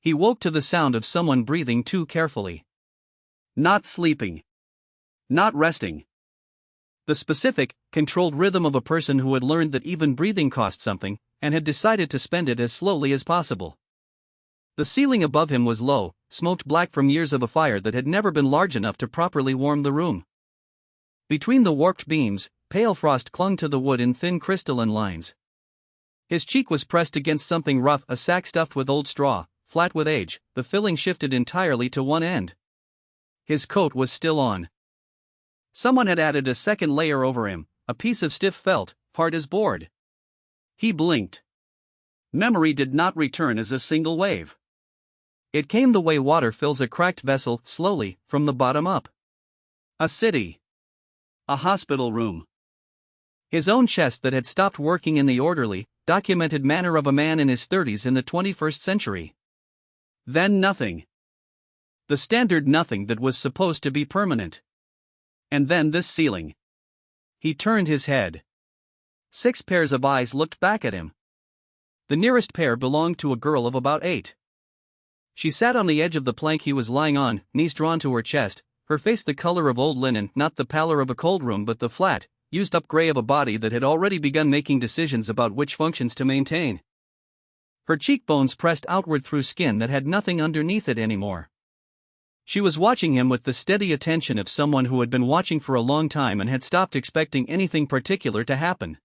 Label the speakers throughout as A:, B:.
A: He woke to the sound of someone breathing too carefully. Not sleeping. Not resting. The specific, controlled rhythm of a person who had learned that even breathing cost something, and had decided to spend it as slowly as possible. The ceiling above him was low, smoked black from years of a fire that had never been large enough to properly warm the room. Between the warped beams, pale frost clung to the wood in thin crystalline lines. His cheek was pressed against something rough, a sack stuffed with old straw, flat with age, the filling shifted entirely to one end. His coat was still on. Someone had added a second layer over him, a piece of stiff felt, hard as board. He blinked. Memory did not return as a single wave. It came the way water fills a cracked vessel, slowly, from the bottom up. A city. A hospital room. His own chest that had stopped working in the orderly, documented manner of a man in his 30s in the 21st century. Then nothing. The standard nothing that was supposed to be permanent. And then this ceiling. He turned his head. 6 pairs of eyes looked back at him. The nearest pair belonged to a girl of about 8. She sat on the edge of the plank he was lying on, knees drawn to her chest, her face the color of old linen, not the pallor of a cold room but the flat, used-up gray of a body that had already begun making decisions about which functions to maintain. Her cheekbones pressed outward through skin that had nothing underneath it anymore. She was watching him with the steady attention of someone who had been watching for a long time and had stopped expecting anything particular to happen.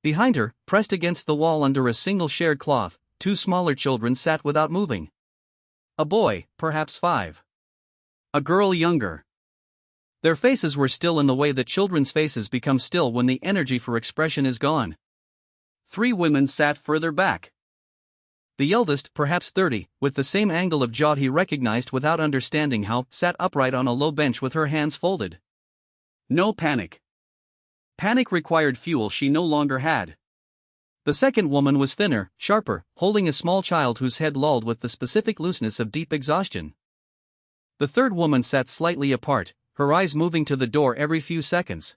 A: Behind her, pressed against the wall under a single shared cloth, 2 smaller children sat without moving. A boy, perhaps 5. A girl younger. Their faces were still in the way that children's faces become still when the energy for expression is gone. 3 women sat further back. The eldest, perhaps 30, with the same angle of jaw he recognized without understanding how, sat upright on a low bench with her hands folded. No panic. Panic required fuel she no longer had. The second woman was thinner, sharper, holding a small child whose head lolled with the specific looseness of deep exhaustion. The third woman sat slightly apart, her eyes moving to the door every few seconds.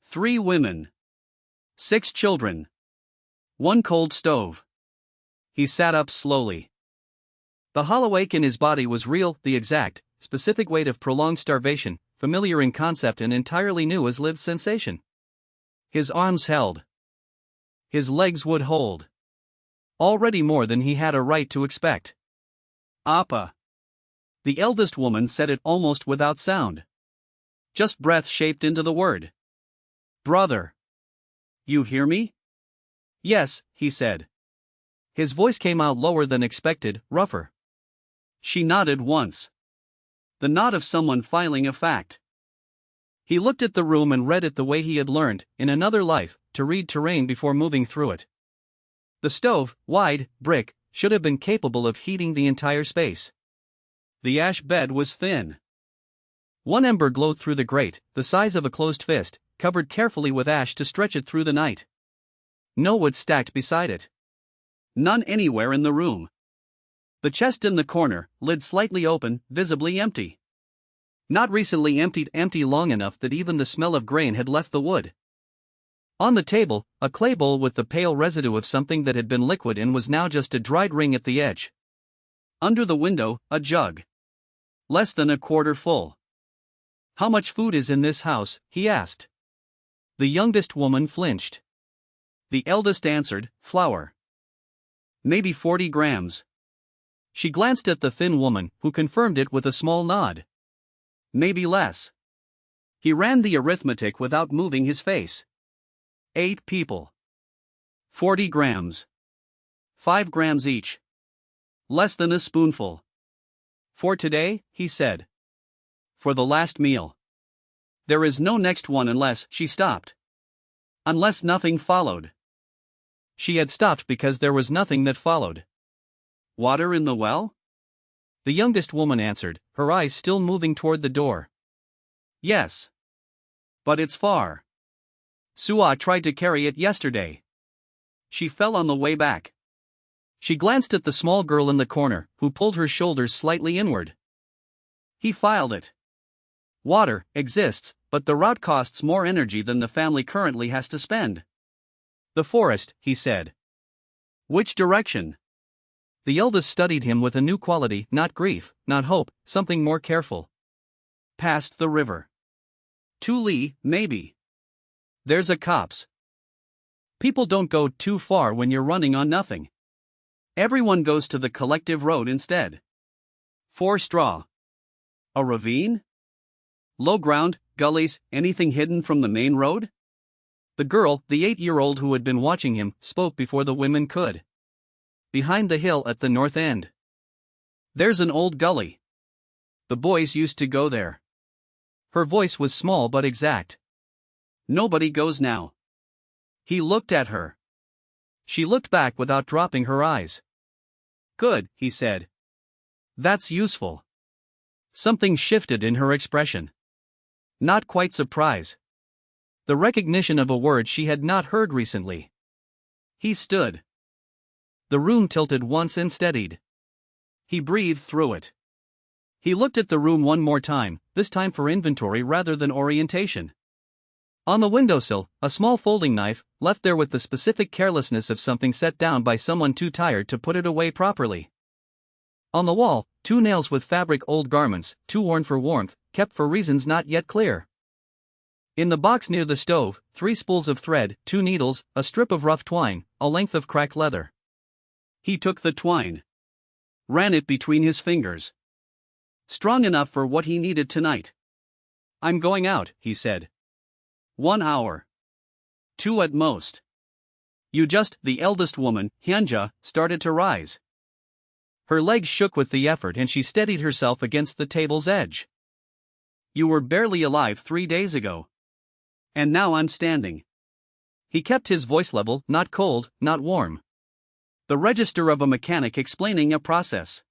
A: 3 women. 6 children. 1 cold stove. He sat up slowly. The hollow ache in his body was real, the exact, specific weight of prolonged starvation, familiar in concept and entirely new as lived sensation. His arms held. His legs would hold. Already more than he had a right to expect. Appa. The eldest woman said it almost without sound. Just breath shaped into the word. Brother. You hear me? Yes, he said. His voice came out lower than expected, rougher. She nodded once. The nod of someone filing a fact. He looked at the room and read it the way he had learned, in another life, to read terrain before moving through it. The stove, wide, brick, should have been capable of heating the entire space. The ash bed was thin. 1 ember glowed through the grate, the size of a closed fist, covered carefully with ash to stretch it through the night. No wood stacked beside it. None anywhere in the room. The chest in the corner, lid slightly open, visibly empty. Not recently emptied, empty long enough that even the smell of grain had left the wood. On the table, a clay bowl with the pale residue of something that had been liquid and was now just a dried ring at the edge. Under the window, a jug. Less than a quarter full. How much food is in this house? He asked. The youngest woman flinched. The eldest answered, flour. Maybe 40 grams. She glanced at the thin woman, who confirmed it with a small nod. Maybe less. He ran the arithmetic without moving his face. 8 people. 40 grams. 5 grams each. Less than a spoonful. For today, he said. For the last meal. There is no next one unless, she stopped. Unless nothing followed. She had stopped because there was nothing that followed. Water in the well? The youngest woman answered, her eyes still moving toward the door. Yes. But it's far. Sua tried to carry it yesterday. She fell on the way back. She glanced at the small girl in the corner, who pulled her shoulders slightly inward. He filed it. Water exists, but the route costs more energy than the family currently has to spend. The forest, he said. Which direction? The eldest studied him with a new quality, not grief, not hope, something more careful. Past the river. 2 li, maybe. There's a copse. People don't go too far when you're running on nothing. Everyone goes to the collective road instead. 4 straw. A ravine? Low ground, gullies, anything hidden from the main road? The girl, the 8-year-old who had been watching him, spoke before the women could. Behind the hill at the north end. There's an old gully. The boys used to go there. Her voice was small but exact. Nobody goes now. He looked at her. She looked back without dropping her eyes. Good, he said. That's useful. Something shifted in her expression. Not quite surprise. The recognition of a word she had not heard recently. He stood. The room tilted once and steadied. He breathed through it. He looked at the room one more time, this time for inventory rather than orientation. On the windowsill, a small folding knife, left there with the specific carelessness of something set down by someone too tired to put it away properly. On the wall, 2 nails with fabric old garments, too worn for warmth, kept for reasons not yet clear. In the box near the stove, 3 spools of thread, 2 needles, a strip of rough twine, a length of cracked leather. He took the twine. Ran it between his fingers. Strong enough for what he needed tonight. I'm going out, he said. 1 hour. 2 at most. The eldest woman, Hyunja, started to rise. Her legs shook with the effort and she steadied herself against the table's edge. You were barely alive 3 days ago. And now I'm standing. He kept his voice level, not cold, not warm. The register of a mechanic explaining a process.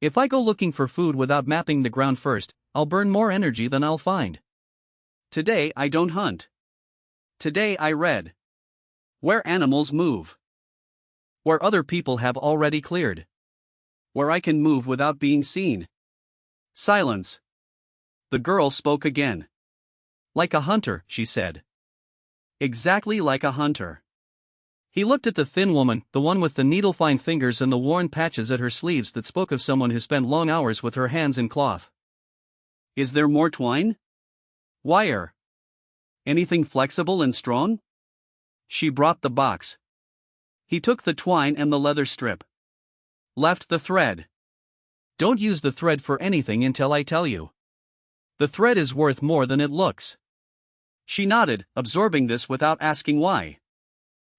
A: If I go looking for food without mapping the ground first, I'll burn more energy than I'll find. Today I don't hunt. Today I read. Where animals move. Where other people have already cleared. Where I can move without being seen. Silence. The girl spoke again. Like a hunter, she said. Exactly like a hunter. He looked at the thin woman, the one with the needle-fine fingers and the worn patches at her sleeves that spoke of someone who spent long hours with her hands in cloth. Is there more twine? Wire. Anything flexible and strong? She brought the box. He took the twine and the leather strip. Left the thread. Don't use the thread for anything until I tell you. The thread is worth more than it looks. She nodded, absorbing this without asking why.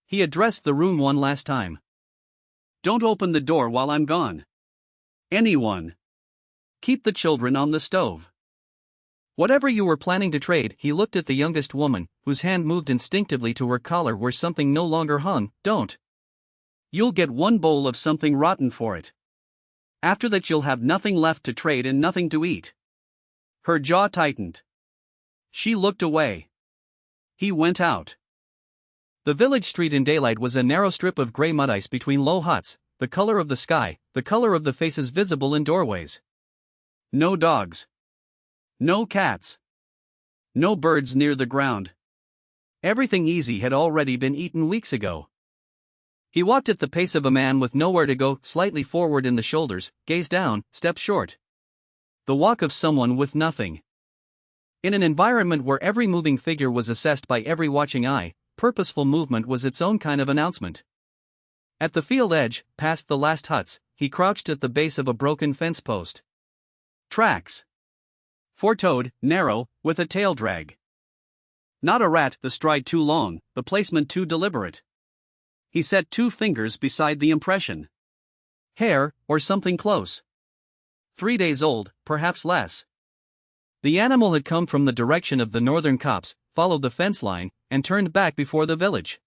A: He addressed the room one last time. Don't open the door while I'm gone. Anyone. Keep the children on the stove. Whatever you were planning to trade, he looked at the youngest woman, whose hand moved instinctively to her collar where something no longer hung. Don't. You'll get 1 bowl of something rotten for it. After that you'll have nothing left to trade and nothing to eat. Her jaw tightened. She looked away. He went out. The village street in daylight was a narrow strip of gray mud ice between low huts, the color of the sky, the color of the faces visible in doorways. No dogs. No cats. No birds near the ground. Everything easy had already been eaten weeks ago. He walked at the pace of a man with nowhere to go, slightly forward in the shoulders, gaze down, step short. The walk of someone with nothing. In an environment where every moving figure was assessed by every watching eye, purposeful movement was its own kind of announcement. At the field edge, past the last huts, he crouched at the base of a broken fence post. Tracks. 4-toed, narrow, with a tail drag. Not a rat, the stride too long, the placement too deliberate. He set 2 fingers beside the impression. Hair, or something close. 3 days old, perhaps less. The animal had come from the direction of the northern copse, followed the fence line, and turned back before the village.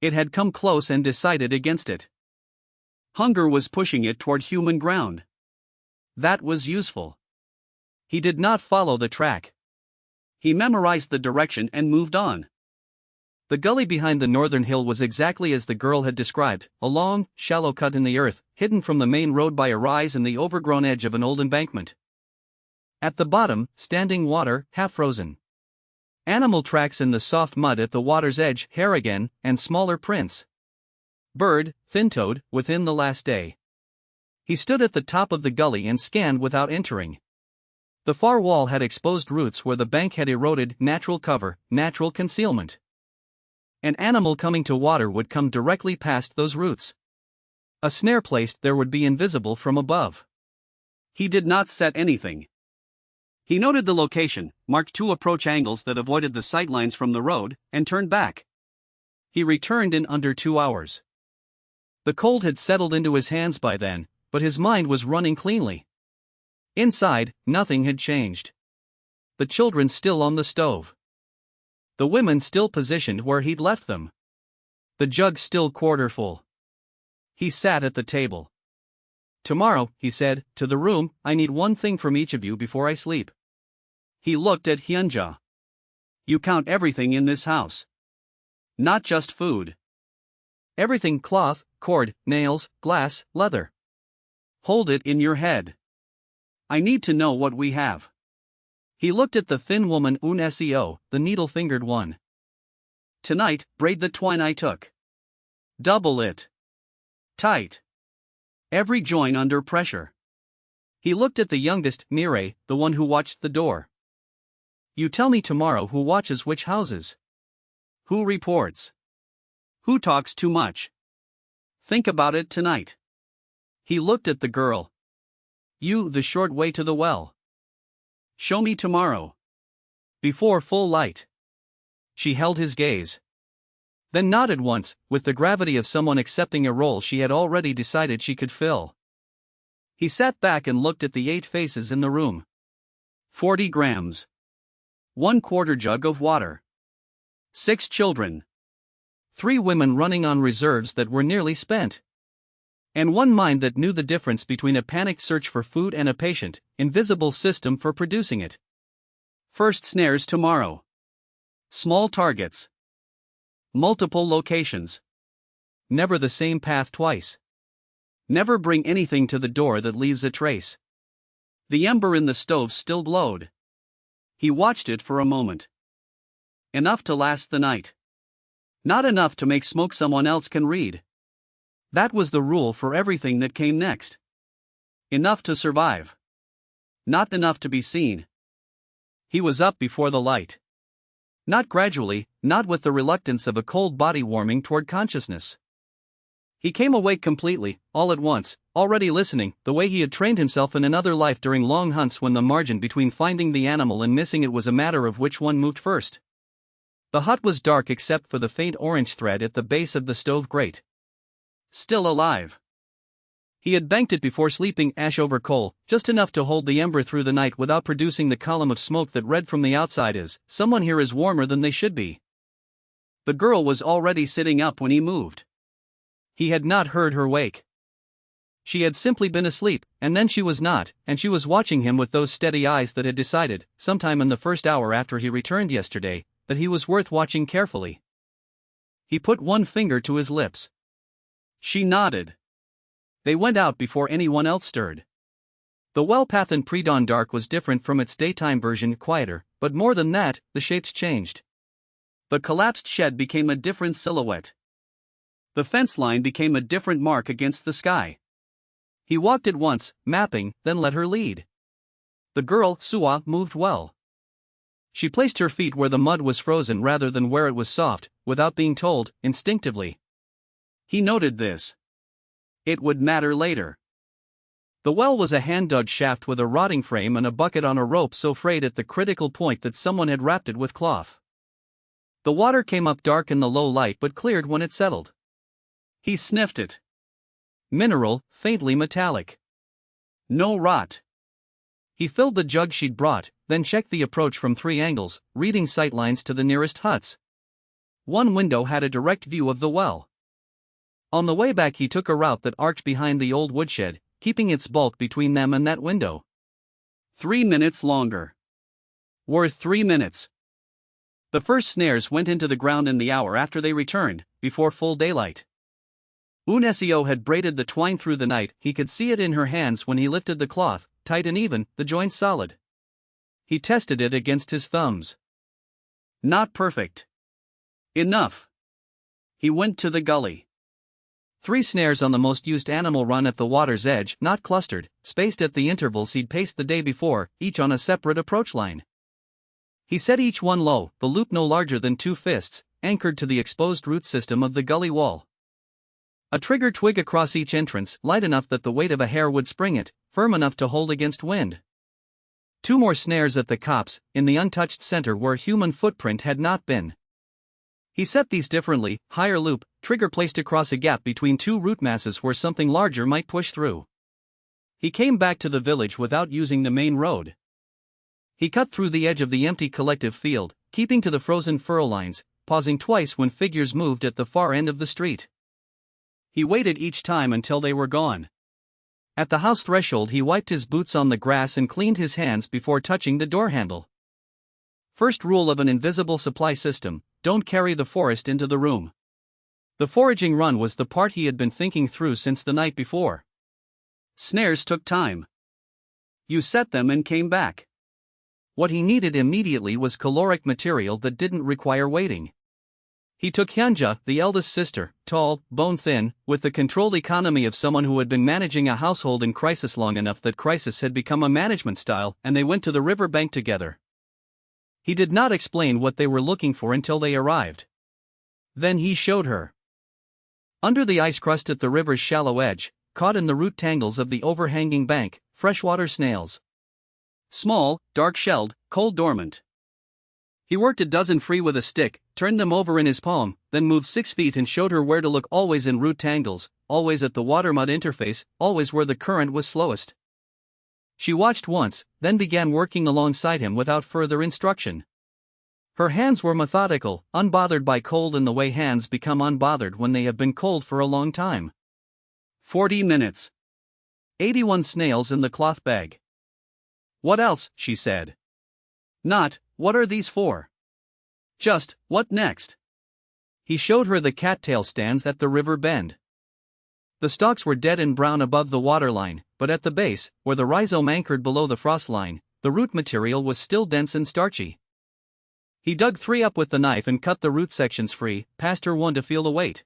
A: It had come close and decided against it. Hunger was pushing it toward human ground. That was useful. He did not follow the track. He memorized the direction and moved on. The gully behind the northern hill was exactly as the girl had described, a long, shallow cut in the earth, hidden from the main road by a rise in the overgrown edge of an old embankment. At the bottom, standing water, half frozen. Animal tracks in the soft mud at the water's edge, hair again, and smaller prints. bird, fin-toed, within the last day. He stood at the top of the gully and scanned without entering. The far wall had exposed roots where the bank had eroded, natural cover, natural concealment. An animal coming to water would come directly past those roots. A snare placed there would be invisible from above. He did not set anything. He noted the location, marked 2 approach angles that avoided the sightlines from the road, and turned back. He returned in under 2 hours. The cold had settled into his hands by then, but his mind was running cleanly. Inside, nothing had changed. The children still on the stove. The women still positioned where he'd left them. The jug still quarter full. He sat at the table. "Tomorrow," he said, "to the room, I need one thing from each of you before I sleep." He looked at Hyunja. "You count everything in this house. Not just food. Everything: cloth, cord, nails, glass, leather. Hold it in your head. I need to know what we have." He looked at the thin woman Unseo, the needle-fingered one. "Tonight, braid the twine I took. Double it. Tight. Every joint under pressure." He looked at the youngest, Mireille, the one who watched the door. "You tell me tomorrow who watches which houses. Who reports. Who talks too much. Think about it tonight." He looked at the girl. "You, the short way to the well. Show me tomorrow. Before full light." She held his gaze. Then nodded once, with the gravity of someone accepting a role she had already decided she could fill. He sat back and looked at the 8 faces in the room. 40 grams. 1/4 jug of water. 6 children. 3 women running on reserves that were nearly spent. And one mind that knew the difference between a panicked search for food and a patient, invisible system for producing it. First snares tomorrow. Small targets. Multiple locations. Never the same path twice. Never bring anything to the door that leaves a trace. The ember in the stove still glowed. He watched it for a moment. Enough to last the night. Not enough to make smoke someone else can read. That was the rule for everything that came next. Enough to survive. Not enough to be seen. He was up before the light. Not gradually, not with the reluctance of a cold body warming toward consciousness. He came awake completely, all at once, already listening, the way he had trained himself in another life during long hunts when the margin between finding the animal and missing it was a matter of which one moved first. The hut was dark except for the faint orange thread at the base of the stove grate. Still alive. He had banked it before sleeping, ash over coal, just enough to hold the ember through the night without producing the column of smoke that read from the outside as, "Someone here is warmer than they should be." The girl was already sitting up when he moved. He had not heard her wake. She had simply been asleep, and then she was not, and she was watching him with those steady eyes that had decided, sometime in the first hour after he returned yesterday, that he was worth watching carefully. He put one finger to his lips. She nodded. They went out before anyone else stirred. The well path in pre-dawn dark was different from its daytime version, quieter, but more than that, the shapes changed. The collapsed shed became a different silhouette. The fence line became a different mark against the sky. He walked at once, mapping, then let her lead. The girl, Suwa, moved well. She placed her feet where the mud was frozen rather than where it was soft, without being told, instinctively. He noted this. It would matter later. The well was a hand-dug shaft with a rotting frame and a bucket on a rope so frayed at the critical point that someone had wrapped it with cloth. The water came up dark in the low light but cleared when it settled. He sniffed it. Mineral, faintly metallic. No rot. He filled the jug she'd brought, then checked the approach from 3 angles, reading sightlines to the nearest huts. One window had a direct view of the well. On the way back he took a route that arced behind the old woodshed, keeping its bulk between them and that window. 3 minutes longer. Worth 3 minutes. The first snares went into the ground in the hour after they returned, before full daylight. Unseo had braided the twine through the night. He could see it in her hands when he lifted the cloth, tight and even, the joints solid. He tested it against his thumbs. Not perfect. Enough. He went to the gully. 3 snares on the most used animal run at the water's edge, not clustered, spaced at the intervals he'd paced the day before, each on a separate approach line. He set each one low, the loop no larger than 2 fists, anchored to the exposed root system of the gully wall. A trigger twig across each entrance, light enough that the weight of a hair would spring it, firm enough to hold against wind. 2 more snares at the copse, in the untouched center where human footprint had not been. He set these differently, higher loop, trigger placed across a gap between 2 root masses where something larger might push through. He came back to the village without using the main road. He cut through the edge of the empty collective field, keeping to the frozen furrow lines, pausing twice when figures moved at the far end of the street. He waited each time until they were gone. At the house threshold he wiped his boots on the grass and cleaned his hands before touching the door handle. First rule of an invisible supply system: don't carry the forest into the room. The foraging run was the part he had been thinking through since the night before. Snares took time. You set them and came back. What he needed immediately was caloric material that didn't require waiting. He took Hyunja, the eldest sister, tall, bone-thin, with the controlled economy of someone who had been managing a household in crisis long enough that crisis had become a management style, and they went to the river bank together. He did not explain what they were looking for until they arrived. Then he showed her. Under the ice crust at the river's shallow edge, caught in the root tangles of the overhanging bank, freshwater snails. Small, dark-shelled, cold dormant. He worked a dozen free with a stick, turned them over in his palm, then moved 6 feet and showed her where to look, always in root tangles, always at the water-mud interface, always where the current was slowest. She watched once, then began working alongside him without further instruction. Her hands were methodical, unbothered by cold in the way hands become unbothered when they have been cold for a long time. 40 minutes. 81 snails in the cloth bag. What else? She said. Not, what are these for? Just, what next? He showed her the cattail stands at the river bend. The stalks were dead and brown above the waterline, but at the base, where the rhizome anchored below the frost line, the root material was still dense and starchy. He dug 3 up with the knife and cut the root sections free, passed her one to feel the weight.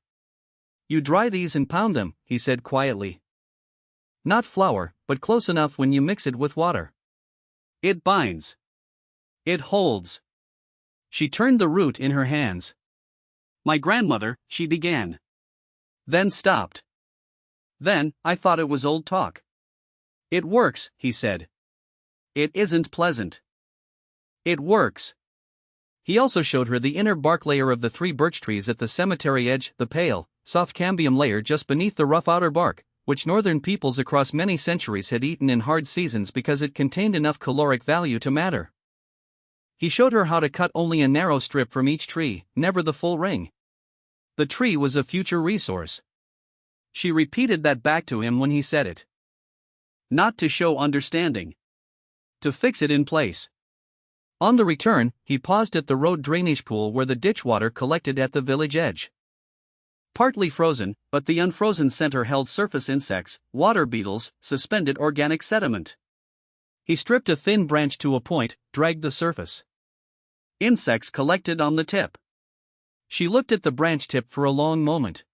A: You dry these and pound them, he said quietly. Not flour, but close enough when you mix it with water. It binds. It holds. She turned the root in her hands. My grandmother, she began. Then stopped. Then, I thought it was old talk. It works, he said. It isn't pleasant. It works. He also showed her the inner bark layer of the 3 birch trees at the cemetery edge, the pale, soft cambium layer just beneath the rough outer bark, which northern peoples across many centuries had eaten in hard seasons because it contained enough caloric value to matter. He showed her how to cut only a narrow strip from each tree, never the full ring. The tree was a future resource. She repeated that back to him when he said it. Not to show understanding. To fix it in place. On the return, he paused at the road drainage pool where the ditch water collected at the village edge. Partly frozen, but the unfrozen center held surface insects, water beetles, suspended organic sediment. He stripped a thin branch to a point, dragged the surface. Insects collected on the tip. She looked at the branch tip for a long moment.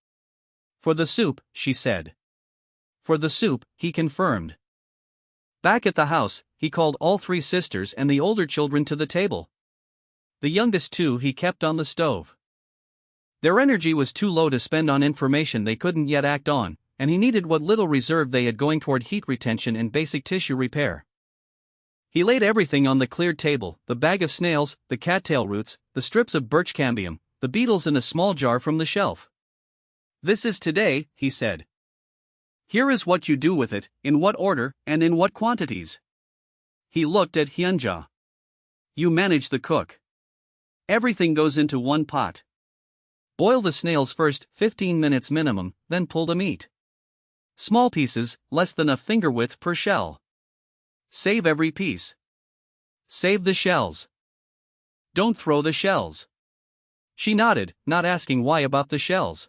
A: For the soup, she said. For the soup, he confirmed. Back at the house, he called all 3 sisters and the older children to the table. The youngest 2 he kept on the stove. Their energy was too low to spend on information they couldn't yet act on, and he needed what little reserve they had going toward heat retention and basic tissue repair. He laid everything on the cleared table, the bag of snails, the cattail roots, the strips of birch cambium, the beetles in a small jar from the shelf. This is today, he said. Here is what you do with it, in what order, and in what quantities. He looked at Hyunja. You manage the cook. Everything goes into one pot. Boil the snails first, 15 minutes minimum, then pull the meat. Small pieces, less than a finger width per shell. Save every piece. Save the shells. Don't throw the shells. She nodded, not asking why about the shells.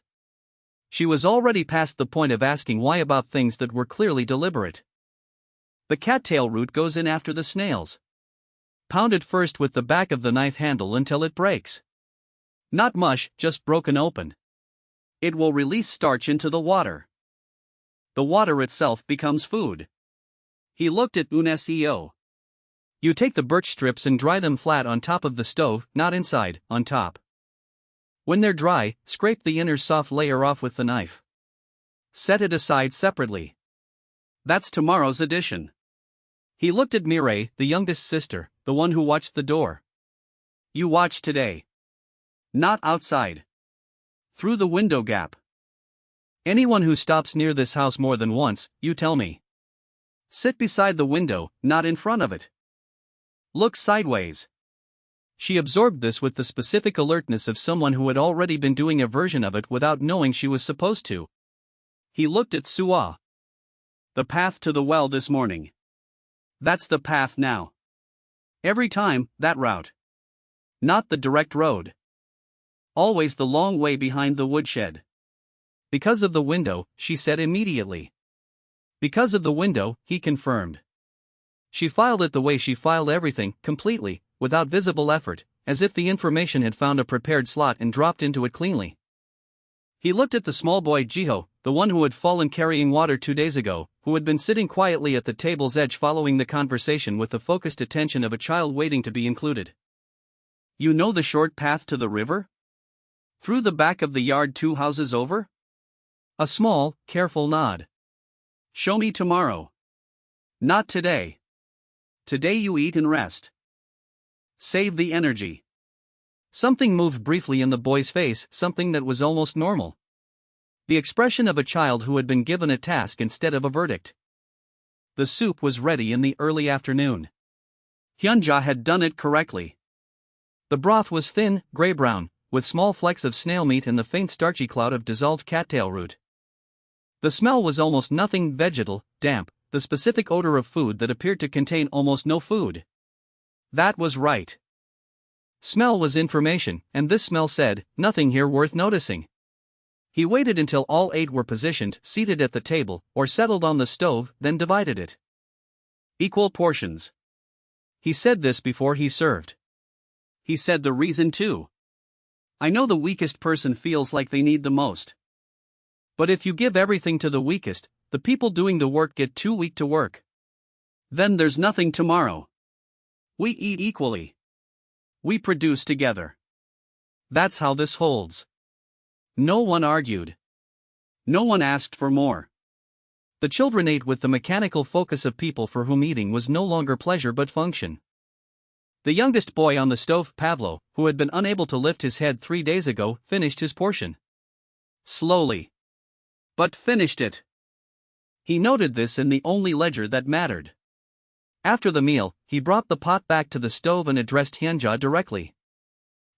A: She was already past the point of asking why about things that were clearly deliberate. The cattail root goes in after the snails. Pound it first with the back of the knife handle until it breaks. Not mush, just broken open. It will release starch into the water. The water itself becomes food. He looked at Uneseo. You take the birch strips and dry them flat on top of the stove, not inside, on top. When they're dry, scrape the inner soft layer off with the knife. Set it aside separately. That's tomorrow's edition. He looked at Mireille, the youngest sister, the one who watched the door. You watch today. Not outside. Through the window gap. Anyone who stops near this house more than once, you tell me. Sit beside the window, not in front of it. Look sideways. She absorbed this with the specific alertness of someone who had already been doing a version of it without knowing she was supposed to. He looked at Sua. The path to the well this morning. That's the path now. Every time, that route. Not the direct road. Always the long way behind the woodshed. Because of the window, she said immediately. Because of the window, he confirmed. She filed it the way she filed everything, completely, without visible effort, as if the information had found a prepared slot and dropped into it cleanly. He looked at the small boy Jiho, the one who had fallen carrying water 2 days ago, who had been sitting quietly at the table's edge following the conversation with the focused attention of a child waiting to be included. You know the short path to the river? Through the back of the yard 2 houses over? A small, careful nod. Show me tomorrow. Not today. Today you eat and rest. Save the energy. Something moved briefly in the boy's face, something that was almost normal. The expression of a child who had been given a task instead of a verdict. The soup was ready in the early afternoon. Hyunja had done it correctly. The broth was thin, gray-brown, with small flecks of snail meat and the faint starchy cloud of dissolved cattail root. The smell was almost nothing vegetal, damp, the specific odor of food that appeared to contain almost no food. That was right. Smell was information, and this smell said, nothing here worth noticing. He waited until all 8 were positioned, seated at the table, or settled on the stove, then divided it. Equal portions. He said this before he served. He said the reason too. I know the weakest person feels like they need the most. But if you give everything to the weakest, the people doing the work get too weak to work. Then there's nothing tomorrow. We eat equally. We produce together. That's how this holds. No one argued. No one asked for more. The children ate with the mechanical focus of people for whom eating was no longer pleasure but function. The youngest boy on the stove, Pavlo, who had been unable to lift his head 3 days ago, finished his portion. Slowly. But finished it. He noted this in the only ledger that mattered. After the meal, he brought the pot back to the stove and addressed Hyunja directly.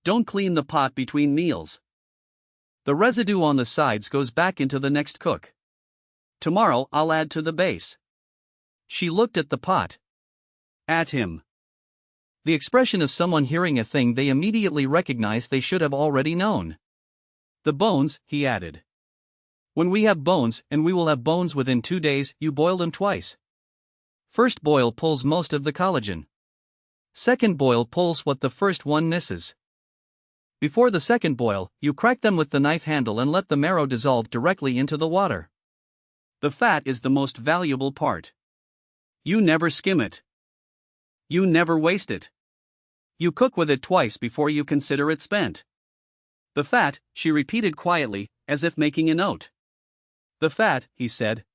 A: Don't clean the pot between meals. The residue on the sides goes back into the next cook. Tomorrow I'll add to the base. She looked at the pot. At him. The expression of someone hearing a thing they immediately recognize they should have already known. The bones, he added. When we have bones, and we will have bones within 2 days, you boil them twice. First boil pulls most of the collagen. Second boil pulls what the first one misses. Before the second boil, you crack them with the knife handle and let the marrow dissolve directly into the water. The fat is the most valuable part. You never skim it. You never waste it. You cook with it twice before you consider it spent. The fat, she repeated quietly, as if making a note. The fat, he said.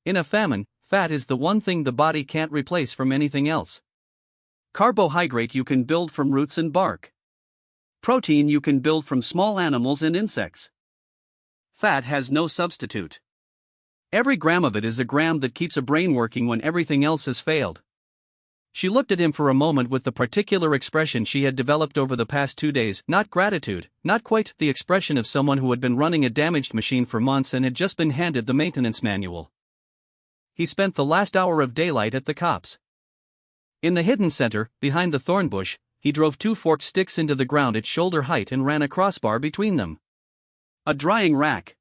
A: In a famine, fat is the one thing the body can't replace from anything else. Carbohydrate you can build from roots and bark. Protein you can build from small animals and insects. Fat has no substitute. Every gram of it is a gram that keeps a brain working when everything else has failed. She looked at him for a moment with the particular expression she had developed over the past 2 days, not gratitude, not quite the expression of someone who had been running a damaged machine for months and had just been handed the maintenance manual. He spent the last hour of daylight at the cops. In the hidden center, behind the thorn bush, he drove 2 forked sticks into the ground at shoulder height and ran a crossbar between them. A drying rack.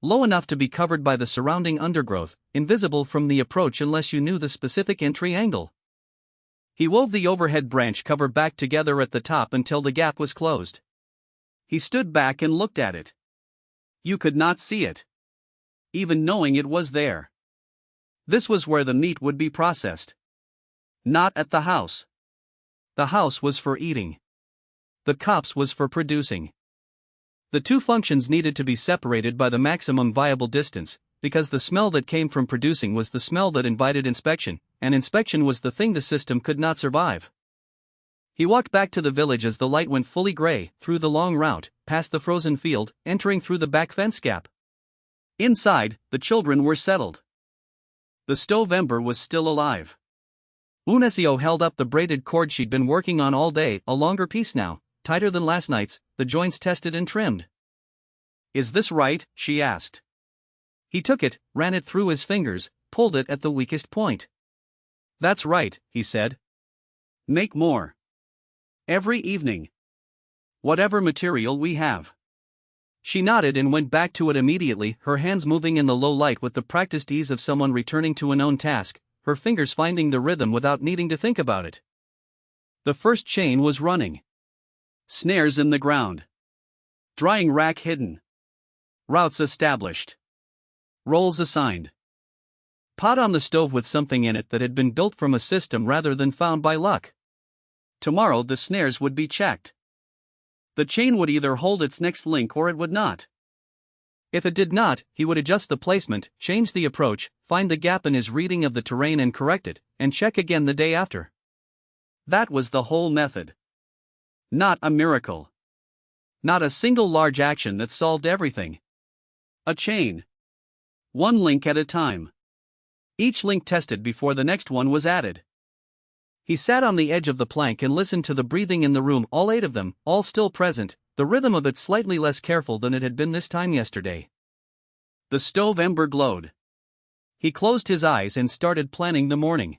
A: Low enough to be covered by the surrounding undergrowth, invisible from the approach unless you knew the specific entry angle. He wove the overhead branch cover back together at the top until the gap was closed. He stood back and looked at it. You could not see it, even knowing it was there. This was where the meat would be processed. Not at the house. The house was for eating. The copse was for producing. The two functions needed to be separated by the maximum viable distance, because the smell that came from producing was the smell that invited inspection, and inspection was the thing the system could not survive. He walked back to the village as the light went fully gray, through the long route, past the frozen field, entering through the back fence gap. Inside, the children were settled. The stove ember was still alive. Unesio held up the braided cord she'd been working on all day, a longer piece now, tighter than last night's, the joints tested and trimmed. Is this right? She asked. He took it, ran it through his fingers, pulled it at the weakest point. That's right, he said. Make more. Every evening. Whatever material we have. She nodded and went back to it immediately, her hands moving in the low light with the practiced ease of someone returning to a known task, her fingers finding the rhythm without needing to think about it. The first chain was running. Snares in the ground. Drying rack hidden. Routes established. Roles assigned. Pot on the stove with something in it that had been built from a system rather than found by luck. Tomorrow the snares would be checked. The chain would either hold its next link or it would not. If it did not, he would adjust the placement, change the approach, find the gap in his reading of the terrain and correct it, and check again the day after. That was the whole method. Not a miracle. Not a single large action that solved everything. A chain. One link at a time. Each link tested before the next one was added. He sat on the edge of the plank and listened to the breathing in the room, all 8 of them, all still present, the rhythm of it slightly less careful than it had been this time yesterday. The stove ember glowed. He closed his eyes and started planning the morning.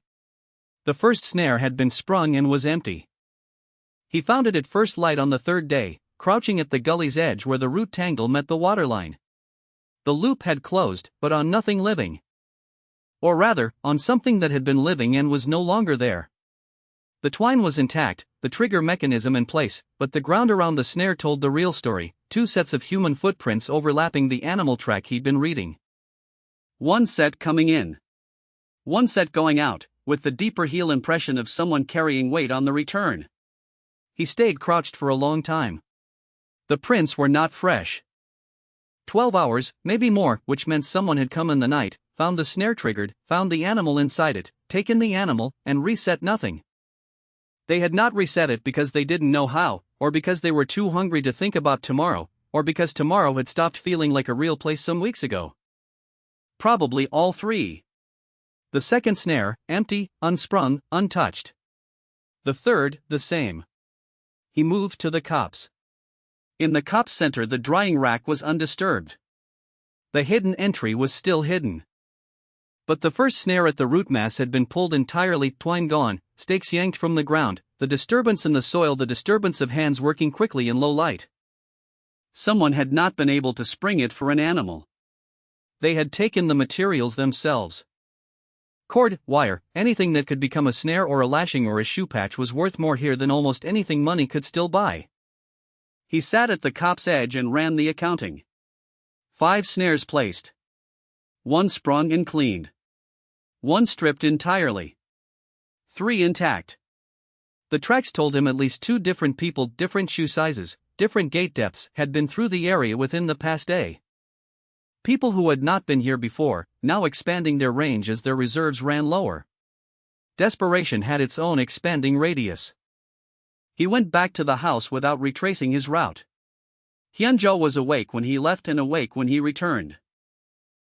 A: The first snare had been sprung and was empty. He found it at first light on the 3rd day, crouching at the gully's edge where the root tangle met the waterline. The loop had closed, but on nothing living. Or rather, on something that had been living and was no longer there. The twine was intact, the trigger mechanism in place, but the ground around the snare told the real story, 2 sets of human footprints overlapping the animal track he'd been reading. One set coming in. One set going out, with the deeper heel impression of someone carrying weight on the return. He stayed crouched for a long time. The prints were not fresh. 12 hours, maybe more, which meant someone had come in the night, found the snare triggered, found the animal inside it, taken the animal, and reset nothing. They had not reset it because they didn't know how, or because they were too hungry to think about tomorrow, or because tomorrow had stopped feeling like a real place some weeks ago. Probably all 3. The second snare, empty, unsprung, untouched. The third, the same. He moved to the copse. In the copse center the drying rack was undisturbed. The hidden entry was still hidden. But the first snare at the root mass had been pulled entirely, twine gone, stakes yanked from the ground, the disturbance in the soil, the disturbance of hands working quickly in low light. Someone had not been able to spring it for an animal. They had taken the materials themselves. Cord, wire, anything that could become a snare or a lashing or a shoe patch was worth more here than almost anything money could still buy. He sat at the copse edge and ran the accounting. 5 snares placed. 1 sprung and cleaned. 1 stripped entirely. 3 intact. The tracks told him at least 2 different people, different shoe sizes, different gait depths, had been through the area within the past day. People who had not been here before, now expanding their range as their reserves ran lower. Desperation had its own expanding radius. He went back to the house without retracing his route. Hyunjo was awake when he left and awake when he returned.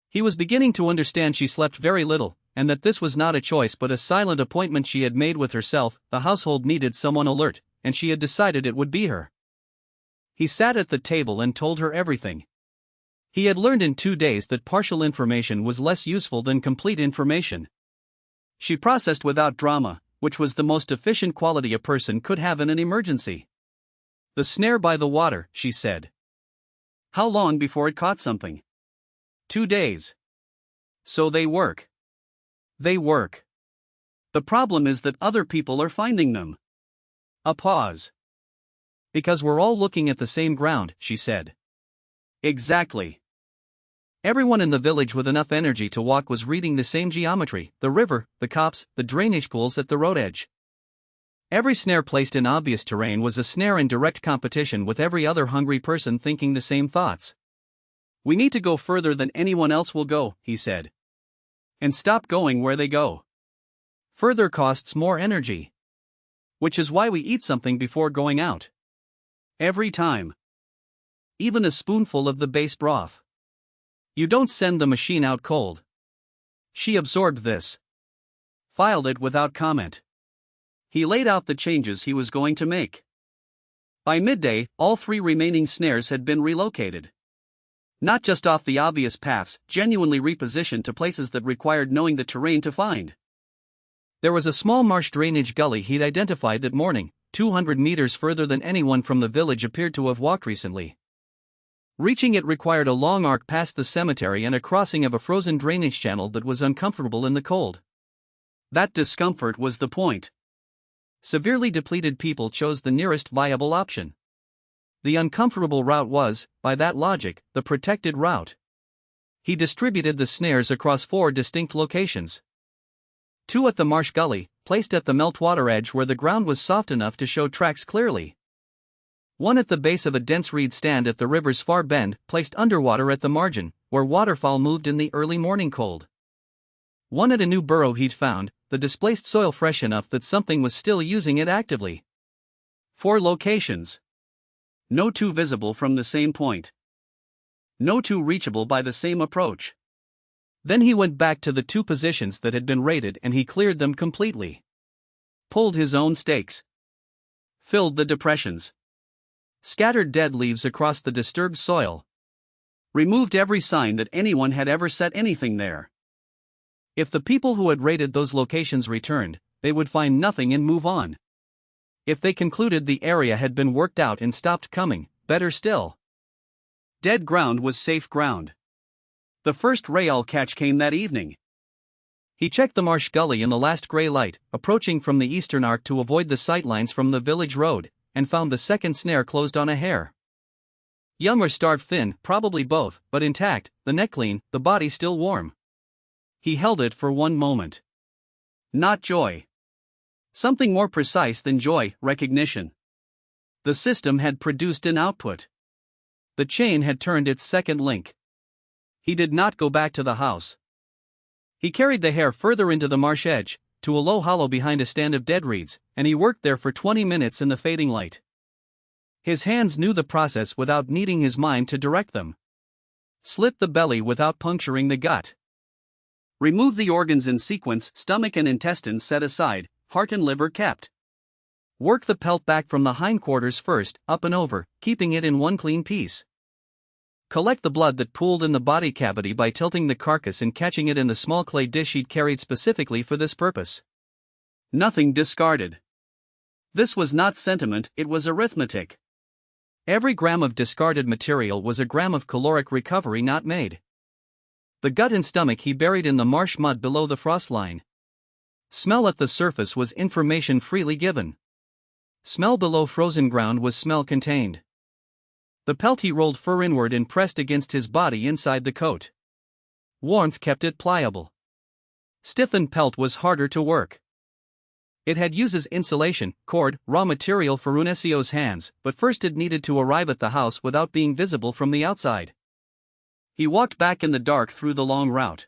A: He was beginning to understand she slept very little, and that this was not a choice but a silent appointment she had made with herself. The household needed someone alert, and she had decided it would be her. He sat at the table and told her everything. He had learned in 2 days that partial information was less useful than complete information. She processed without drama, which was the most efficient quality a person could have in an emergency. The snare by the water, she said. How long before it caught something? 2 days. So they work. They work. The problem is that other people are finding them. A pause. Because we're all looking at the same ground, she said. Exactly. Everyone in the village with enough energy to walk was reading the same geometry: the river, the cops, the drainage pools at the road edge. Every snare placed in obvious terrain was a snare in direct competition with every other hungry person thinking the same thoughts. "We need to go further than anyone else will go," he said. "And stop going where they go. Further costs more energy. Which is why we eat something before going out. Every time. Even a spoonful of the base broth. You don't send the machine out cold." She absorbed this. Filed it without comment. He laid out the changes he was going to make. By midday, all 3 remaining snares had been relocated. Not just off the obvious paths, genuinely repositioned to places that required knowing the terrain to find. There was a small marsh drainage gully he'd identified that morning, 200 meters further than anyone from the village appeared to have walked recently. Reaching it required a long arc past the cemetery and a crossing of a frozen drainage channel that was uncomfortable in the cold. That discomfort was the point. Severely depleted people chose the nearest viable option. The uncomfortable route was, by that logic, the protected route. He distributed the snares across 4 distinct locations. 2 at the marsh gully, placed at the meltwater edge where the ground was soft enough to show tracks clearly. 1 at the base of a dense reed stand at the river's far bend, placed underwater at the margin, where waterfowl moved in the early morning cold. 1 at a new burrow he'd found, the displaced soil fresh enough that something was still using it actively. 4 locations. No 2 visible from the same point. No 2 reachable by the same approach. Then he went back to the 2 positions that had been raided and he cleared them completely. Pulled his own stakes. Filled the depressions. Scattered dead leaves across the disturbed soil. Removed every sign that anyone had ever set anything there. If the people who had raided those locations returned, they would find nothing and move on. If they concluded the area had been worked out and stopped coming, better still. Dead ground was safe ground. The first rail catch came that evening. He checked the marsh gully in the last gray light, approaching from the eastern arc to avoid the sightlines from the village road, and found the second snare closed on a hare. Young or starved thin, probably both, but intact, the neck clean, the body still warm. He held it for one moment. Not joy. Something more precise than joy: recognition. The system had produced an output. The chain had turned its second link. He did not go back to the house. He carried the hare further into the marsh edge, to a low hollow behind a stand of dead reeds, and he worked there for 20 minutes in the fading light. His hands knew the process without needing his mind to direct them. Slit the belly without puncturing the gut. Remove the organs in sequence: stomach and intestines set aside, heart and liver kept. Work the pelt back from the hindquarters first, up and over, keeping it in one clean piece. Collect the blood that pooled in the body cavity by tilting the carcass and catching it in the small clay dish he'd carried specifically for this purpose. Nothing discarded. This was not sentiment, it was arithmetic. Every gram of discarded material was a gram of caloric recovery not made. The gut and stomach he buried in the marsh mud below the frost line. Smell at the surface was information freely given. Smell below frozen ground was smell contained. The pelt he rolled fur inward and pressed against his body inside the coat. Warmth kept it pliable. Stiffened pelt was harder to work. It had uses insulation, cord, raw material for Runesio's hands, but first it needed to arrive at the house without being visible from the outside. He walked back in the dark through the long route.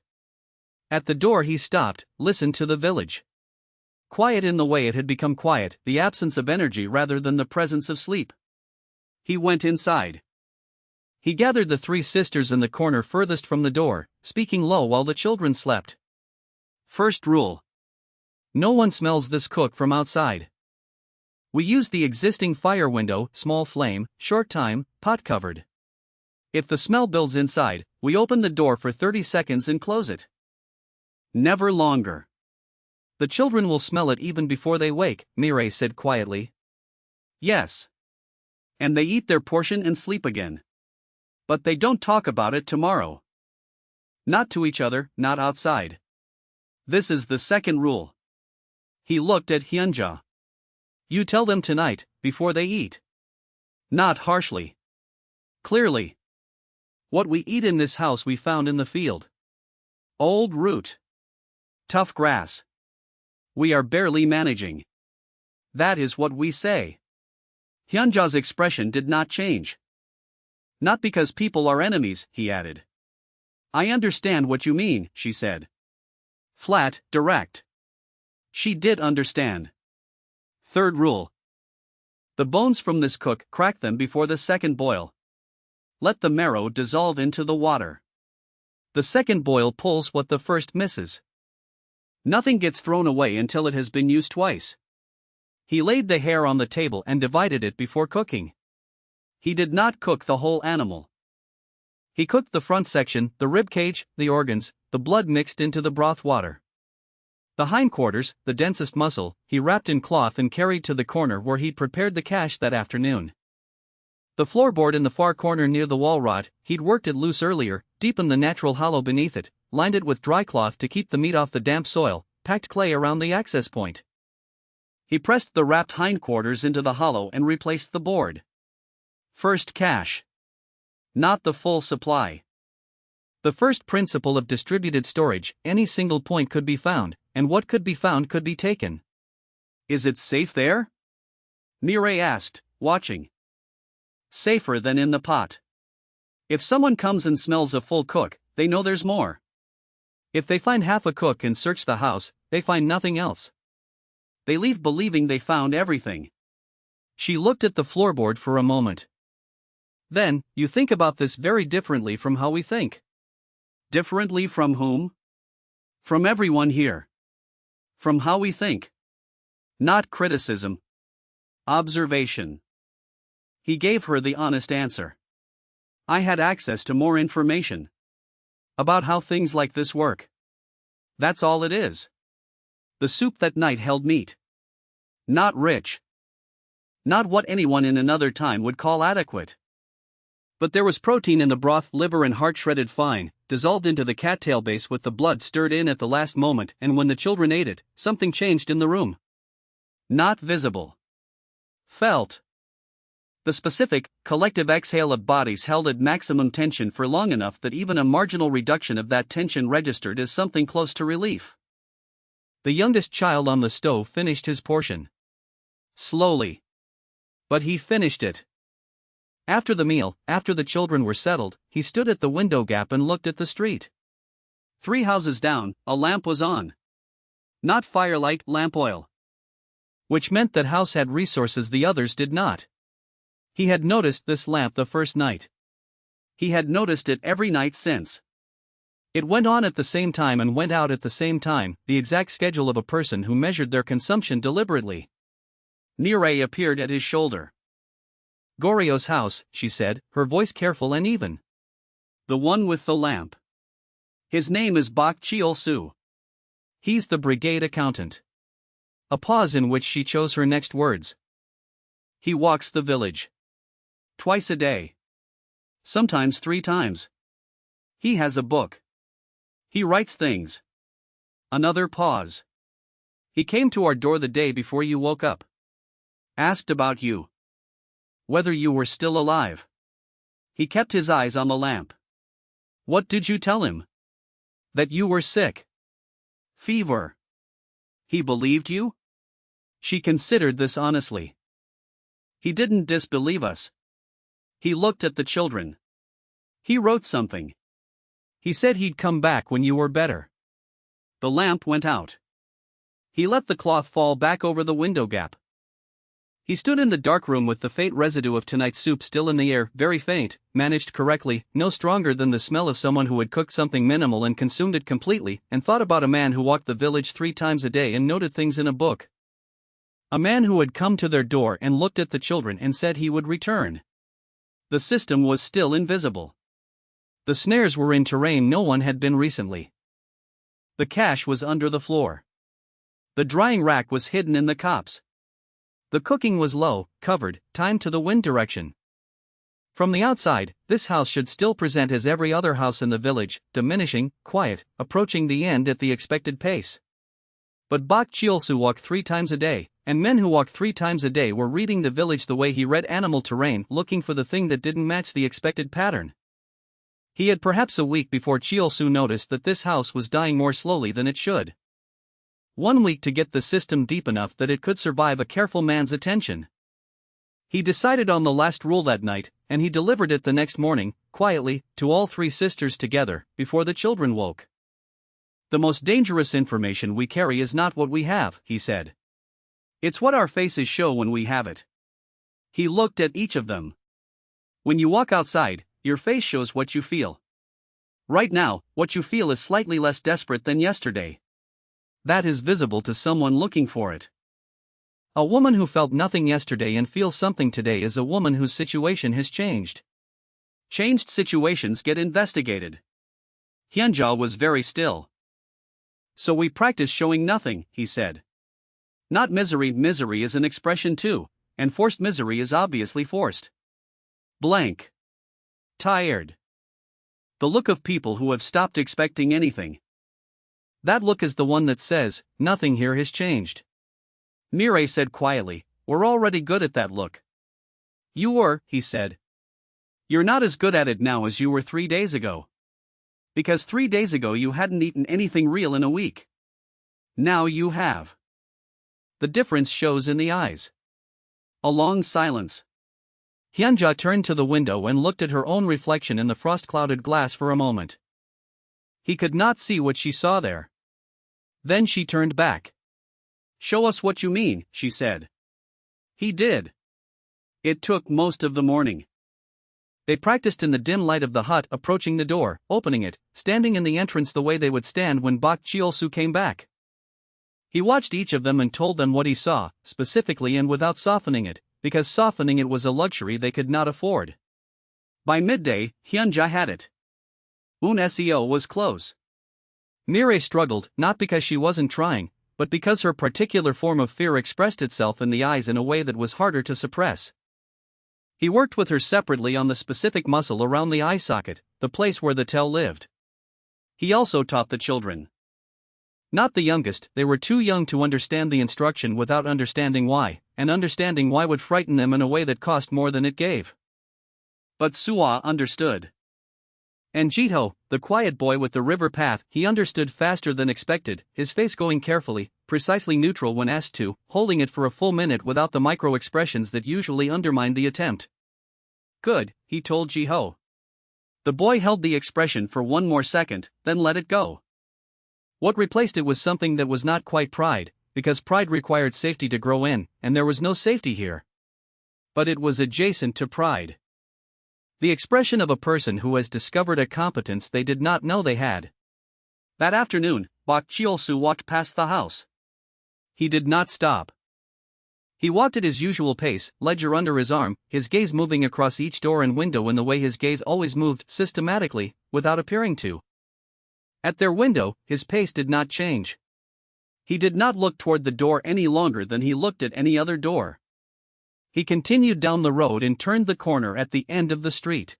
A: At the door he stopped, listened to the village. Quiet in the way it had become quiet, the absence of energy rather than the presence of sleep. He went inside. He gathered the 3 sisters in the corner furthest from the door, speaking low while the children slept. First rule. No one smells this cook from outside. We used the existing fire window, small flame, short time, pot covered. If the smell builds inside, we open the door for 30 seconds and close it. Never longer. The children will smell it even before they wake, Mireille said quietly. Yes. And they eat their portion and sleep again. But they don't talk about it tomorrow. Not to each other, not outside. This is the second rule. He looked at Hyunja. You tell them tonight, before they eat. Not harshly. Clearly. What we eat in this house we found in the field. Old root. Tough grass. We are barely managing. That is what we say. Hyunja's expression did not change. Not because people are enemies, he added. I understand what you mean, she said. Flat, direct. She did understand. Third rule. The bones from this cook, crack them before the second boil. Let the marrow dissolve into the water. The second boil pulls what the first misses. Nothing gets thrown away until it has been used twice. He laid the hair on the table and divided it before cooking. He did not cook the whole animal. He cooked the front section, the rib cage, the organs, the blood mixed into the broth water. The hindquarters, the densest muscle, he wrapped in cloth and carried to the corner where he'd prepared the cache that afternoon. The floorboard in the far corner near the wall rot, he'd worked it loose earlier, deepened the natural hollow beneath it, lined it with dry cloth to keep the meat off the damp soil, packed clay around the access point. He pressed the wrapped hindquarters into the hollow and replaced the board. First cache. Not the full supply. The first principle of distributed storage, any single point could be found, and what could be found could be taken. Is it safe there? Mireille asked, watching. Safer than in the pot. If someone comes and smells a full cook, they know there's more. If they find half a cook and search the house, they find nothing else. They leave believing they found everything. She looked at the floorboard for a moment. Then, you think about this very differently from how we think. Differently from whom? From everyone here. From how we think. Not criticism. Observation. He gave her the honest answer. I had access to more information. About how things like this work. That's all it is. The soup that night held meat. Not rich. Not what anyone in another time would call adequate. But there was protein in the broth, liver and heart shredded fine, dissolved into the cattail base with the blood stirred in at the last moment, and when the children ate it, something changed in the room. Not visible. Felt. The specific, collective exhale of bodies held at maximum tension for long enough that even a marginal reduction of that tension registered as something close to relief. The youngest child on the stove finished his portion. Slowly. But he finished it. After the meal, after the children were settled, he stood at the window gap and looked at the street. 3 houses down, a lamp was on. Not firelight, lamp oil. Which meant that house had resources the others did not. He had noticed this lamp the first night. He had noticed it every night since. It went on at the same time and went out at the same time, the exact schedule of a person who measured their consumption deliberately. Mireille appeared at his shoulder. Goryo's house, she said, her voice careful and even. The one with the lamp. His name is Bak Cheol-soo. He's the brigade accountant. A pause in which she chose her next words. He walks the village. Twice a day. Sometimes 3 times. He has a book. He writes things. Another pause. He came to our door the day before you woke up. Asked about you. Whether you were still alive. He kept his eyes on the lamp. What did you tell him? That you were sick. Fever. He believed you? She considered this honestly. He didn't disbelieve us. He looked at the children. He wrote something. He said he'd come back when you were better. The lamp went out. He let the cloth fall back over the window gap. He stood in the dark room with the faint residue of tonight's soup still in the air, very faint, managed correctly, no stronger than the smell of someone who had cooked something minimal and consumed it completely, and thought about a man who walked the village 3 times a day and noted things in a book. A man who had come to their door and looked at the children and said he would return. The system was still invisible. The snares were in terrain no one had been recently. The cache was under the floor. The drying rack was hidden in the copse. The cooking was low, covered, timed to the wind direction. From the outside, this house should still present as every other house in the village, diminishing, quiet, approaching the end at the expected pace. But Bak Cheol-soo walked 3 times a day, and men who walked 3 times a day were reading the village the way he read animal terrain, looking for the thing that didn't match the expected pattern. He had perhaps a week before Cheol-soo noticed that this house was dying more slowly than it should. 1 week to get the system deep enough that it could survive a careful man's attention. He decided on the last rule that night, and he delivered it the next morning, quietly, to all 3 sisters together, before the children woke. The most dangerous information we carry is not what we have, he said. It's what our faces show when we have it. He looked at each of them. When you walk outside, your face shows what you feel. Right now, what you feel is slightly less desperate than yesterday. That is visible to someone looking for it. A woman who felt nothing yesterday and feels something today is a woman whose situation has changed. Changed situations get investigated. Hyunja was very still. So we practice showing nothing, he said. Not misery. Misery is an expression too, and forced misery is obviously forced. Blank. Tired. The look of people who have stopped expecting anything. That look is the one that says, nothing here has changed. Mireille said quietly, we're already good at that look. You were, he said. You're not as good at it now as you were 3 days ago. Because 3 days ago you hadn't eaten anything real in a week. Now you have. The difference shows in the eyes. A long silence. Hyunja turned to the window and looked at her own reflection in the frost-clouded glass for a moment. He could not see what she saw there. Then she turned back. Show us what you mean, she said. He did. It took most of the morning. They practiced in the dim light of the hut, approaching the door, opening it, standing in the entrance the way they would stand when Bok Cheol-soo came back. He watched each of them and told them what he saw, specifically and without softening it, because softening it was a luxury they could not afford. By midday, Hyunja had it. SEO was close. Mireille struggled, not because she wasn't trying, but because her particular form of fear expressed itself in the eyes in a way that was harder to suppress. He worked with her separately on the specific muscle around the eye socket, the place where the tail lived. He also taught the children. Not the youngest, they were too young to understand the instruction without understanding why, and understanding why would frighten them in a way that cost more than it gave. But Suwa understood. And Jito, the quiet boy with the river path, he understood faster than expected, his face going carefully, precisely neutral when asked to, holding it for a full minute without the micro-expressions that usually undermined the attempt. Good, he told Jiho. The boy held the expression for 1 more second, then let it go. What replaced it was something that was not quite pride, because pride required safety to grow in, and there was no safety here. But it was adjacent to pride. The expression of a person who has discovered a competence they did not know they had. That afternoon, Bok Cheol-soo walked past the house. He did not stop. He walked at his usual pace, ledger under his arm, his gaze moving across each door and window in the way his gaze always moved, systematically, without appearing to. At their window, his pace did not change. He did not look toward the door any longer than he looked at any other door. He continued down the road and turned the corner at the end of the street.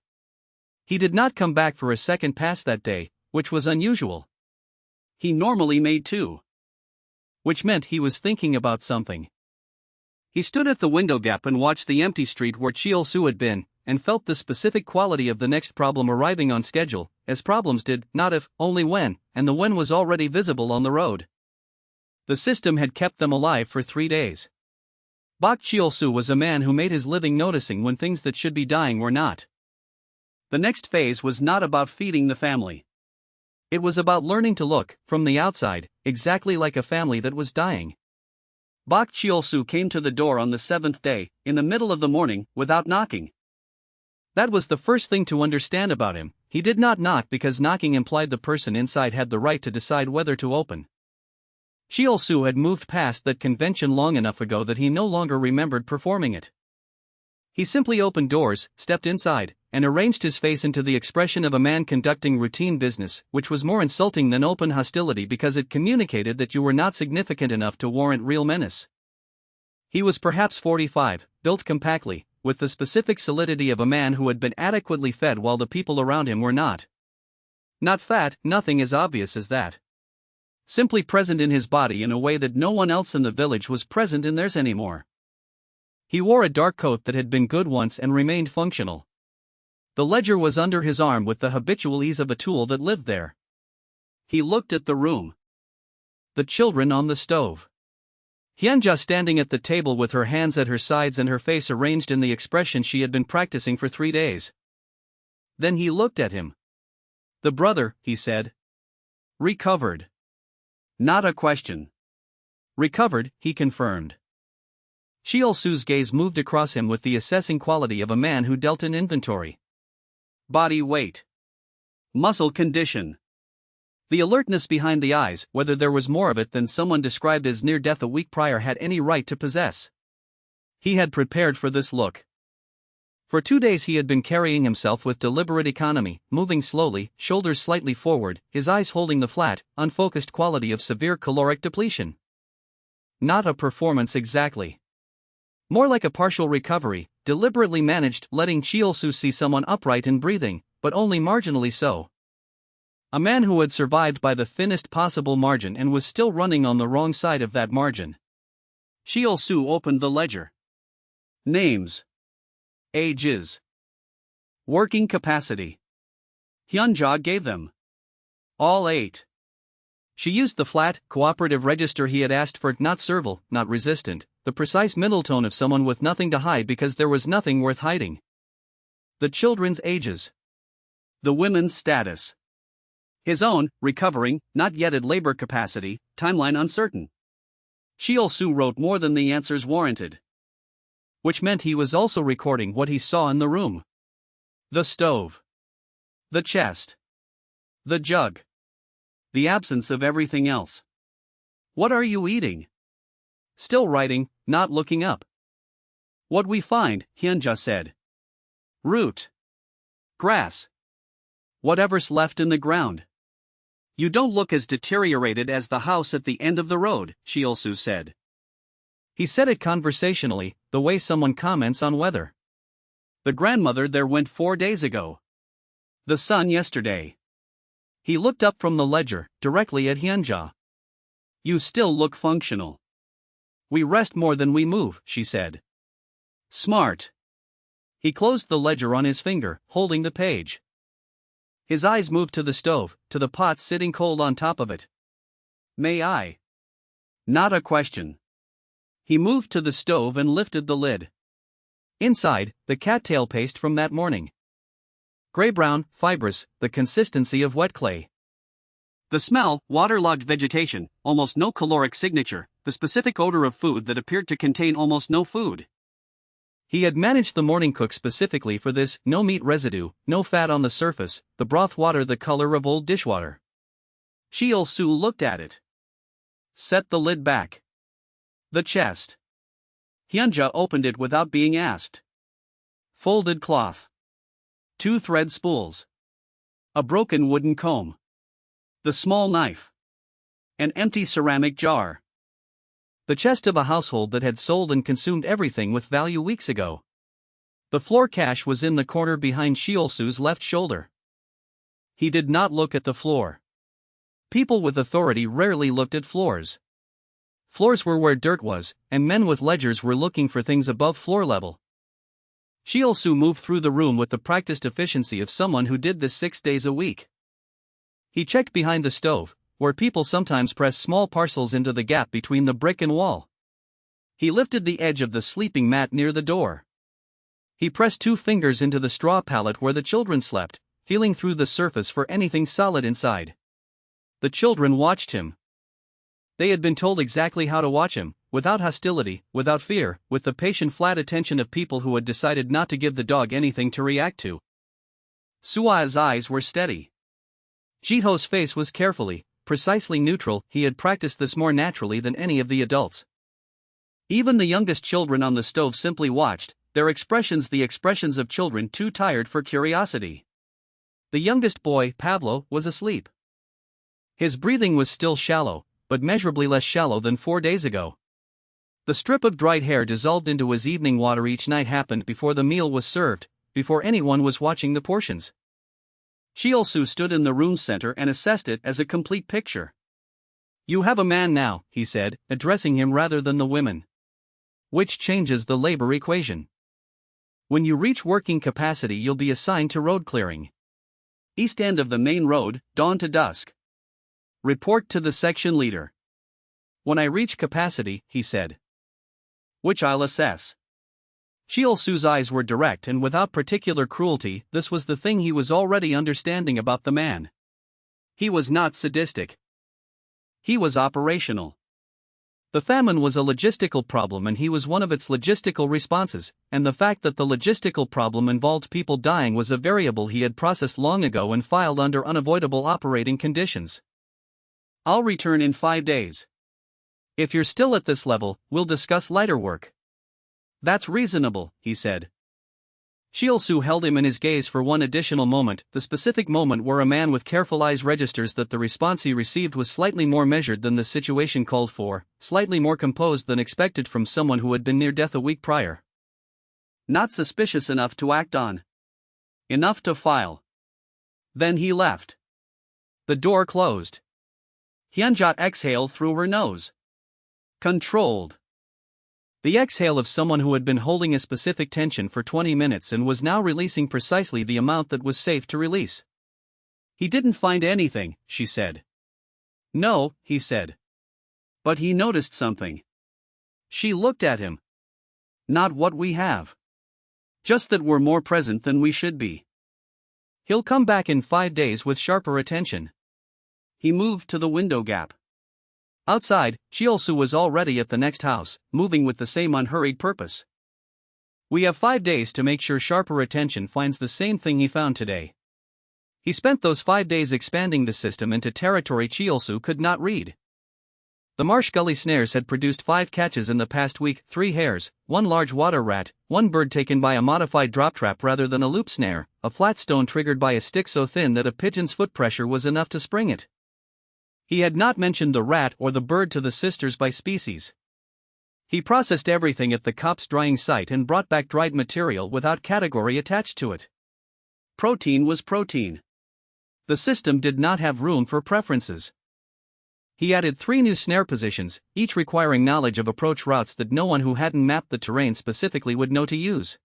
A: He did not come back for a second pass that day, which was unusual. He normally made 2. Which meant he was thinking about something. He stood at the window gap and watched the empty street where Cheol-soo had been, and felt the specific quality of the next problem arriving on schedule, as problems did, not if, only when, and the when was already visible on the road. The system had kept them alive for 3 days. Bok Cheol-soo was a man who made his living noticing when things that should be dying were not. The next phase was not about feeding the family. It was about learning to look, from the outside, exactly like a family that was dying. Bok Cheol-soo came to the door on the 7th day, in the middle of the morning, without knocking. That was the first thing to understand about him. He did not knock because knocking implied the person inside had the right to decide whether to open. Cheol-soo had moved past that convention long enough ago that he no longer remembered performing it. He simply opened doors, stepped inside, and arranged his face into the expression of a man conducting routine business, which was more insulting than open hostility because it communicated that you were not significant enough to warrant real menace. He was perhaps 45, built compactly, with the specific solidity of a man who had been adequately fed while the people around him were not. Not fat, nothing as obvious as that. Simply present in his body in a way that no one else in the village was present in theirs anymore. He wore a dark coat that had been good once and remained functional. The ledger was under his arm with the habitual ease of a tool that lived there. He looked at the room. The children on the stove. Hyunja standing at the table with her hands at her sides and her face arranged in the expression she had been practicing for 3 days. Then he looked at him. The brother, he said. Recovered. Not a question. Recovered, he confirmed. Sheol-su's gaze moved across him with the assessing quality of a man who dealt in inventory. Body weight. Muscle condition. The alertness behind the eyes, whether there was more of it than someone described as near death a week prior had any right to possess. He had prepared for this look. For 2 days he had been carrying himself with deliberate economy, moving slowly, shoulders slightly forward, his eyes holding the flat, unfocused quality of severe caloric depletion. Not a performance exactly. More like a partial recovery, deliberately managed, letting Sheol-su see someone upright and breathing, but only marginally so. A man who had survived by the thinnest possible margin and was still running on the wrong side of that margin. Sheol-su opened the ledger. Names. Ages. Working capacity. Hyunja gave them. All 8. She used the flat, cooperative register he had asked for, not servile, not resistant, the precise middle tone of someone with nothing to hide because there was nothing worth hiding. The children's ages. The women's status. His own, recovering, not yet at labor capacity, timeline uncertain. Sheol-su wrote more than the answers warranted. Which meant he was also recording what he saw in the room. The stove. The chest. The jug. The absence of everything else. What are you eating? Still writing, not looking up. What we find, Hyunja said. Root. Grass. Whatever's left in the ground. You don't look as deteriorated as the house at the end of the road, Sheol-su said. He said it conversationally, the way someone comments on weather. The grandmother there went 4 days ago. The son yesterday. He looked up from the ledger, directly at Hyunja. You still look functional. We rest more than we move, she said. Smart. He closed the ledger on his finger, holding the page. His eyes moved to the stove, to the pot sitting cold on top of it. May I? Not a question. He moved to the stove and lifted the lid. Inside, the cattail paste from that morning. Gray-brown, fibrous, the consistency of wet clay. The smell, waterlogged vegetation, almost no caloric signature, the specific odor of food that appeared to contain almost no food. He had managed the morning cook specifically for this, no meat residue, no fat on the surface, the broth water the color of old dishwater. Sheol-su looked at it. Set the lid back. The chest. Hyunja opened it without being asked. Folded cloth. 2 thread spools. A broken wooden comb. The small knife. An empty ceramic jar. The chest of a household that had sold and consumed everything with value weeks ago. The floor cash was in the corner behind Sheol-su's left shoulder. He did not look at the floor. People with authority rarely looked at floors. Floors were where dirt was, and men with ledgers were looking for things above floor level. Sheol-su moved through the room with the practiced efficiency of someone who did this 6 days a week. He checked behind the stove, where people sometimes press small parcels into the gap between the brick and wall. He lifted the edge of the sleeping mat near the door. He pressed 2 fingers into the straw pallet where the children slept, feeling through the surface for anything solid inside. The children watched him. They had been told exactly how to watch him, without hostility, without fear, with the patient flat attention of people who had decided not to give the dog anything to react to. Sua's eyes were steady. Jiho's face was carefully, precisely neutral. He had practiced this more naturally than any of the adults. Even the youngest children on the stove simply watched, their expressions the expressions of children too tired for curiosity. The youngest boy, Pavlo, was asleep. His breathing was still shallow, but measurably less shallow than 4 days ago. The strip of dried hair dissolved into his evening water each night happened before the meal was served, before anyone was watching the portions. Sheol-su stood in the room's center and assessed it as a complete picture. You have a man now, he said, addressing him rather than the women. Which changes the labor equation. When you reach working capacity, you'll be assigned to road clearing. East end of the main road, dawn to dusk. Report to the section leader. When I reach capacity, he said. Which I'll assess. Cheol-su's eyes were direct and without particular cruelty. This was the thing he was already understanding about the man. He was not sadistic. He was operational. The famine was a logistical problem and he was one of its logistical responses, and the fact that the logistical problem involved people dying was a variable he had processed long ago and filed under unavoidable operating conditions. I'll return in 5 days. If you're still at this level, we'll discuss lighter work. That's reasonable, he said. Cheol-su held him in his gaze for one additional moment, the specific moment where a man with careful eyes registers that the response he received was slightly more measured than the situation called for, slightly more composed than expected from someone who had been near death a week prior. Not suspicious enough to act on. Enough to file. Then he left. The door closed. Hyunjot exhaled through her nose. Controlled. The exhale of someone who had been holding a specific tension for 20 minutes and was now releasing precisely the amount that was safe to release. He didn't find anything, she said. No, he said. But he noticed something. She looked at him. Not what we have. Just that we're more present than we should be. He'll come back in 5 days with sharper attention. He moved to the window gap. Outside, Cheol-su was already at the next house, moving with the same unhurried purpose. We have 5 days to make sure sharper attention finds the same thing he found today. He spent those 5 days expanding the system into territory Cheol-su could not read. The marsh gully snares had produced 5 catches in the past week, 3 hares, 1 large water rat, 1 bird taken by a modified drop trap rather than a loop snare, a flat stone triggered by a stick so thin that a pigeon's foot pressure was enough to spring it. He had not mentioned the rat or the bird to the sisters by species. He processed everything at the copse drying site and brought back dried material without category attached to it. Protein was protein. The system did not have room for preferences. He added 3 new snare positions, each requiring knowledge of approach routes that no one who hadn't mapped the terrain specifically would know to use.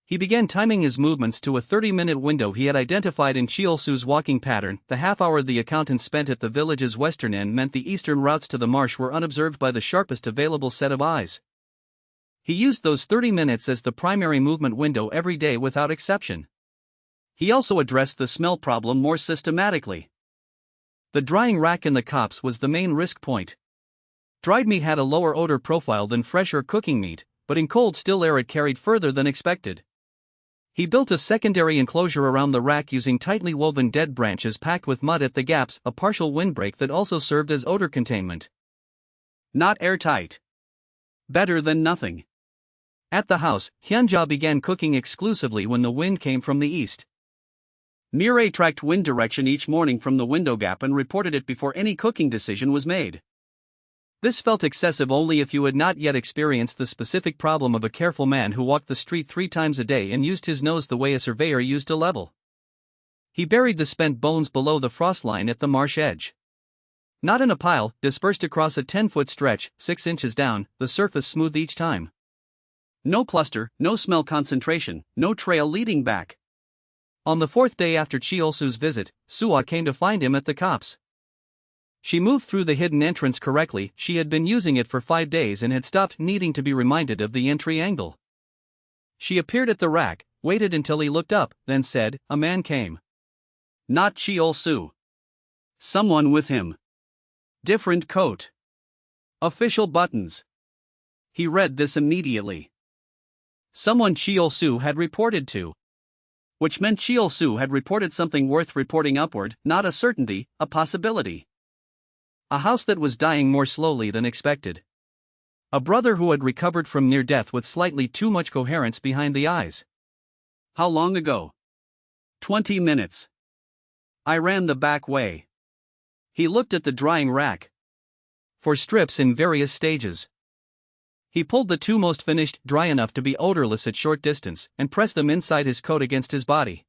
A: He began timing his movements to a 30-minute window he had identified in Cheol-su's walking pattern. The half-hour the accountant spent at the village's western end meant the eastern routes to the marsh were unobserved by the sharpest available set of eyes. He used those 30 minutes as the primary movement window every day without exception. He also addressed the smell problem more systematically. The drying rack in the copse was the main risk point. Dried meat had a lower odor profile than fresh or cooking meat, but in cold still air it carried further than expected. He built a secondary enclosure around the rack using tightly woven dead branches packed with mud at the gaps, a partial windbreak that also served as odor containment. Not airtight. Better than nothing. At the house, Hyunja began cooking exclusively when the wind came from the east. Mireille tracked wind direction each morning from the window gap and reported it before any cooking decision was made. This felt excessive only if you had not yet experienced the specific problem of a careful man who walked the street 3 times a day and used his nose the way a surveyor used a level. He buried the spent bones below the frost line at the marsh edge. Not in a pile, dispersed across a 10-foot stretch, 6 inches down, the surface smooth each time. No cluster, no smell concentration, no trail leading back. On the 4th day after Cheol-su's visit, Suwa came to find him at the copse. She moved through the hidden entrance correctly. She had been using it for 5 days and had stopped needing to be reminded of the entry angle. She appeared at the rack, waited until he looked up, then said, "A man came." Not Cheol-su. Someone with him. Different coat. Official buttons. He read this immediately. Someone Cheol-su had reported to. Which meant Cheol-su had reported something worth reporting upward, not a certainty, a possibility. A house that was dying more slowly than expected. A brother who had recovered from near death with slightly too much coherence behind the eyes. How long ago? 20 minutes. I ran the back way. He looked at the drying rack. For strips in various stages. He pulled the 2 most finished, dry enough to be odorless at short distance, and pressed them inside his coat against his body.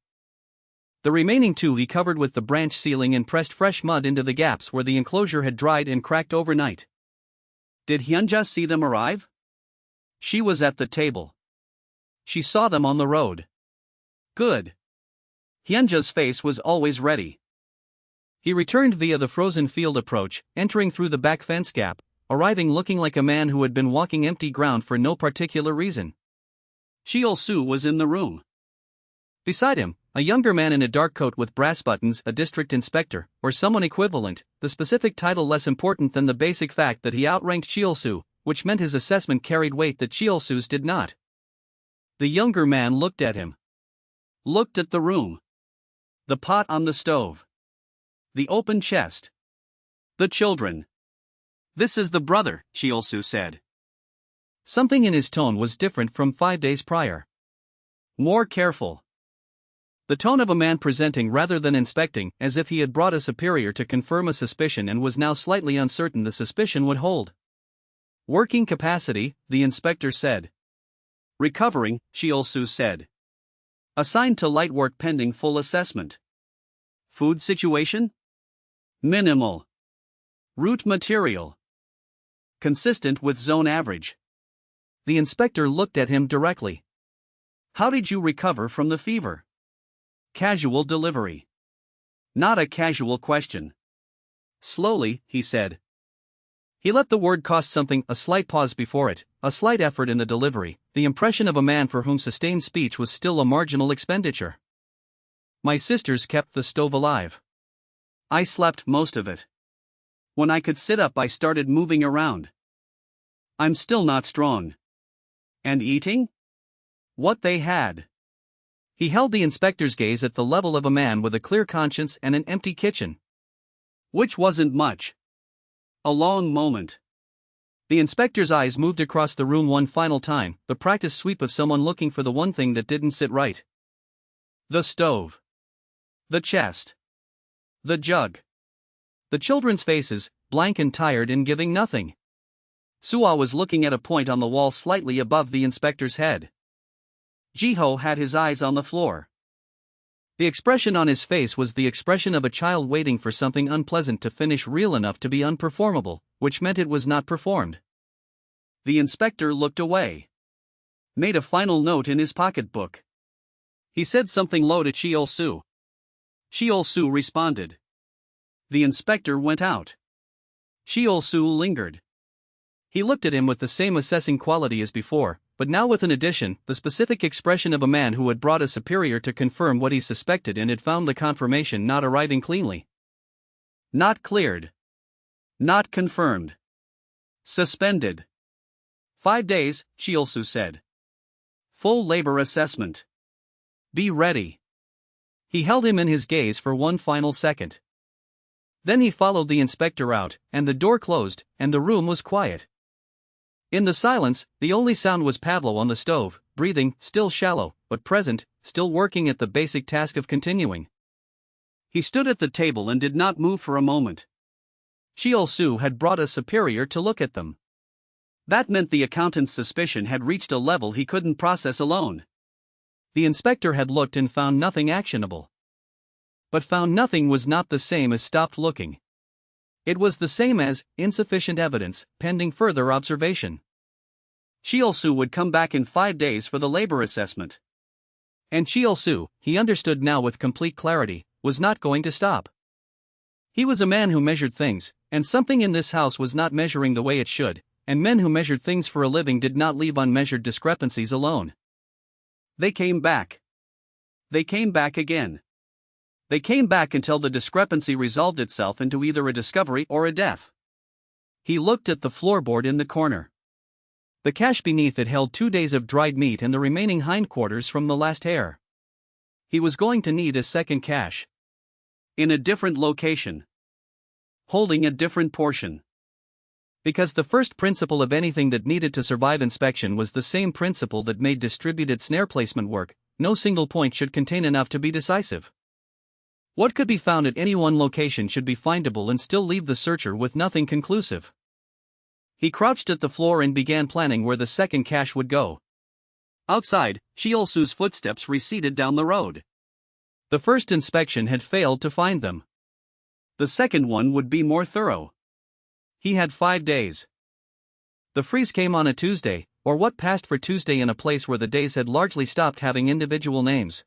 A: The remaining 2 he covered with the branch ceiling and pressed fresh mud into the gaps where the enclosure had dried and cracked overnight. Did Hyunja see them arrive? She was at the table. she saw them on the road. Good. Hyunja's face was always ready. He returned via the frozen field approach, entering through the back fence gap, arriving looking like a man who had been walking empty ground for no particular reason. Cheol-soo was in the room. Beside him, a younger man in a dark coat with brass buttons, a district inspector, or someone equivalent, the specific title less important than the basic fact that he outranked Cheol-soo, which meant his assessment carried weight that Cheol-soo's did not. The younger man looked at him. Looked at the room. The pot on the stove. The open chest. The children. "This is the brother," Cheol-soo said. Something in his tone was different from 5 days prior. More careful. The tone of a man presenting rather than inspecting, as if he had brought a superior to confirm a suspicion and was now slightly uncertain the suspicion would hold. "Working capacity," the inspector said. "Recovering," Cheol-soo said. "Assigned to light work pending full assessment." "Food situation?" "Minimal." "Root material?" "Consistent with zone average." The inspector looked at him directly. "How did you recover from the fever?" "Casual delivery." Not a casual question. "Slowly," he said. He let the word cost something, a slight pause before it, a slight effort in the delivery, the impression of a man for whom sustained speech was still a marginal expenditure. "My sisters kept the stove alive. I slept most of it. When I could sit up, I started moving around. I'm still not strong." "And eating?" "What they had." He held the inspector's gaze at the level of a man with a clear conscience and an empty kitchen. "Which wasn't much." A long moment. The inspector's eyes moved across the room one final time, the practiced sweep of someone looking for the one thing that didn't sit right. The stove. The chest. The jug. The children's faces, blank and tired and giving nothing. Suah was looking at a point on the wall slightly above the inspector's head. Jiho had his eyes on the floor. The expression on his face was the expression of a child waiting for something unpleasant to finish real enough to be unperformable, which meant it was not performed. The inspector looked away. Made a final note in his pocketbook. He said something low to Cheol-soo. Cheol-soo responded. The inspector went out. Cheol-soo lingered. He looked at him with the same assessing quality as before, but now with an addition, the specific expression of a man who had brought a superior to confirm what he suspected and had found the confirmation not arriving cleanly. Not cleared. Not confirmed. Suspended. 5 days, Cheol-soo said. Full labor assessment. Be ready. He held him in his gaze for one final second. Then he followed the inspector out, and the door closed, and the room was quiet. In the silence, the only sound was Pavlo on the stove, breathing, still shallow, but present, still working at the basic task of continuing. He stood at the table and did not move for a moment. Cheol-soo had brought a superior to look at them. That meant the accountant's suspicion had reached a level he couldn't process alone. The inspector had looked and found nothing actionable. But found nothing was not the same as stopped looking. It was the same as insufficient evidence, pending further observation. Cheol-soo would come back in 5 days for the labor assessment. And Cheol-soo, he understood now with complete clarity, was not going to stop. He was a man who measured things, and something in this house was not measuring the way it should, and men who measured things for a living did not leave unmeasured discrepancies alone. They came back. They came back again. They came back until the discrepancy resolved itself into either a discovery or a death. He looked at the floorboard in the corner. The cache beneath it held 2 days of dried meat and the remaining hindquarters from the last hare. He was going to need a second cache. In a different location. Holding a different portion. Because the first principle of anything that needed to survive inspection was the same principle that made distributed snare placement work: no single point should contain enough to be decisive. What could be found at any one location should be findable and still leave the searcher with nothing conclusive. He crouched at the floor and began planning where the second cache would go. Outside, Cheol-soo's footsteps receded down the road. The first inspection had failed to find them. The second one would be more thorough. He had 5 days. The freeze came on a Tuesday, Or what passed for Tuesday in a place where the days had largely stopped having individual names.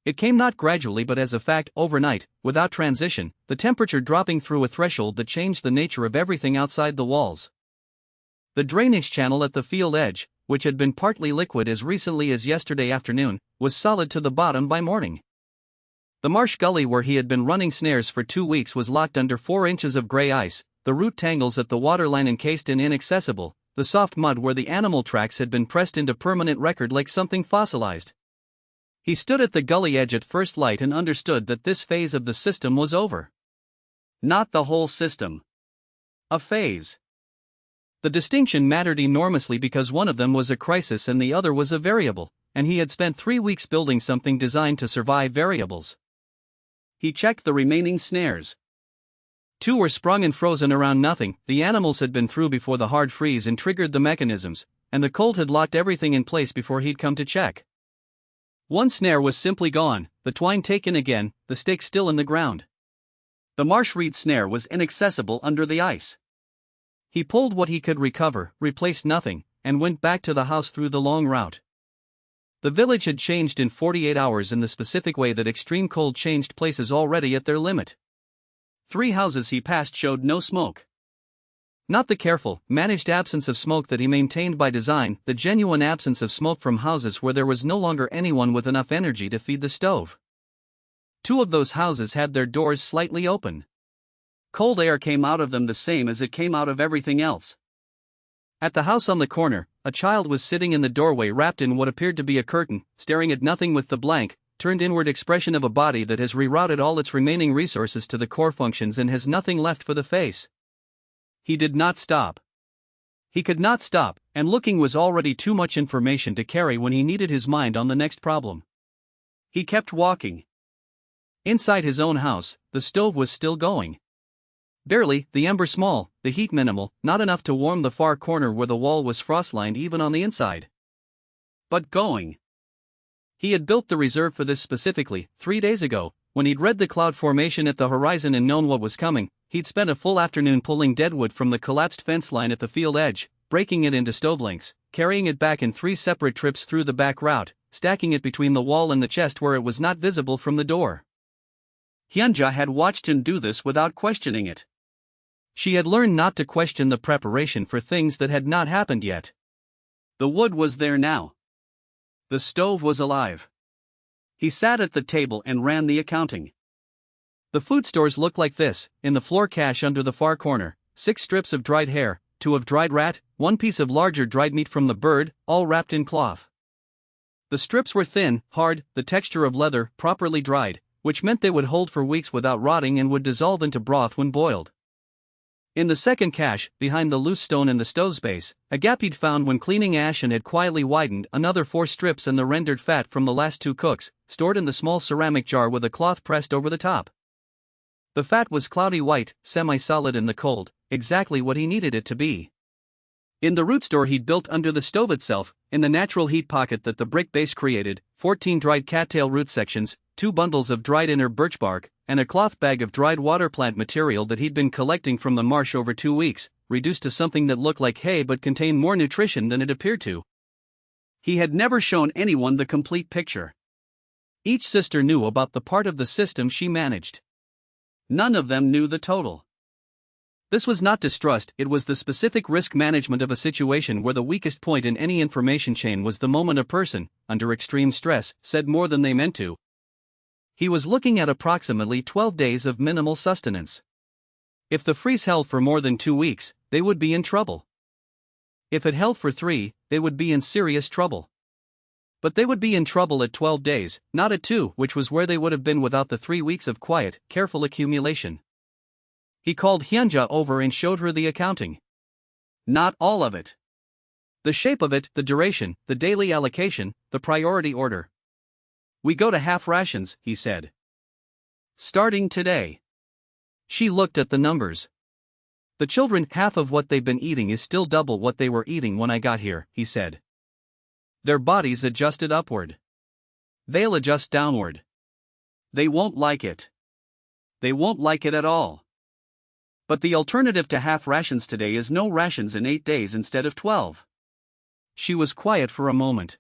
A: It came not gradually but as a fact, overnight, without transition, the temperature dropping through a threshold that changed the nature of everything outside the walls. The drainage channel at the field edge, which had been partly liquid as recently as yesterday afternoon, was solid to the bottom by morning. The marsh gully where he had been running snares for 2 weeks was locked under 4 inches of gray ice, the root tangles at the waterline encased and inaccessible, the soft mud where the animal tracks had been pressed into permanent record like something fossilized. He stood at the gully edge at first light and understood that this phase of the system was over. Not the whole system. A phase. The distinction mattered enormously because one of them was a crisis and the other was a variable, and he had spent 3 weeks building something designed to survive variables. He checked the remaining snares. 2 were sprung and frozen around nothing, the animals had been through before the hard freeze and triggered the mechanisms, and the cold had locked everything in place before he'd come to check. 1 snare was simply gone, the twine taken again, the stake still in the ground. The marsh reed snare was inaccessible under the ice. He pulled what he could recover, replaced nothing, and went back to the house through the long route. The village had changed in 48 hours in the specific way that extreme cold changed places already at their limit. 3 houses he passed showed no smoke. Not the careful, managed absence of smoke that he maintained by design, the genuine absence of smoke from houses where there was no longer anyone with enough energy to feed the stove. 2 of those houses had their doors slightly open. Cold air came out of them the same as it came out of everything else. At the house on the corner, a child was sitting in the doorway wrapped in what appeared to be a curtain, staring at nothing with the blank, turned inward expression of a body that has rerouted all its remaining resources to the core functions and has nothing left for the face. He did not stop. He could not stop, and looking was already too much information to carry when he needed his mind on the next problem. He kept walking. Inside his own house, the stove was still going. Barely, the ember small, the heat minimal, not enough to warm the far corner where the wall was frost-lined even on the inside. But going. He had built the reserve for this specifically, 3 days ago, when he'd read the cloud formation at the horizon and known what was coming. He'd spent a full afternoon pulling deadwood from the collapsed fence line at the field edge, breaking it into stove lengths, carrying it back in 3 separate trips through the back route, stacking it between the wall and the chest where it was not visible from the door. Hyunja had watched him do this without questioning it. She had learned not to question the preparation for things that had not happened yet. The wood was there now. The stove was alive. He sat at the table and ran the accounting. The food stores looked like this: in the floor cache under the far corner, 6 strips of dried hare, 2 of dried rat, 1 piece of larger dried meat from the bird, all wrapped in cloth. The strips were thin, hard, the texture of leather, properly dried, which meant they would hold for weeks without rotting and would dissolve into broth when boiled. In the second cache, behind the loose stone in the stove's base, a gap he'd found when cleaning ash and had quietly widened, another 4 strips and the rendered fat from the last 2 cooks, stored in the small ceramic jar with a cloth pressed over the top. The fat was cloudy white, semi-solid in the cold, exactly what he needed it to be. In the root store he'd built under the stove itself, in the natural heat pocket that the brick base created, 14 dried cattail root sections, 2 bundles of dried inner birch bark, and a cloth bag of dried water plant material that he'd been collecting from the marsh over 2 weeks, reduced to something that looked like hay but contained more nutrition than it appeared to. He had never shown anyone the complete picture. Each sister knew about the part of the system she managed. None of them knew the total. This was not distrust, it was the specific risk management of a situation where the weakest point in any information chain was the moment a person, under extreme stress, said more than they meant to. He was looking at approximately 12 days of minimal sustenance. If the freeze held for more than 2 weeks, they would be in trouble. If it held for 3, they would be in serious trouble. But they would be in trouble at 12 days, not at 2, which was where they would have been without the 3 weeks of quiet, careful accumulation. He called Hyunja over and showed her the accounting. Not all of it. The shape of it, the duration, the daily allocation, the priority order. We go to half rations, he said. Starting today. She looked at the numbers. The children, half of what they've been eating is still double what they were eating when I got here, he said. Their bodies adjusted upward. They'll adjust downward. They won't like it. They won't like it at all. But the alternative to half rations today is no rations in 8 days instead of 12. She was quiet for a moment.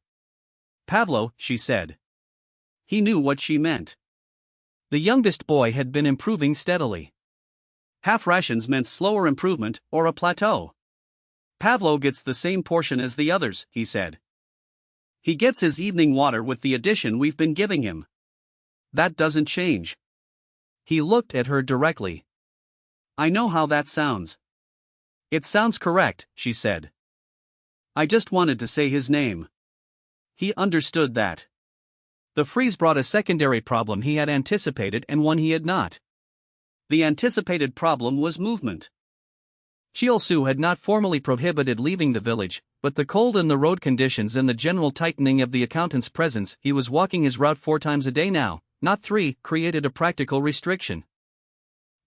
A: Pavlo, she said. He knew what she meant. The youngest boy had been improving steadily. Half rations meant slower improvement, or a plateau. Pavlo gets the same portion as the others, he said. He gets his evening water with the addition we've been giving him. That doesn't change. He looked at her directly. I know how that sounds. It sounds correct, she said. I just wanted to say his name. He understood that. The freeze brought a secondary problem he had anticipated and one he had not. The anticipated problem was movement. Chiol-su had not formally prohibited leaving the village, but the cold and the road conditions and the general tightening of the accountant's presence, he was walking his route 4 times a day now, not 3, created a practical restriction.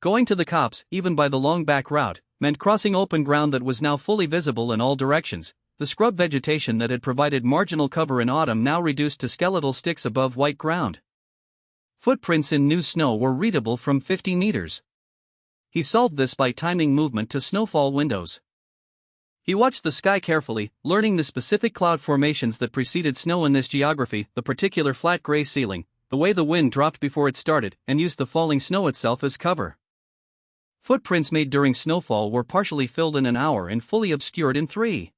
A: Going to the cops, even by the long back route, meant crossing open ground that was now fully visible in all directions. The scrub vegetation that had provided marginal cover in autumn now reduced to skeletal sticks above white ground. Footprints in new snow were readable from 50 meters. He solved this by timing movement to snowfall windows. He watched the sky carefully, learning the specific cloud formations that preceded snow in this geography, the particular flat gray ceiling, the way the wind dropped before it started, and used the falling snow itself as cover. Footprints made during snowfall were partially filled in an hour and fully obscured in 3.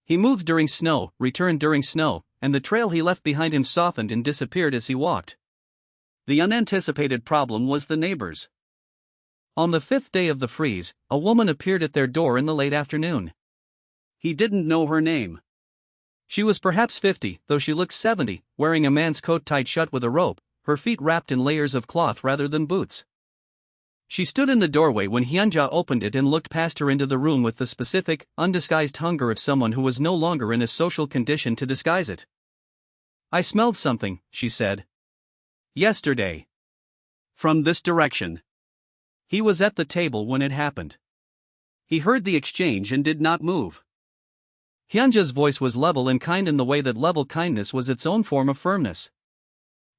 A: He moved during snow, returned during snow, and the trail he left behind him softened and disappeared as he walked. The unanticipated problem was the neighbors. On the 5th day of the freeze, a woman appeared at their door in the late afternoon. He didn't know her name. She was perhaps 50, though she looked 70, wearing a man's coat tied shut with a rope, her feet wrapped in layers of cloth rather than boots. She stood in the doorway when Hyunja opened it and looked past her into the room with the specific, undisguised hunger of someone who was no longer in a social condition to disguise it. I smelled something, she said. Yesterday. From this direction. He was at the table when it happened. He heard the exchange and did not move. Hyunja's voice was level and kind in the way that level kindness was its own form of firmness.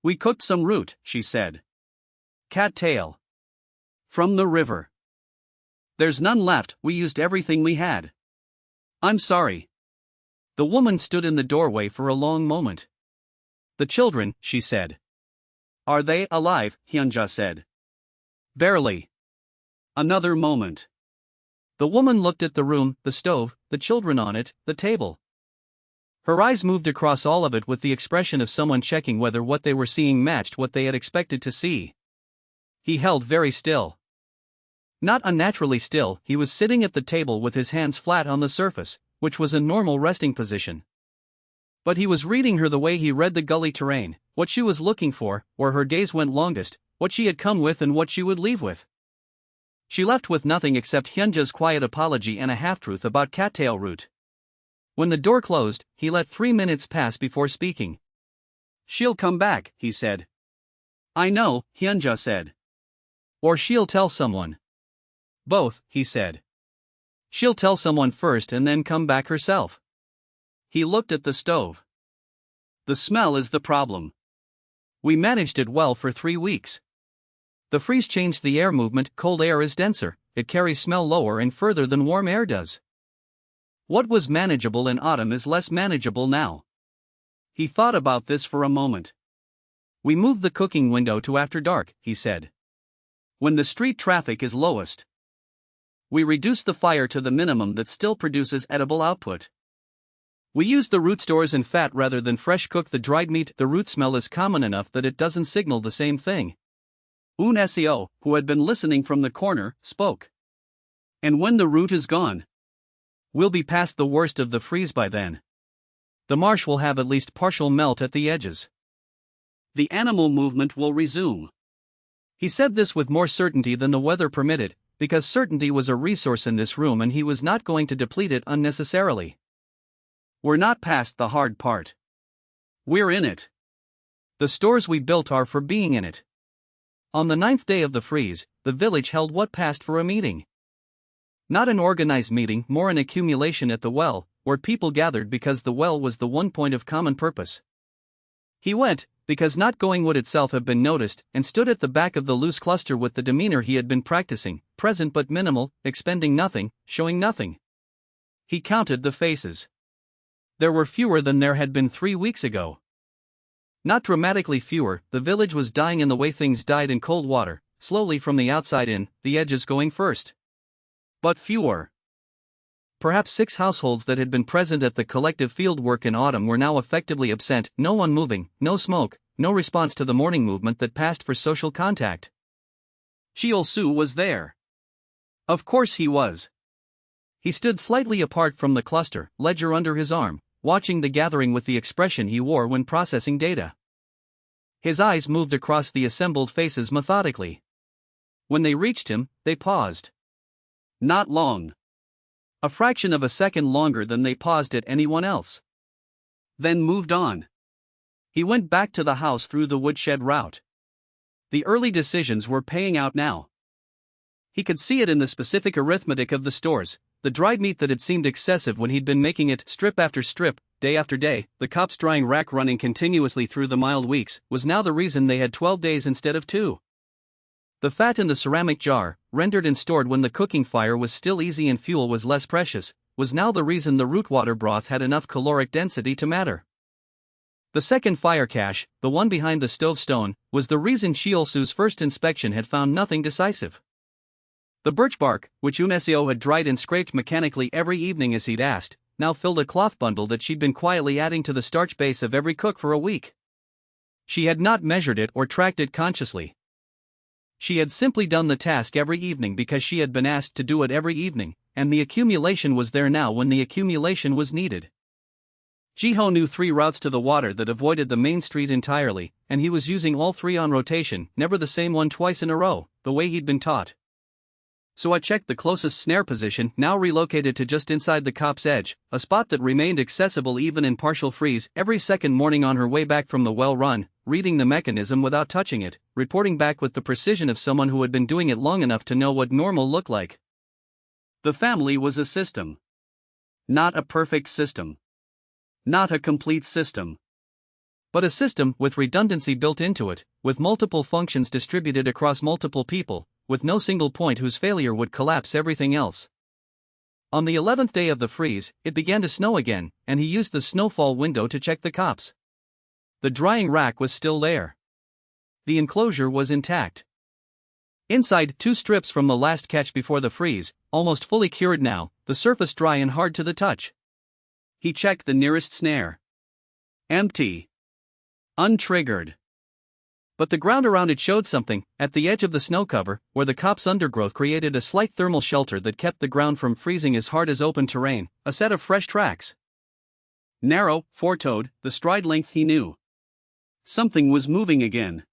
A: We cooked some root, she said. Cat tail. From the river. There's none left, we used everything we had. I'm sorry. The woman stood in the doorway for a long moment. The children, she said. Are they alive? Hyunja said. Barely. Another moment. The woman looked at the room, the stove, the children on it, the table. Her eyes moved across all of it with the expression of someone checking whether what they were seeing matched what they had expected to see. He held very still. Not unnaturally still, he was sitting at the table with his hands flat on the surface, which was a normal resting position. But he was reading her the way he read the gully terrain, what she was looking for, where her days went longest, what she had come with and what she would leave with. She left with nothing except Hyunja's quiet apology and a half-truth about cattail root. When the door closed, he let 3 minutes pass before speaking. She'll come back, he said. I know, Hyunja said. Or she'll tell someone. Both, he said. She'll tell someone first and then come back herself. He looked at the stove. The smell is the problem. We managed it well for 3 weeks. The freeze changed the air movement, cold air is denser, it carries smell lower and further than warm air does. What was manageable in autumn is less manageable now. He thought about this for a moment. We moved the cooking window to after dark, he said. When the street traffic is lowest. We reduced the fire to the minimum that still produces edible output. We used the root stores and fat rather than fresh cook the dried meat. The root smell is common enough that it doesn't signal the same thing. Un Seo, who had been listening from the corner, spoke. And when the root is gone? We'll be past the worst of the freeze by then. The marsh will have at least partial melt at the edges. The animal movement will resume. He said this with more certainty than the weather permitted, because certainty was a resource in this room and he was not going to deplete it unnecessarily. We're not past the hard part. We're in it. The stores we built are for being in it. On the 9th day of the freeze, the village held what passed for a meeting. Not an organized meeting, more an accumulation at the well, where people gathered because the well was the one point of common purpose. He went, because not going would itself have been noticed, and stood at the back of the loose cluster with the demeanor he had been practicing, present but minimal, expending nothing, showing nothing. He counted the faces. There were fewer than there had been 3 weeks ago. Not dramatically fewer, the village was dying in the way things died in cold water, slowly from the outside in, the edges going first. But fewer. Perhaps 6 households that had been present at the collective field work in autumn were now effectively absent, no one moving, no smoke, no response to the morning movement that passed for social contact. Cheol-su was there. Of course he was. He stood slightly apart from the cluster, ledger under his arm, watching the gathering with the expression he wore when processing data. His eyes moved across the assembled faces methodically. When they reached him, they paused. Not long. A fraction of a second longer than they paused at anyone else. Then moved on. He went back to the house through the woodshed route. The early decisions were paying out now. He could see it in the specific arithmetic of the stores. The dried meat that had seemed excessive when he'd been making it strip after strip, day after day, the cop's drying rack running continuously through the mild weeks, was now the reason they had 12 days instead of 2. The fat in the ceramic jar, rendered and stored when the cooking fire was still easy and fuel was less precious, was now the reason the root water broth had enough caloric density to matter. The second fire cache, the one behind the stove stone, was the reason Cheol-su's first inspection had found nothing decisive. The birch bark, which Unesio had dried and scraped mechanically every evening as he'd asked, now filled a cloth bundle that she'd been quietly adding to the starch base of every cook for a week. She had not measured it or tracked it consciously. She had simply done the task every evening because she had been asked to do it every evening, and the accumulation was there now when the accumulation was needed. Jiho knew 3 routes to the water that avoided the main street entirely, and he was using all 3 on rotation, never the same one twice in a row, the way he'd been taught. So I checked the closest snare position, now relocated to just inside the cop's edge, a spot that remained accessible even in partial freeze, every second morning on her way back from the well run, reading the mechanism without touching it, reporting back with the precision of someone who had been doing it long enough to know what normal looked like. The family was a system. Not a perfect system. Not a complete system. But a system with redundancy built into it, with multiple functions distributed across multiple people, with no single point whose failure would collapse everything else. On the 11th day of the freeze, it began to snow again, and he used the snowfall window to check the cops. The drying rack was still there. The enclosure was intact. Inside, 2 strips from the last catch before the freeze, almost fully cured now, the surface dry and hard to the touch. He checked the nearest snare. Empty. Untriggered. But the ground around it showed something. At the edge of the snow cover, where the copse undergrowth created a slight thermal shelter that kept the ground from freezing as hard as open terrain, a set of fresh tracks. Narrow, 4-toed, the stride length he knew. Something was moving again.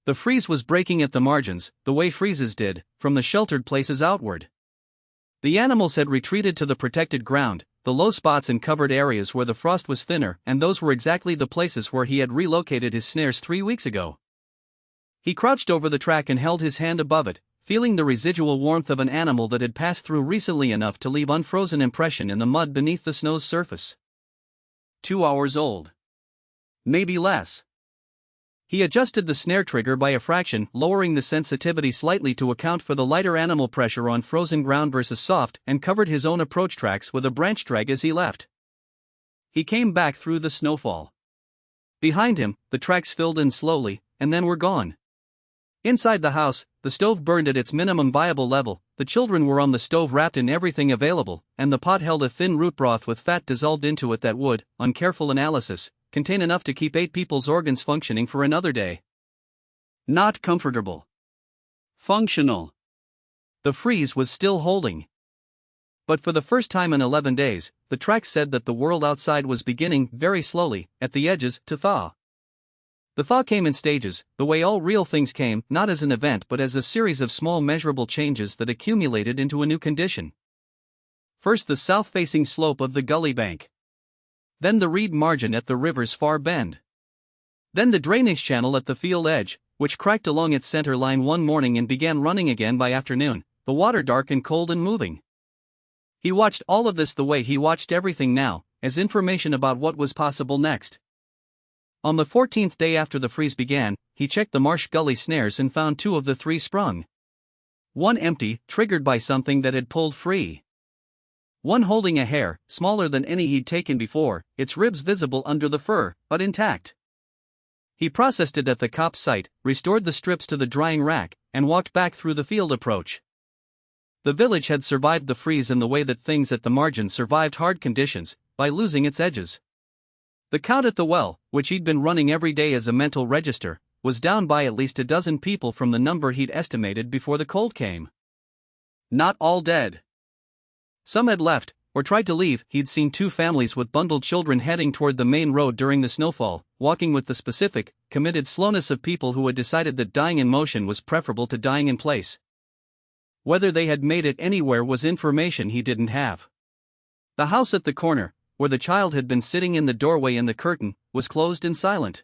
A: The freeze was breaking at the margins, the way freezes did, from the sheltered places outward. The animals had retreated to the protected ground, the low spots in covered areas where the frost was thinner, and those were exactly the places where he had relocated his snares 3 weeks ago. He crouched over the track and held his hand above it, feeling the residual warmth of an animal that had passed through recently enough to leave unfrozen impression in the mud beneath the snow's surface. 2 hours old. Maybe less. He adjusted the snare trigger by a fraction, lowering the sensitivity slightly to account for the lighter animal pressure on frozen ground versus soft, and covered his own approach tracks with a branch drag as he left. He came back through the snowfall. Behind him, the tracks filled in slowly, and then were gone. Inside the house, the stove burned at its minimum viable level, the children were on the stove wrapped in everything available, and the pot held a thin root broth with fat dissolved into it that would, on careful analysis, contain enough to keep 8 people's organs functioning for another day. Not comfortable. Functional. The freeze was still holding. But for the first time in 11 days, the tracks said that the world outside was beginning, very slowly, at the edges, to thaw. The thaw came in stages, the way all real things came, not as an event but as a series of small measurable changes that accumulated into a new condition. First the south-facing slope of the gully bank. Then the reed margin at the river's far bend. Then the drainage channel at the field edge, which cracked along its center line one morning and began running again by afternoon, the water dark and cold and moving. He watched all of this the way he watched everything now, as information about what was possible next. On the 14th day after the freeze began, he checked the marsh gully snares and found 2 of the 3 sprung. One empty, triggered by something that had pulled free. One holding a hare, smaller than any he'd taken before, its ribs visible under the fur, but intact. He processed it at the cop's site, restored the strips to the drying rack, and walked back through the field approach. The village had survived the freeze in the way that things at the margin survived hard conditions, by losing its edges. The count at the well, which he'd been running every day as a mental register, was down by at least a dozen people from the number he'd estimated before the cold came. Not all dead. Some had left, or tried to leave. He'd seen 2 families with bundled children heading toward the main road during the snowfall, walking with the specific, committed slowness of people who had decided that dying in motion was preferable to dying in place. Whether they had made it anywhere was information he didn't have. The house at the corner, where the child had been sitting in the doorway in the curtain, was closed and silent.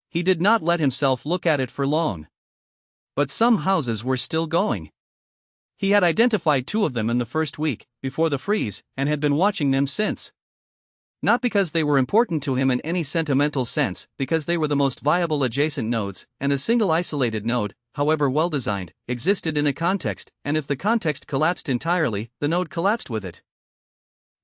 A: He did not let himself look at it for long. But some houses were still going. He had identified 2 of them in the first week, before the freeze, and had been watching them since. Not because they were important to him in any sentimental sense, because they were the most viable adjacent nodes, and a single isolated node, however well designed, existed in a context, and if the context collapsed entirely, the node collapsed with it.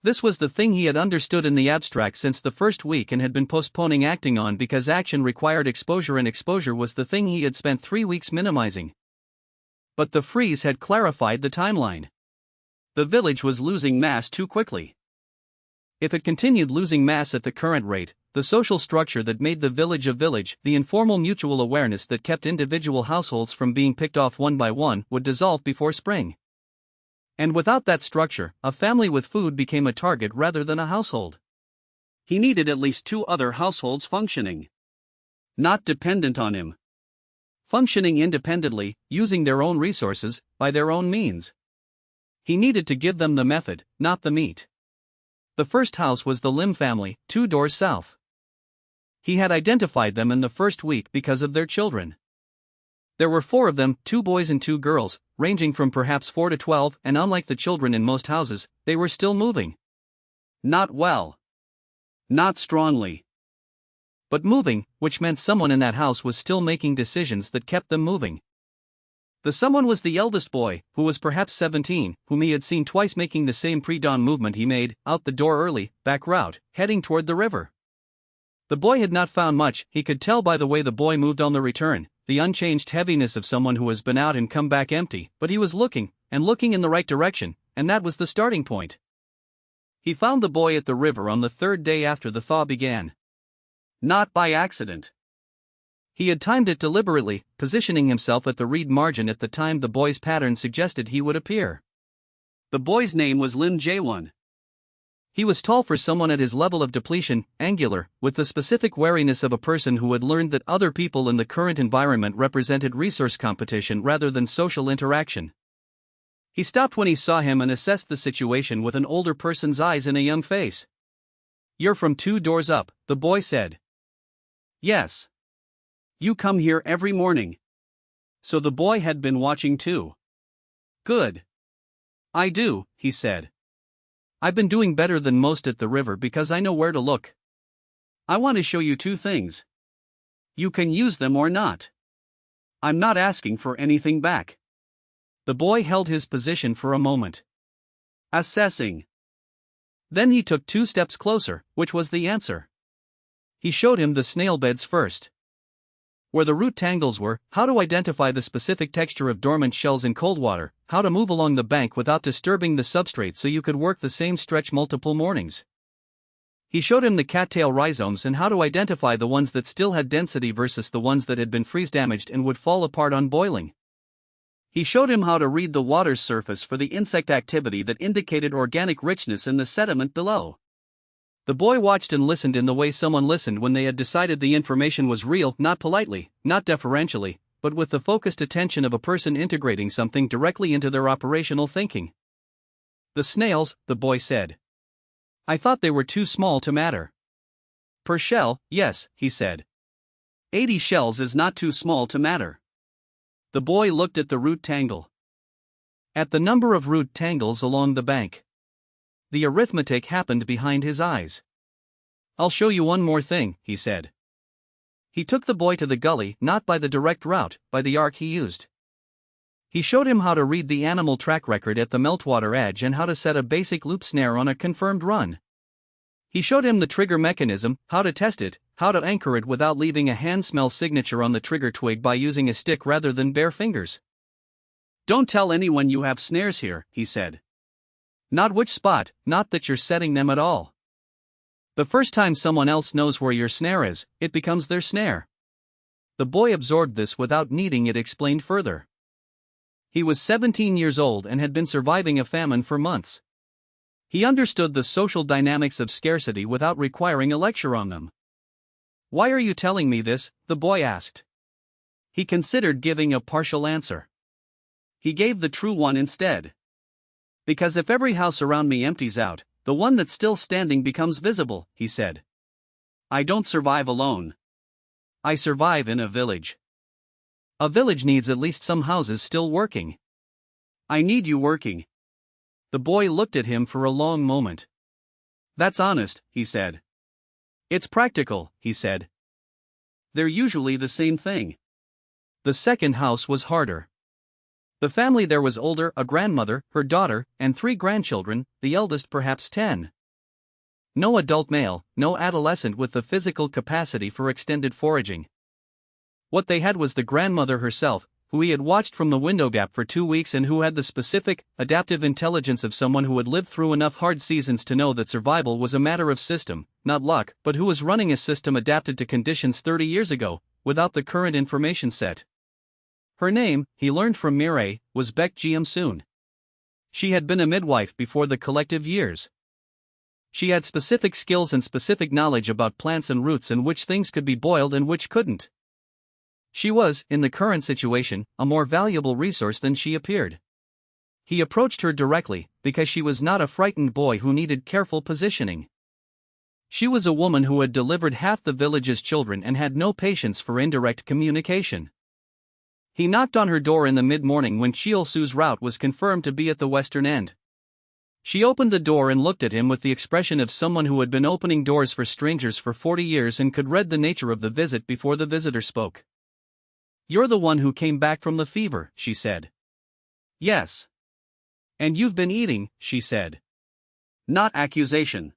A: This was the thing he had understood in the abstract since the first week and had been postponing acting on because action required exposure, and exposure was the thing he had spent 3 weeks minimizing. But the freeze had clarified the timeline. The village was losing mass too quickly. If it continued losing mass at the current rate, the social structure that made the village a village, the informal mutual awareness that kept individual households from being picked off one by one, would dissolve before spring. And without that structure, a family with food became a target rather than a household. He needed at least 2 other households functioning. Not dependent on him. Functioning independently, using their own resources, by their own means. He needed to give them the method, not the meat. The first house was the Lim family, 2 doors south. He had identified them in the first week because of their children. There were 4 of them, 2 boys and 2 girls, ranging from perhaps 4 to 12, and unlike the children in most houses, they were still moving. Not well. Not strongly. But moving, which meant someone in that house was still making decisions that kept them moving. The someone was the eldest boy, who was perhaps 17, whom he had seen twice making the same pre-dawn movement he made, out the door early, back route, heading toward the river. The boy had not found much. He could tell by the way the boy moved on the return, the unchanged heaviness of someone who has been out and come back empty, but he was looking, and looking in the right direction, and that was the starting point. He found the boy at the river on the 3rd day after the thaw began. Not by accident. He had timed it deliberately, positioning himself at the reed margin at the time the boy's pattern suggested he would appear. The boy's name was Lim Jae-won. He was tall for someone at his level of depletion, angular, with the specific wariness of a person who had learned that other people in the current environment represented resource competition rather than social interaction. He stopped when he saw him and assessed the situation with an older person's eyes in a young face. "You're from 2 doors up," the boy said. "Yes. You come here every morning." So the boy had been watching too. "Good. I do," he said. "I've been doing better than most at the river because I know where to look. I want to show you 2 things. You can use them or not. I'm not asking for anything back." The boy held his position for a moment. Assessing. Then he took 2 steps closer, which was the answer. He showed him the snail beds first. Where the root tangles were, how to identify the specific texture of dormant shells in cold water, how to move along the bank without disturbing the substrate so you could work the same stretch multiple mornings. He showed him the cattail rhizomes and how to identify the ones that still had density versus the ones that had been freeze damaged and would fall apart on boiling. He showed him how to read the water's surface for the insect activity that indicated organic richness in the sediment below. The boy watched and listened in the way someone listened when they had decided the information was real, not politely, not deferentially, but with the focused attention of a person integrating something directly into their operational thinking. "The snails," the boy said. "I thought they were too small to matter." "Per shell, yes," he said. 80 shells is not too small to matter." The boy looked at the root tangle. At the number of root tangles along the bank. The arithmetic happened behind his eyes. "I'll show you one more thing," he said. He took the boy to the gully, not by the direct route, by the arc he used. He showed him how to read the animal track record at the meltwater edge and how to set a basic loop snare on a confirmed run. He showed him the trigger mechanism, how to test it, how to anchor it without leaving a hand smell signature on the trigger twig by using a stick rather than bare fingers. "Don't tell anyone you have snares here," he said. "Not which spot, not that you're setting them at all. The first time someone else knows where your snare is, it becomes their snare." The boy absorbed this without needing it explained further. He was 17 years old and had been surviving a famine for months. He understood the social dynamics of scarcity without requiring a lecture on them. "Why are you telling me this?" the boy asked. He considered giving a partial answer. He gave the true one instead. "Because if every house around me empties out, the one that's still standing becomes visible," he said. "I don't survive alone. I survive in a village. A village needs at least some houses still working. I need you working." The boy looked at him for a long moment. "That's honest," he said. "It's practical," he said. "They're usually the same thing." The second house was harder. The family there was older, a grandmother, her daughter, and 3 grandchildren, the eldest perhaps 10. No adult male, no adolescent with the physical capacity for extended foraging. What they had was the grandmother herself, who he had watched from the window gap for 2 weeks and who had the specific, adaptive intelligence of someone who had lived through enough hard seasons to know that survival was a matter of system, not luck, but who was running a system adapted to conditions 30 years ago, without the current information set. Her name, he learned from Mireille, was Baek Ji-soon. She had been a midwife before the collective years. She had specific skills and specific knowledge about plants and roots and which things could be boiled and which couldn't. She was, in the current situation, a more valuable resource than she appeared. He approached her directly, because she was not a frightened boy who needed careful positioning. She was a woman who had delivered half the village's children and had no patience for indirect communication. He knocked on her door in the mid-morning when Cheol-su's route was confirmed to be at the western end. She opened the door and looked at him with the expression of someone who had been opening doors for strangers for 40 years and could read the nature of the visit before the visitor spoke. "You're the one who came back from the fever," she said. "Yes. And you've been eating," she said. "Not accusation.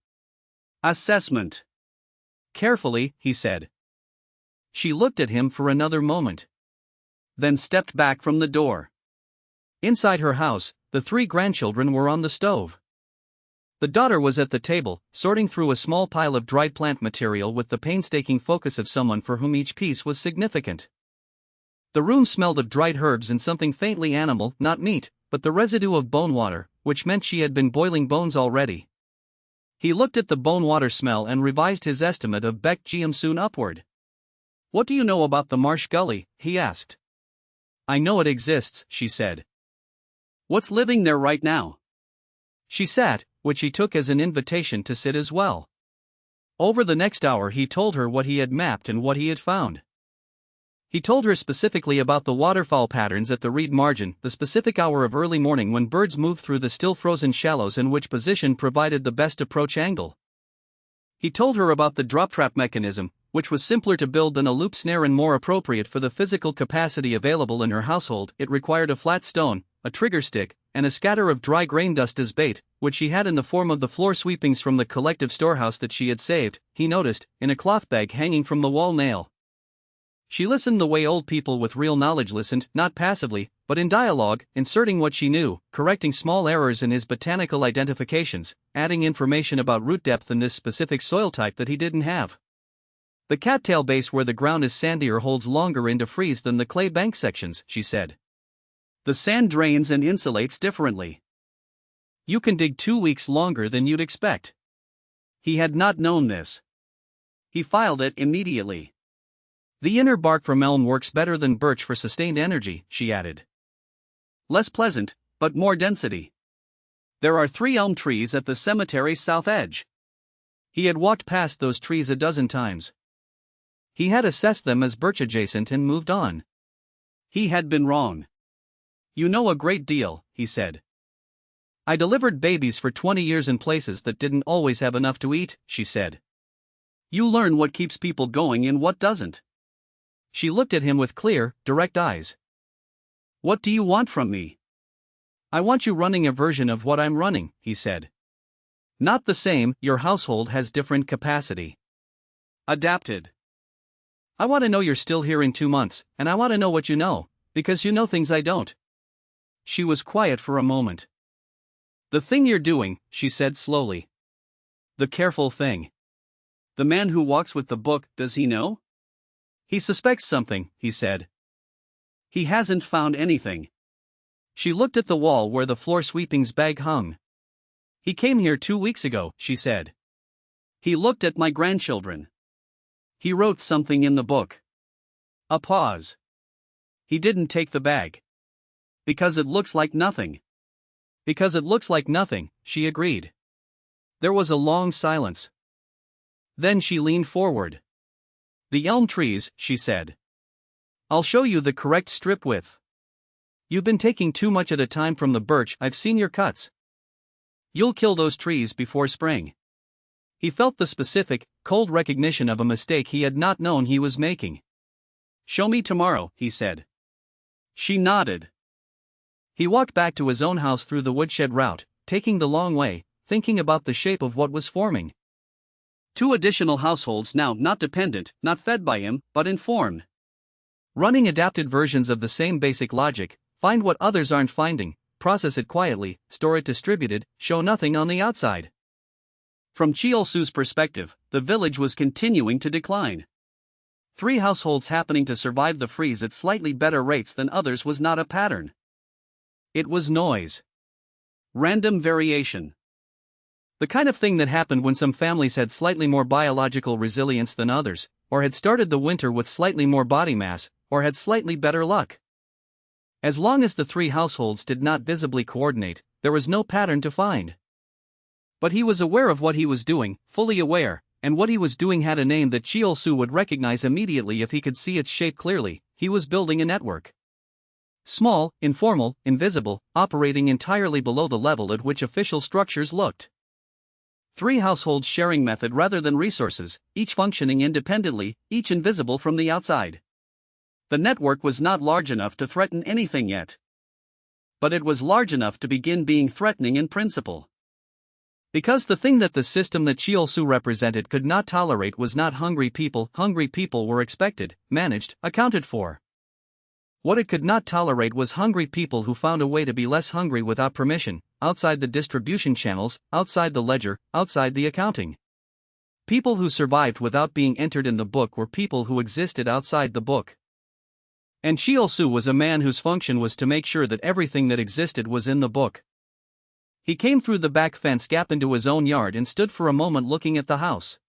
A: Assessment." "Carefully," he said. She looked at him for another moment. Then stepped back from the door. Inside her house, the 3 grandchildren were on the stove. The daughter was at the table, sorting through a small pile of dried plant material with the painstaking focus of someone for whom each piece was significant. The room smelled of dried herbs and something faintly animal, not meat, but the residue of bone water, which meant she had been boiling bones already. He looked at the bone water smell and revised his estimate of Baek Ji-soon upward. "What do you know about the marsh gully?" he asked. "I know it exists," she said. "What's living there right now?" She sat, which he took as an invitation to sit as well. Over the next hour he told her what he had mapped and what he had found. He told her specifically about the waterfowl patterns at the reed margin, the specific hour of early morning when birds move through the still frozen shallows and which position provided the best approach angle. He told her about the drop trap mechanism, which was simpler to build than a loop snare and more appropriate for the physical capacity available in her household. It required a flat stone, a trigger stick, and a scatter of dry grain dust as bait, which she had in the form of the floor sweepings from the collective storehouse that she had saved, he noticed, in a cloth bag hanging from the wall nail. She listened the way old people with real knowledge listened, not passively, but in dialogue, inserting what she knew, correcting small errors in his botanical identifications, adding information about root depth in this specific soil type that he didn't have. "The cattail base where the ground is sandier holds longer into freeze than the clay bank sections," she said. "The sand drains and insulates differently. You can dig 2 weeks longer than you'd expect." He had not known this. He filed it immediately. "The inner bark from elm works better than birch for sustained energy," she added. "Less pleasant, but more density. There are 3 elm trees at the cemetery's south edge." He had walked past those trees a dozen times. He had assessed them as birch adjacent and moved on. He had been wrong. "You know a great deal," he said. "I delivered babies for 20 years in places that didn't always have enough to eat," she said. "You learn what keeps people going and what doesn't." She looked at him with clear, direct eyes. What do you want from me? I want you running a version of what I'm running, he said. Not the same, your household has different capacity. Adapted. I want to know you're still here in 2 months, and I want to know what you know, because you know things I don't. She was quiet for a moment. The thing you're doing, she said slowly. The careful thing. The man who walks with the book, does he know? He suspects something, he said. He hasn't found anything. She looked at the wall where the floor sweeping's bag hung. He came here 2 weeks ago, she said. He looked at my grandchildren. He wrote something in the book. A pause. He didn't take the bag. Because it looks like nothing. Because it looks like nothing, she agreed. There was a long silence. Then she leaned forward. The elm trees, she said. I'll show you the correct strip width. You've been taking too much at a time from the birch, I've seen your cuts. You'll kill those trees before spring. He felt the specific, cold recognition of a mistake he had not known he was making. Show me tomorrow, he said. She nodded. He walked back to his own house through the woodshed route, taking the long way, thinking about the shape of what was forming. 2 additional households now not dependent, not fed by him, but informed. Running adapted versions of the same basic logic, find what others aren't finding, process it quietly, store it distributed, show nothing on the outside. From Cheol-su's perspective, the village was continuing to decline. 3 households happening to survive the freeze at slightly better rates than others was not a pattern. It was noise. Random variation. The kind of thing that happened when some families had slightly more biological resilience than others, or had started the winter with slightly more body mass, or had slightly better luck. As long as the 3 households did not visibly coordinate, there was no pattern to find. But he was aware of what he was doing, fully aware, and what he was doing had a name that Cheol-su would recognize immediately if he could see its shape clearly. He was building a network. Small, informal, invisible, operating entirely below the level at which official structures looked. 3 households sharing method rather than resources, each functioning independently, each invisible from the outside. The network was not large enough to threaten anything yet. But it was large enough to begin being threatening in principle. Because the thing that the system that Cheol-su represented could not tolerate was not hungry people were expected, managed, accounted for. What it could not tolerate was hungry people who found a way to be less hungry without permission, outside the distribution channels, outside the ledger, outside the accounting. People who survived without being entered in the book were people who existed outside the book. And Cheol-su was a man whose function was to make sure that everything that existed was in the book. He came through the back fence gap into his own yard and stood for a moment looking at the house.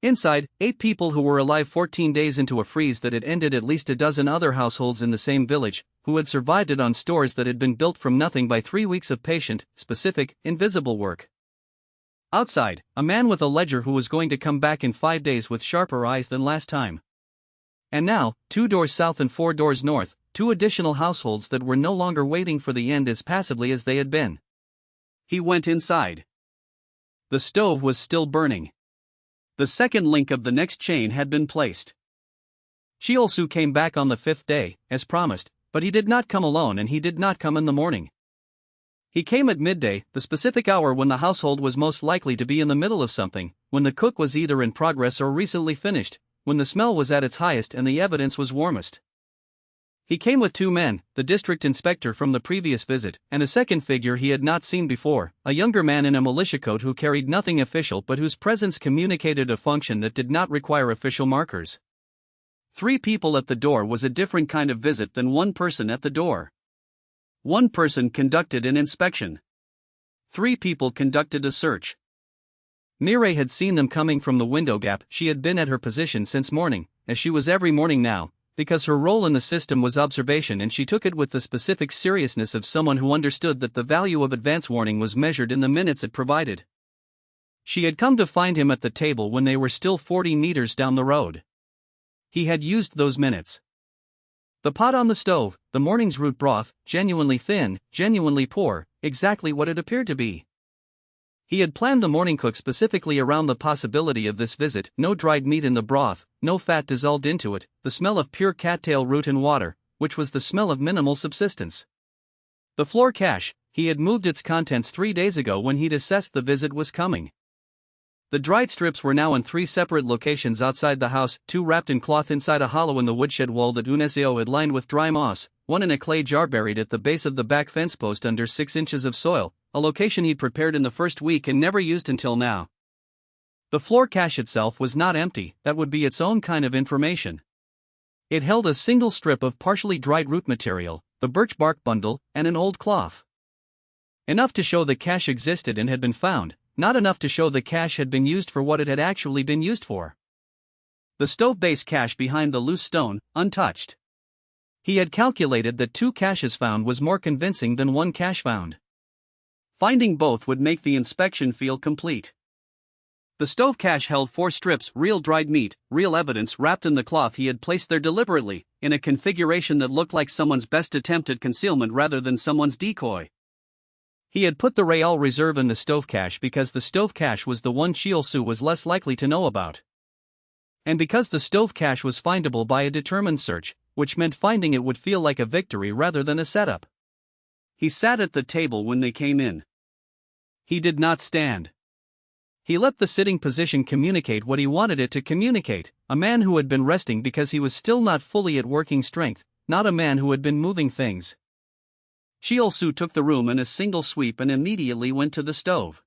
A: Inside, 8 people who were alive 14 days into a freeze that had ended at least a dozen other households in the same village, who had survived it on stores that had been built from nothing by 3 weeks of patient, specific, invisible work. Outside, a man with a ledger who was going to come back in 5 days with sharper eyes than last time. And now, 2 doors south and 4 doors north, 2 additional households that were no longer waiting for the end as passively as they had been. He went inside. The stove was still burning. The second link of the next chain had been placed. Cheol-su came back on the 5th day, as promised, but he did not come alone and he did not come in the morning. He came at midday, the specific hour when the household was most likely to be in the middle of something, when the cook was either in progress or recently finished, when the smell was at its highest and the evidence was warmest. He came with 2 men, the district inspector from the previous visit, and a second figure he had not seen before, a younger man in a militia coat who carried nothing official but whose presence communicated a function that did not require official markers. 3 people at the door was a different kind of visit than 1 person at the door. 1 person conducted an inspection. 3 people conducted a search. Mireille had seen them coming from the window gap. She had been at her position since morning, as she was every morning now, because her role in the system was observation and she took it with the specific seriousness of someone who understood that the value of advance warning was measured in the minutes it provided. She had come to find him at the table when they were still 40 meters down the road. He had used those minutes. The pot on the stove, the morning's root broth, genuinely thin, genuinely poor, exactly what it appeared to be. He had planned the morning cook specifically around the possibility of this visit, no dried meat in the broth, no fat dissolved into it, the smell of pure cattail root and water, which was the smell of minimal subsistence. The floor cache, he had moved its contents 3 days ago when he'd assessed the visit was coming. The dried strips were now in 3 separate locations outside the house, 2 wrapped in cloth inside a hollow in the woodshed wall that Unesio had lined with dry moss, 1 in a clay jar buried at the base of the back fence post under 6 inches of soil, a location he'd prepared in the first week and never used until now. The floor cache itself was not empty, that would be its own kind of information. It held a single strip of partially dried root material, the birch bark bundle, and an old cloth. Enough to show the cache existed and had been found, not enough to show the cache had been used for what it had actually been used for. The stove base cache behind the loose stone, untouched. He had calculated that 2 caches found was more convincing than 1 cache found. Finding both would make the inspection feel complete. The stove cache held 4 strips, real dried meat, real evidence wrapped in the cloth he had placed there deliberately, in a configuration that looked like someone's best attempt at concealment rather than someone's decoy. He had put the Real Reserve in the stove cache because the stove cache was the one Chiolsu was less likely to know about. And because the stove cache was findable by a determined search, which meant finding it would feel like a victory rather than a setup. He sat at the table when they came in. He did not stand. He let the sitting position communicate what he wanted it to communicate, a man who had been resting because he was still not fully at working strength, not a man who had been moving things. Chiolsu took the room in a single sweep and immediately went to the stove.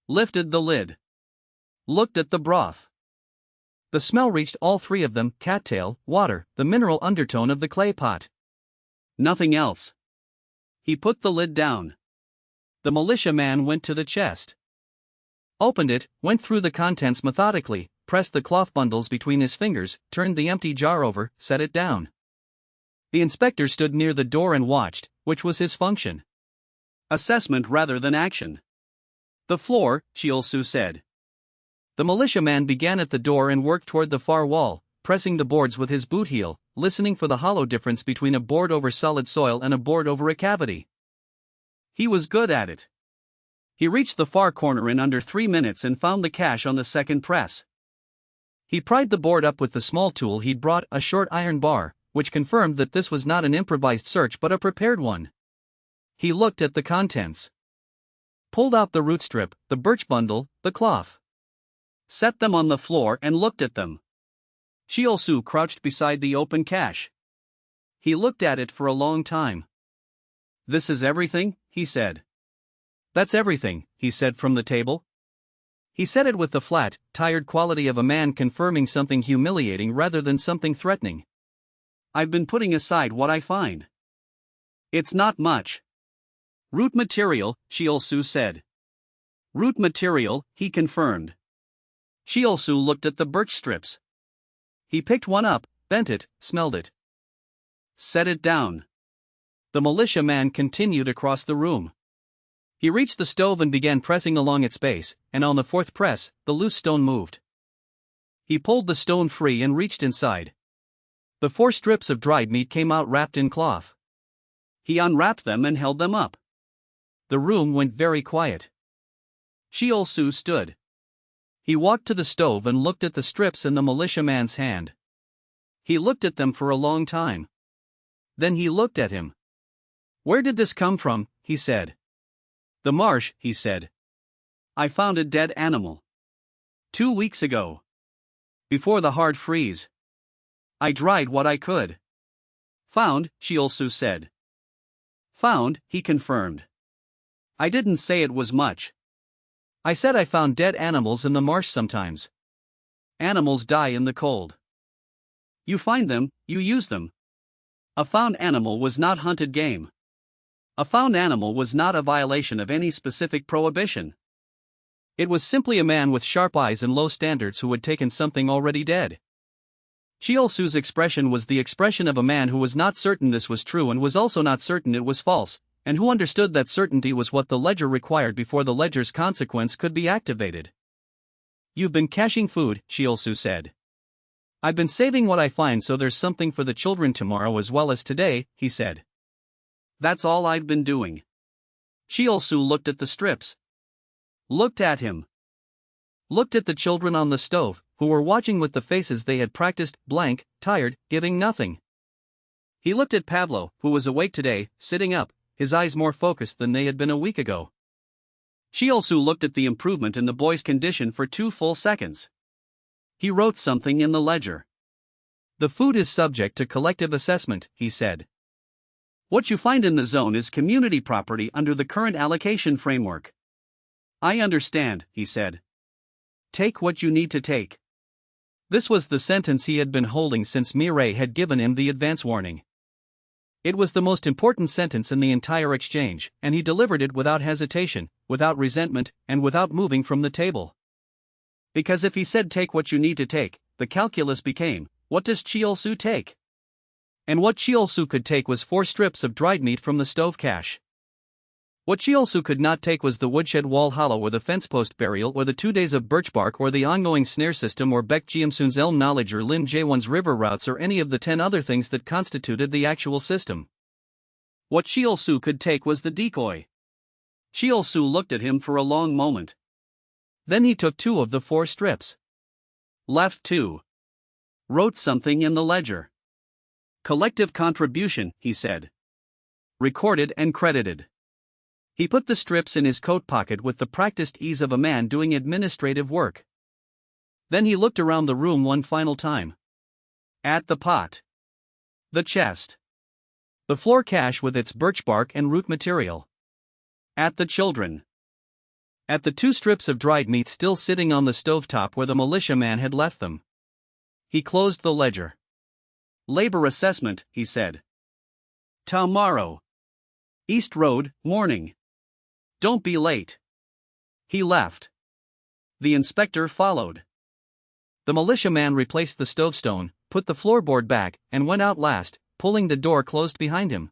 A: Lifted the lid. Looked at the broth. The smell reached all 3 of them: cattail, water, the mineral undertone of the clay pot. Nothing else. He put the lid down. The militiaman went to the chest. Opened it, went through the contents methodically, pressed the cloth bundles between his fingers, turned the empty jar over, set it down. The inspector stood near the door and watched, which was his function. Assessment rather than action. The floor, Chiolsu said. The militiaman began at the door and worked toward the far wall, pressing the boards with his boot heel, listening for the hollow difference between a board over solid soil and a board over a cavity. He was good at it. He reached the far corner in under 3 minutes and found the cache on the second press. He pried the board up with the small tool he'd brought, a short iron bar, which confirmed that this was not an improvised search but a prepared one. He looked at the contents. Pulled out the root strip, the birch bundle, the cloth. Set them on the floor and looked at them. Chiolsu crouched beside the open cache. He looked at it for a long time. "This is everything?" he said. "That's everything," he said from the table. He said it with the flat, tired quality of a man confirming something humiliating rather than something threatening. "I've been putting aside what I find. It's not much." "Root material," Chiolsu said. "Root material," he confirmed. Chiolsu looked at the birch strips. He picked one up, bent it, smelled it. Set it down. The militiaman continued across the room. He reached the stove and began pressing along its base, and on the 4th press, the loose stone moved. He pulled the stone free and reached inside. The 4 strips of dried meat came out wrapped in cloth. He unwrapped them and held them up. The room went very quiet. Chiolsu stood. He walked to the stove and looked at the strips in the militiaman's hand. He looked at them for a long time. Then he looked at him. "Where did this come from?" he said. "The marsh," he said. "I found a dead animal. 2 weeks ago. Before the hard freeze. I dried what I could." "Found," Chiolsu said. "Found," he confirmed. "I didn't say it was much. I said I found dead animals in the marsh sometimes. Animals die in the cold. You find them, you use them. A found animal was not hunted game. A found animal was not a violation of any specific prohibition. It was simply a man with sharp eyes and low standards who had taken something already dead." Chiolsu's expression was the expression of a man who was not certain this was true and was also not certain it was false, and who understood that certainty was what the ledger required before the ledger's consequence could be activated. "You've been caching food," Chiolsu said. "I've been saving what I find so there's something for the children tomorrow as well as today," he said. "That's all I've been doing." Chiolsu looked at the strips. Looked at him. Looked at the children on the stove, who were watching with the faces they had practiced, blank, tired, giving nothing. He looked at Pavlo, who was awake today, sitting up, his eyes more focused than they had been a week ago. Chiolsu looked at the improvement in the boy's condition for 2 full seconds. He wrote something in the ledger. The food is subject to collective assessment, he said. What you find in the zone is community property under the current allocation framework. I understand, he said. Take what you need to take. This was the sentence he had been holding since Mireille had given him the advance warning. It was the most important sentence in the entire exchange, and he delivered it without hesitation, without resentment, and without moving from the table. Because if he said take what you need to take, the calculus became, what does Chiolsu take? And what Chiolsu could take was 4 strips of dried meat from the stove cache. What Chiolsu could not take was the woodshed wall hollow or the fence post burial or the 2 days of birch bark or the ongoing snare system or Beck Jiamsun's elm knowledge or Lin Jaewon's river routes or any of the 10 other things that constituted the actual system. What Chiolsu could take was the decoy. Chiolsu looked at him for a long moment. Then he took 2 of the 4 strips. Left 2. Wrote something in the ledger. Collective contribution, he said. Recorded and credited. He put the strips in his coat pocket with the practiced ease of a man doing administrative work. Then he looked around the room one final time. At the pot. The chest. The floor cache with its birch bark and root material. At the children. At the 2 strips of dried meat still sitting on the stovetop where the militiaman had left them. He closed the ledger. Labor assessment, he said. Tomorrow. East Road, morning. Don't be late. He left. The inspector followed. The militiaman replaced the stovestone, put the floorboard back, and went out last, pulling the door closed behind him.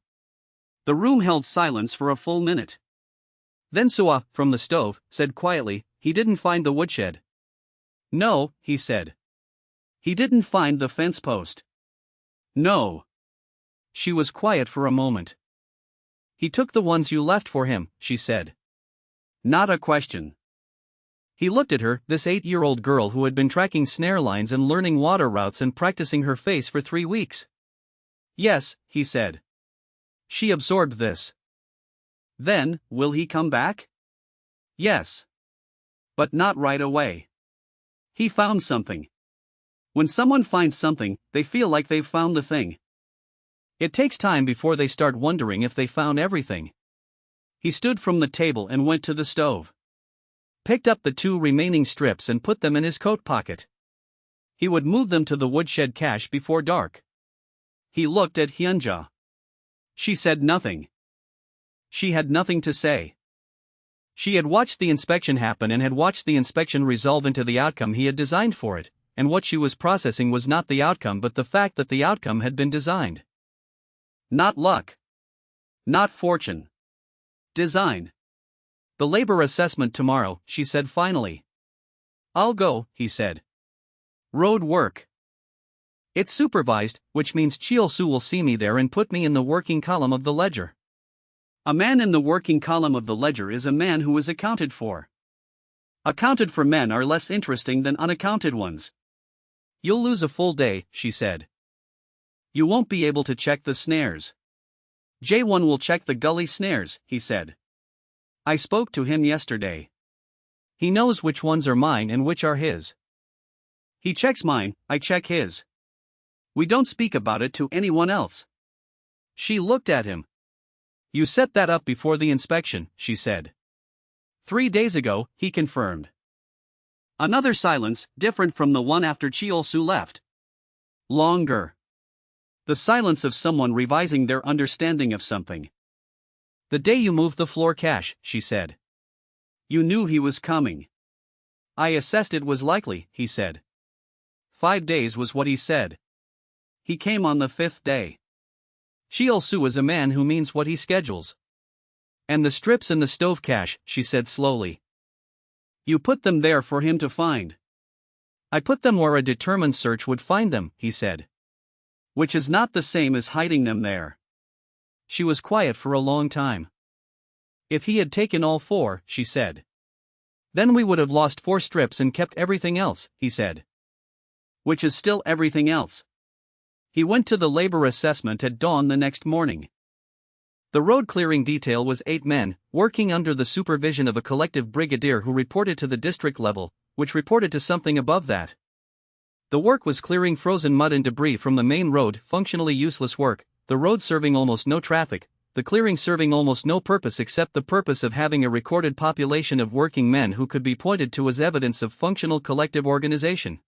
A: The room held silence for a full minute. Then Sua, from the stove, said quietly, he didn't find the woodshed. No, he said. He didn't find the fence post. No. She was quiet for a moment. He took the ones you left for him, she said. Not a question. He looked at her, this 8-year-old girl who had been tracking snare lines and learning water routes and practicing her face for 3 weeks. Yes, he said. She absorbed this. Then, will he come back? Yes. But not right away. He found something. When someone finds something, they feel like they've found the thing. It takes time before they start wondering if they found everything. He stood from the table and went to the stove. Picked up the 2 remaining strips and put them in his coat pocket. He would move them to the woodshed cache before dark. He looked at Hyunja. She said nothing. She had nothing to say. She had watched the inspection happen and had watched the inspection resolve into the outcome he had designed for it, and what she was processing was not the outcome but the fact that the outcome had been designed. Not luck. Not fortune. Design. The labor assessment tomorrow, she said finally. I'll go, he said. Road work. It's supervised, which means Chiolsu will see me there and put me in the working column of the ledger. A man in the working column of the ledger is a man who is accounted for. Accounted for men are less interesting than unaccounted ones. You'll lose a full day, she said. You won't be able to check the snares. Jaewon will check the gully snares, he said. I spoke to him yesterday. He knows which ones are mine and which are his. He checks mine, I check his. We don't speak about it to anyone else. She looked at him. You set that up before the inspection, she said. 3 days ago, he confirmed. Another silence, different from the one after Chiolsu left. Longer. The silence of someone revising their understanding of something. The day you moved the floor cache, she said. You knew he was coming. I assessed it was likely, he said. 5 days was what he said. He came on the 5th day. Chiolsu is a man who means what he schedules. And the strips in the stove cache, she said slowly. You put them there for him to find. I put them where a determined search would find them, he said. Which is not the same as hiding them there. She was quiet for a long time. If he had taken all 4, she said. Then we would have lost 4 strips and kept everything else, he said. Which is still everything else. He went to the labor assessment at dawn the next morning. The road clearing detail was 8 men, working under the supervision of a collective brigadier who reported to the district level, which reported to something above that. The work was clearing frozen mud and debris from the main road, functionally useless work, the road serving almost no traffic, the clearing serving almost no purpose except the purpose of having a recorded population of working men who could be pointed to as evidence of functional collective organization.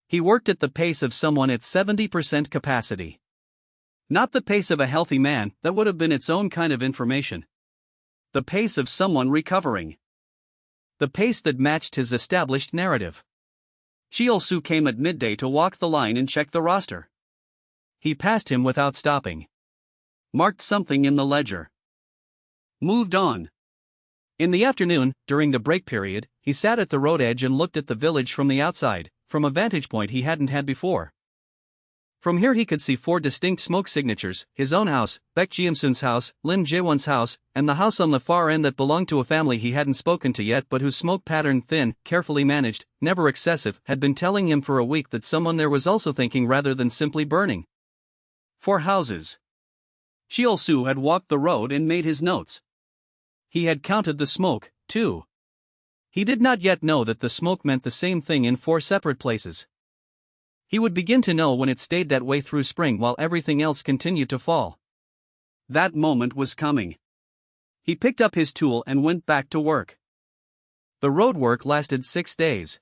A: He worked at the pace of someone at 70% capacity. Not the pace of a healthy man, that would have been its own kind of information. The pace of someone recovering. The pace that matched his established narrative. Cheol-soo came at midday to walk the line and check the roster. He passed him without stopping. Marked something in the ledger. Moved on. In the afternoon, during the break period, he sat at the road edge and looked at the village from the outside, from a vantage point he hadn't had before. From here he could see 4 distinct smoke signatures: his own house, Baek Jium-sun's house, Lim Jae-won's house, and the house on the far end that belonged to a family he hadn't spoken to yet but whose smoke pattern, thin, carefully managed, never excessive, had been telling him for a week that someone there was also thinking rather than simply burning. 4 houses. Cheol-soo had walked the road and made his notes. He had counted the smoke, too. He did not yet know that the smoke meant the same thing in 4 separate places. He would begin to know when it stayed that way through spring while everything else continued to fall. That moment was coming. He picked up his tool and went back to work. The road work lasted 6 days.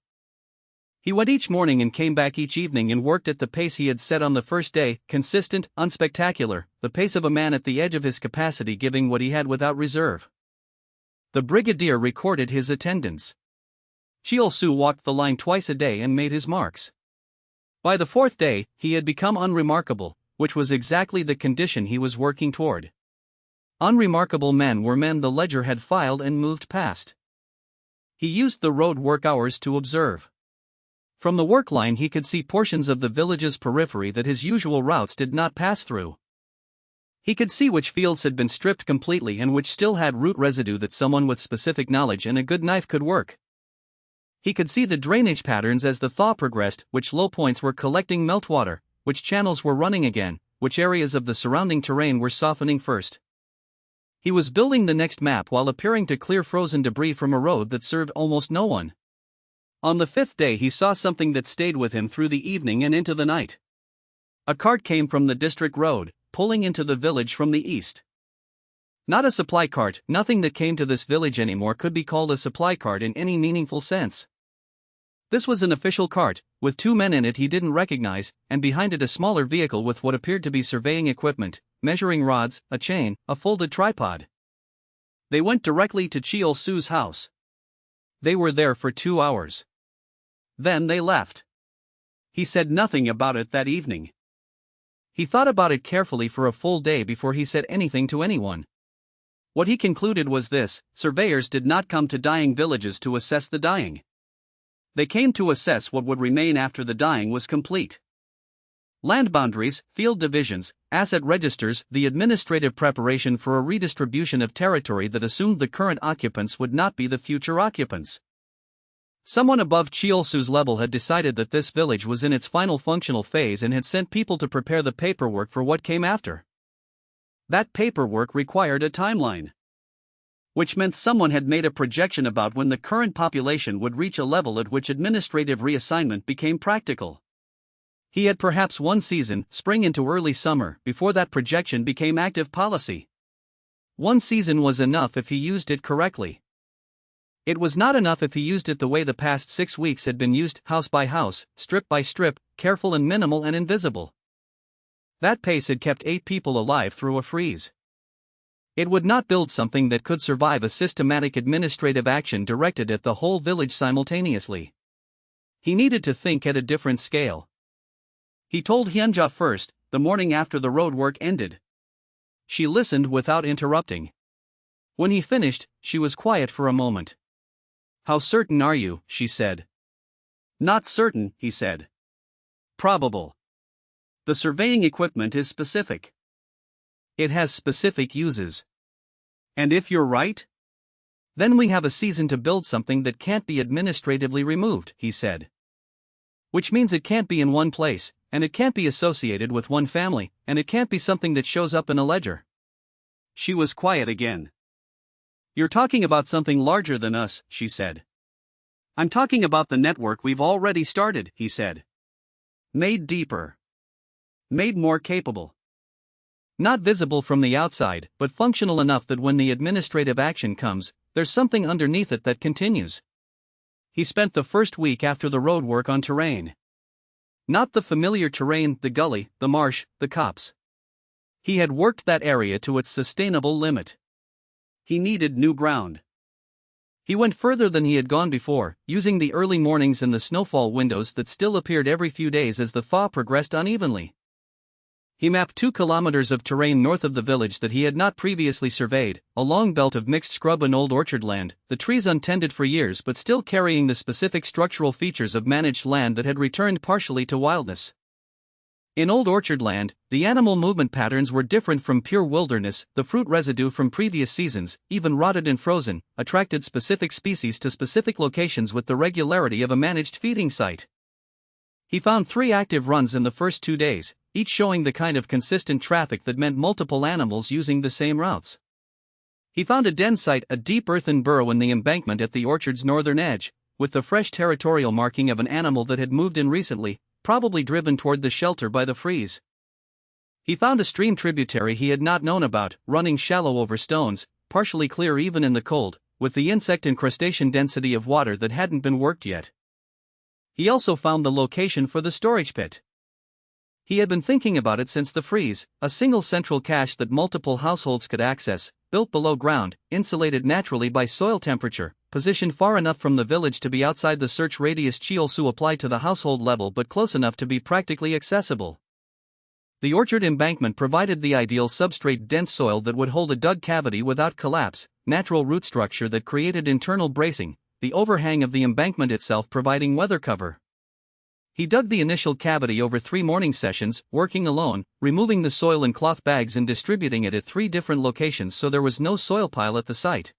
A: He went each morning and came back each evening and worked at the pace he had set on the first day, consistent, unspectacular, the pace of a man at the edge of his capacity giving what he had without reserve. The brigadier recorded his attendance. Cheol-soo walked the line twice a day and made his marks. By the 4th day, he had become unremarkable, which was exactly the condition he was working toward. Unremarkable men were men the ledger had filed and moved past. He used the road work hours to observe. From the work line he could see portions of the village's periphery that his usual routes did not pass through. He could see which fields had been stripped completely and which still had root residue that someone with specific knowledge and a good knife could work. He could see the drainage patterns as the thaw progressed, which low points were collecting meltwater, which channels were running again, which areas of the surrounding terrain were softening first. He was building the next map while appearing to clear frozen debris from a road that served almost no one. On the 5th day he saw something that stayed with him through the evening and into the night. A cart came from the district road, pulling into the village from the east. Not a supply cart, nothing that came to this village anymore could be called a supply cart in any meaningful sense. This was an official cart, with 2 men in it he didn't recognize, and behind it a smaller vehicle with what appeared to be surveying equipment, measuring rods, a chain, a folded tripod. They went directly to Cheol-soo's house. They were there for 2 hours. Then they left. He said nothing about it that evening. He thought about it carefully for a full day before he said anything to anyone. What he concluded was this: surveyors did not come to dying villages to assess the dying. They came to assess what would remain after the dying was complete. Land boundaries, field divisions, asset registers, the administrative preparation for a redistribution of territory that assumed the current occupants would not be the future occupants. Someone above Cheol-soo's level had decided that this village was in its final functional phase and had sent people to prepare the paperwork for what came after. That paperwork required a timeline. Which meant someone had made a projection about when the current population would reach a level at which administrative reassignment became practical. He had perhaps 1 season, spring into early summer, before that projection became active policy. 1 season was enough if he used it correctly. It was not enough if he used it the way the past 6 weeks had been used, house by house, strip by strip, careful and minimal and invisible. That pace had kept 8 people alive through a freeze. It would not build something that could survive a systematic administrative action directed at the whole village simultaneously. He needed to think at a different scale. He told Hyunja first, the morning after the road work ended. She listened without interrupting. When he finished, she was quiet for a moment. "How certain are you?" she said. "Not certain," he said. "Probable. The surveying equipment is specific. It has specific uses. And if you're right? Then we have a season to build something that can't be administratively removed," he said. Which means it can't be in one place, and it can't be associated with one family, and it can't be something that shows up in a ledger. She was quiet again. You're talking about something larger than us, she said. I'm talking about the network we've already started, he said. Made deeper. Made more capable. Not visible from the outside, but functional enough that when the administrative action comes, there's something underneath it that continues. He spent the first week after the road work on terrain. Not the familiar terrain, the gully, the marsh, the copse. He had worked that area to its sustainable limit. He needed new ground. He went further than he had gone before, using the early mornings and the snowfall windows that still appeared every few days as the thaw progressed unevenly. He mapped 2 kilometers of terrain north of the village that he had not previously surveyed, a long belt of mixed scrub and old orchard land, the trees untended for years but still carrying the specific structural features of managed land that had returned partially to wildness. In old orchard land, the animal movement patterns were different from pure wilderness, the fruit residue from previous seasons, even rotted and frozen, attracted specific species to specific locations with the regularity of a managed feeding site. He found 3 active runs in the first 2 days, each showing the kind of consistent traffic that meant multiple animals using the same routes. He found a den site, a deep earthen burrow in the embankment at the orchard's northern edge, with the fresh territorial marking of an animal that had moved in recently, probably driven toward the shelter by the freeze. He found a stream tributary he had not known about, running shallow over stones, partially clear even in the cold, with the insect and crustacean density of water that hadn't been worked yet. He also found the location for the storage pit. He had been thinking about it since the freeze, a single central cache that multiple households could access, built below ground, insulated naturally by soil temperature, positioned far enough from the village to be outside the search radius Chiolsu applied to the household level but close enough to be practically accessible. The orchard embankment provided the ideal substrate, dense soil that would hold a dug cavity without collapse, natural root structure that created internal bracing, the overhang of the embankment itself providing weather cover. He dug the initial cavity over 3 morning sessions, working alone, removing the soil in cloth bags and distributing it at 3 different locations so there was no soil pile at the site.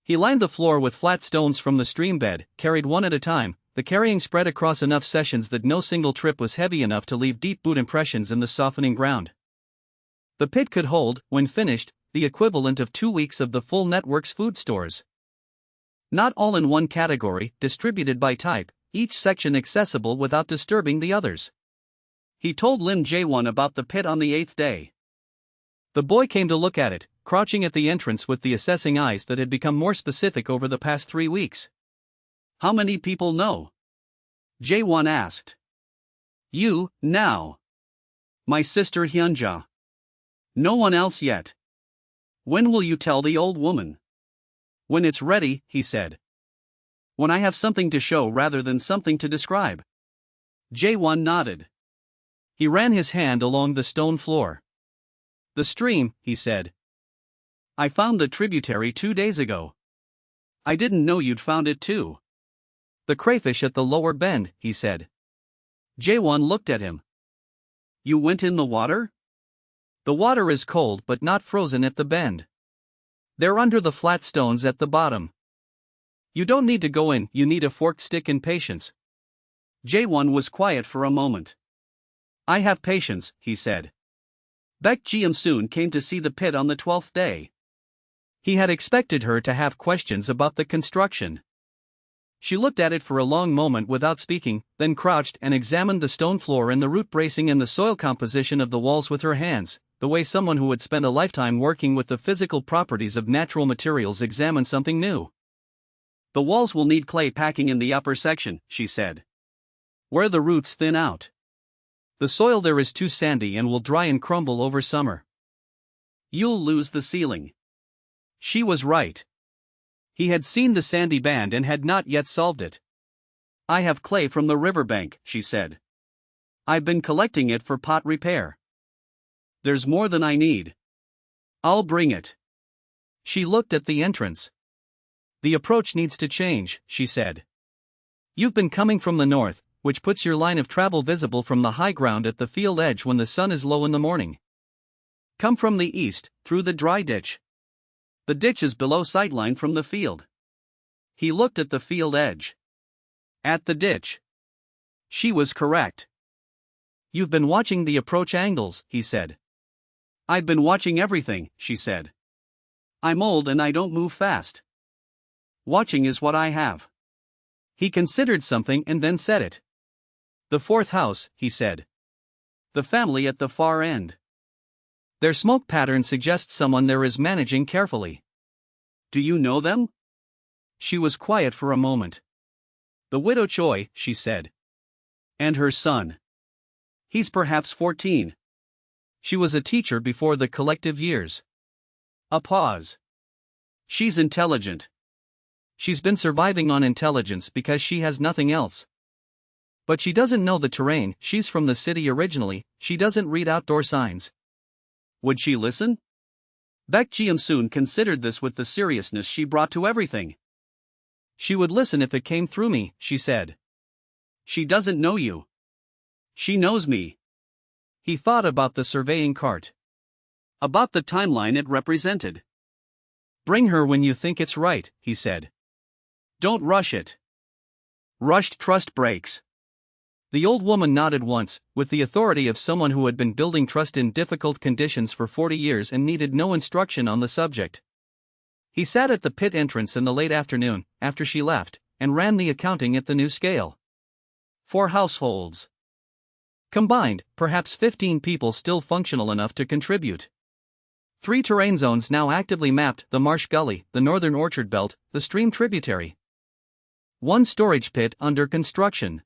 A: He lined the floor with flat stones from the stream bed, carried one at a time, the carrying spread across enough sessions that no single trip was heavy enough to leave deep boot impressions in the softening ground. The pit could hold, when finished, the equivalent of 2 weeks of the full network's food stores. Not all in one category, distributed by type, each section accessible without disturbing the others. He told Lim Jae-won about the pit on the 8th day. The boy came to look at it, crouching at the entrance with the assessing eyes that had become more specific over the past 3 weeks. How many people know? Jae-won asked. You, now. My sister Hyunja. No one else yet. When will you tell the old woman? When it's ready, he said. When I have something to show rather than something to describe. Jae-won nodded. He ran his hand along the stone floor. The stream, he said. I found the tributary 2 days ago. I didn't know you'd found it too. The crayfish at the lower bend, he said. Jae-won looked at him. You went in the water? The water is cold but not frozen at the bend. They're under the flat stones at the bottom. You don't need to go in, you need a forked stick and patience. Jae-won was quiet for a moment. I have patience, he said. Baek Ji-am came to see the pit on the 12th day. He had expected her to have questions about the construction. She looked at it for a long moment without speaking, then crouched and examined the stone floor and the root bracing and the soil composition of the walls with her hands, the way someone who had spent a lifetime working with the physical properties of natural materials examines something new. The walls will need clay packing in the upper section, she said. Where the roots thin out. The soil there is too sandy and will dry and crumble over summer. You'll lose the ceiling. She was right. He had seen the sandy band and had not yet solved it. I have clay from the riverbank, she said. I've been collecting it for pot repair. There's more than I need. I'll bring it. She looked at the entrance. The approach needs to change, she said. You've been coming from the north, which puts your line of travel visible from the high ground at the field edge when the sun is low in the morning. Come from the east, through the dry ditch. The ditch is below sightline from the field. He looked at the field edge. At the ditch. She was correct. You've been watching the approach angles, he said. I've been watching everything, she said. I'm old and I don't move fast. Watching is what I have. He considered something and then said it. The fourth house, he said. The family at the far end. Their smoke pattern suggests someone there is managing carefully. Do you know them? She was quiet for a moment. The widow Choi, she said. And her son. He's perhaps 14. She was a teacher before the collective years. A pause. She's intelligent. She's been surviving on intelligence because she has nothing else. But she doesn't know the terrain, she's from the city originally, she doesn't read outdoor signs. Would she listen? Baek Ji-soon considered this with the seriousness she brought to everything. She would listen if it came through me, she said. She doesn't know you. She knows me. He thought about the surveying cart. About the timeline it represented. Bring her when you think it's right, he said. Don't rush it. Rushed trust breaks. The old woman nodded once, with the authority of someone who had been building trust in difficult conditions for 40 years and needed no instruction on the subject. He sat at the pit entrance in the late afternoon, after she left, and ran the accounting at the new scale. 4 households. Combined, perhaps 15 people still functional enough to contribute. 3 terrain zones now actively mapped: the Marsh Gully, the Northern Orchard Belt, the stream tributary. 1 storage pit under construction.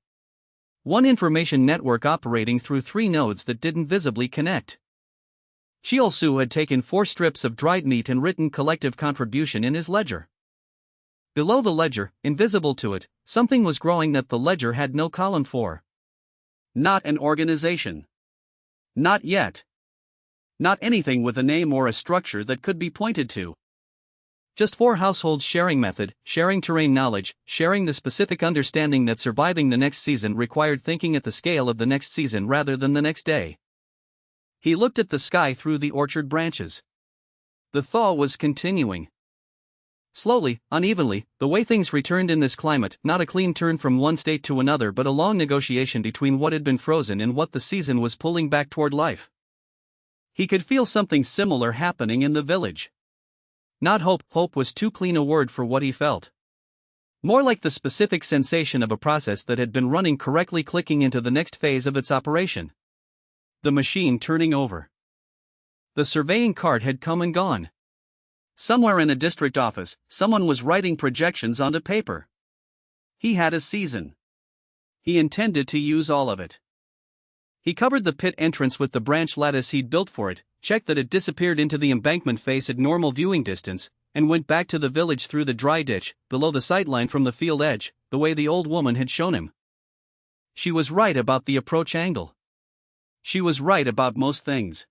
A: 1 information network operating through 3 nodes that didn't visibly connect. Cheol-soo had taken 4 strips of dried meat and written collective contribution in his ledger. Below the ledger, invisible to it, something was growing that the ledger had no column for. Not an organization. Not yet. Not anything with a name or a structure that could be pointed to. Just 4 households sharing method, sharing terrain knowledge, sharing the specific understanding that surviving the next season required thinking at the scale of the next season rather than the next day. He looked at the sky through the orchard branches. The thaw was continuing. Slowly, unevenly, the way things returned in this climate, not a clean turn from one state to another but a long negotiation between what had been frozen and what the season was pulling back toward life. He could feel something similar happening in the village. Not hope, hope was too clean a word for what he felt. More like the specific sensation of a process that had been running correctly clicking into the next phase of its operation. The machine turning over. The surveying cart had come and gone. Somewhere in a district office, someone was writing projections onto paper. He had a season. He intended to use all of it. He covered the pit entrance with the branch lattice he'd built for it, checked that it disappeared into the embankment face at normal viewing distance, and went back to the village through the dry ditch, below the sightline from the field edge, the way the old woman had shown him. She was right about the approach angle. She was right about most things.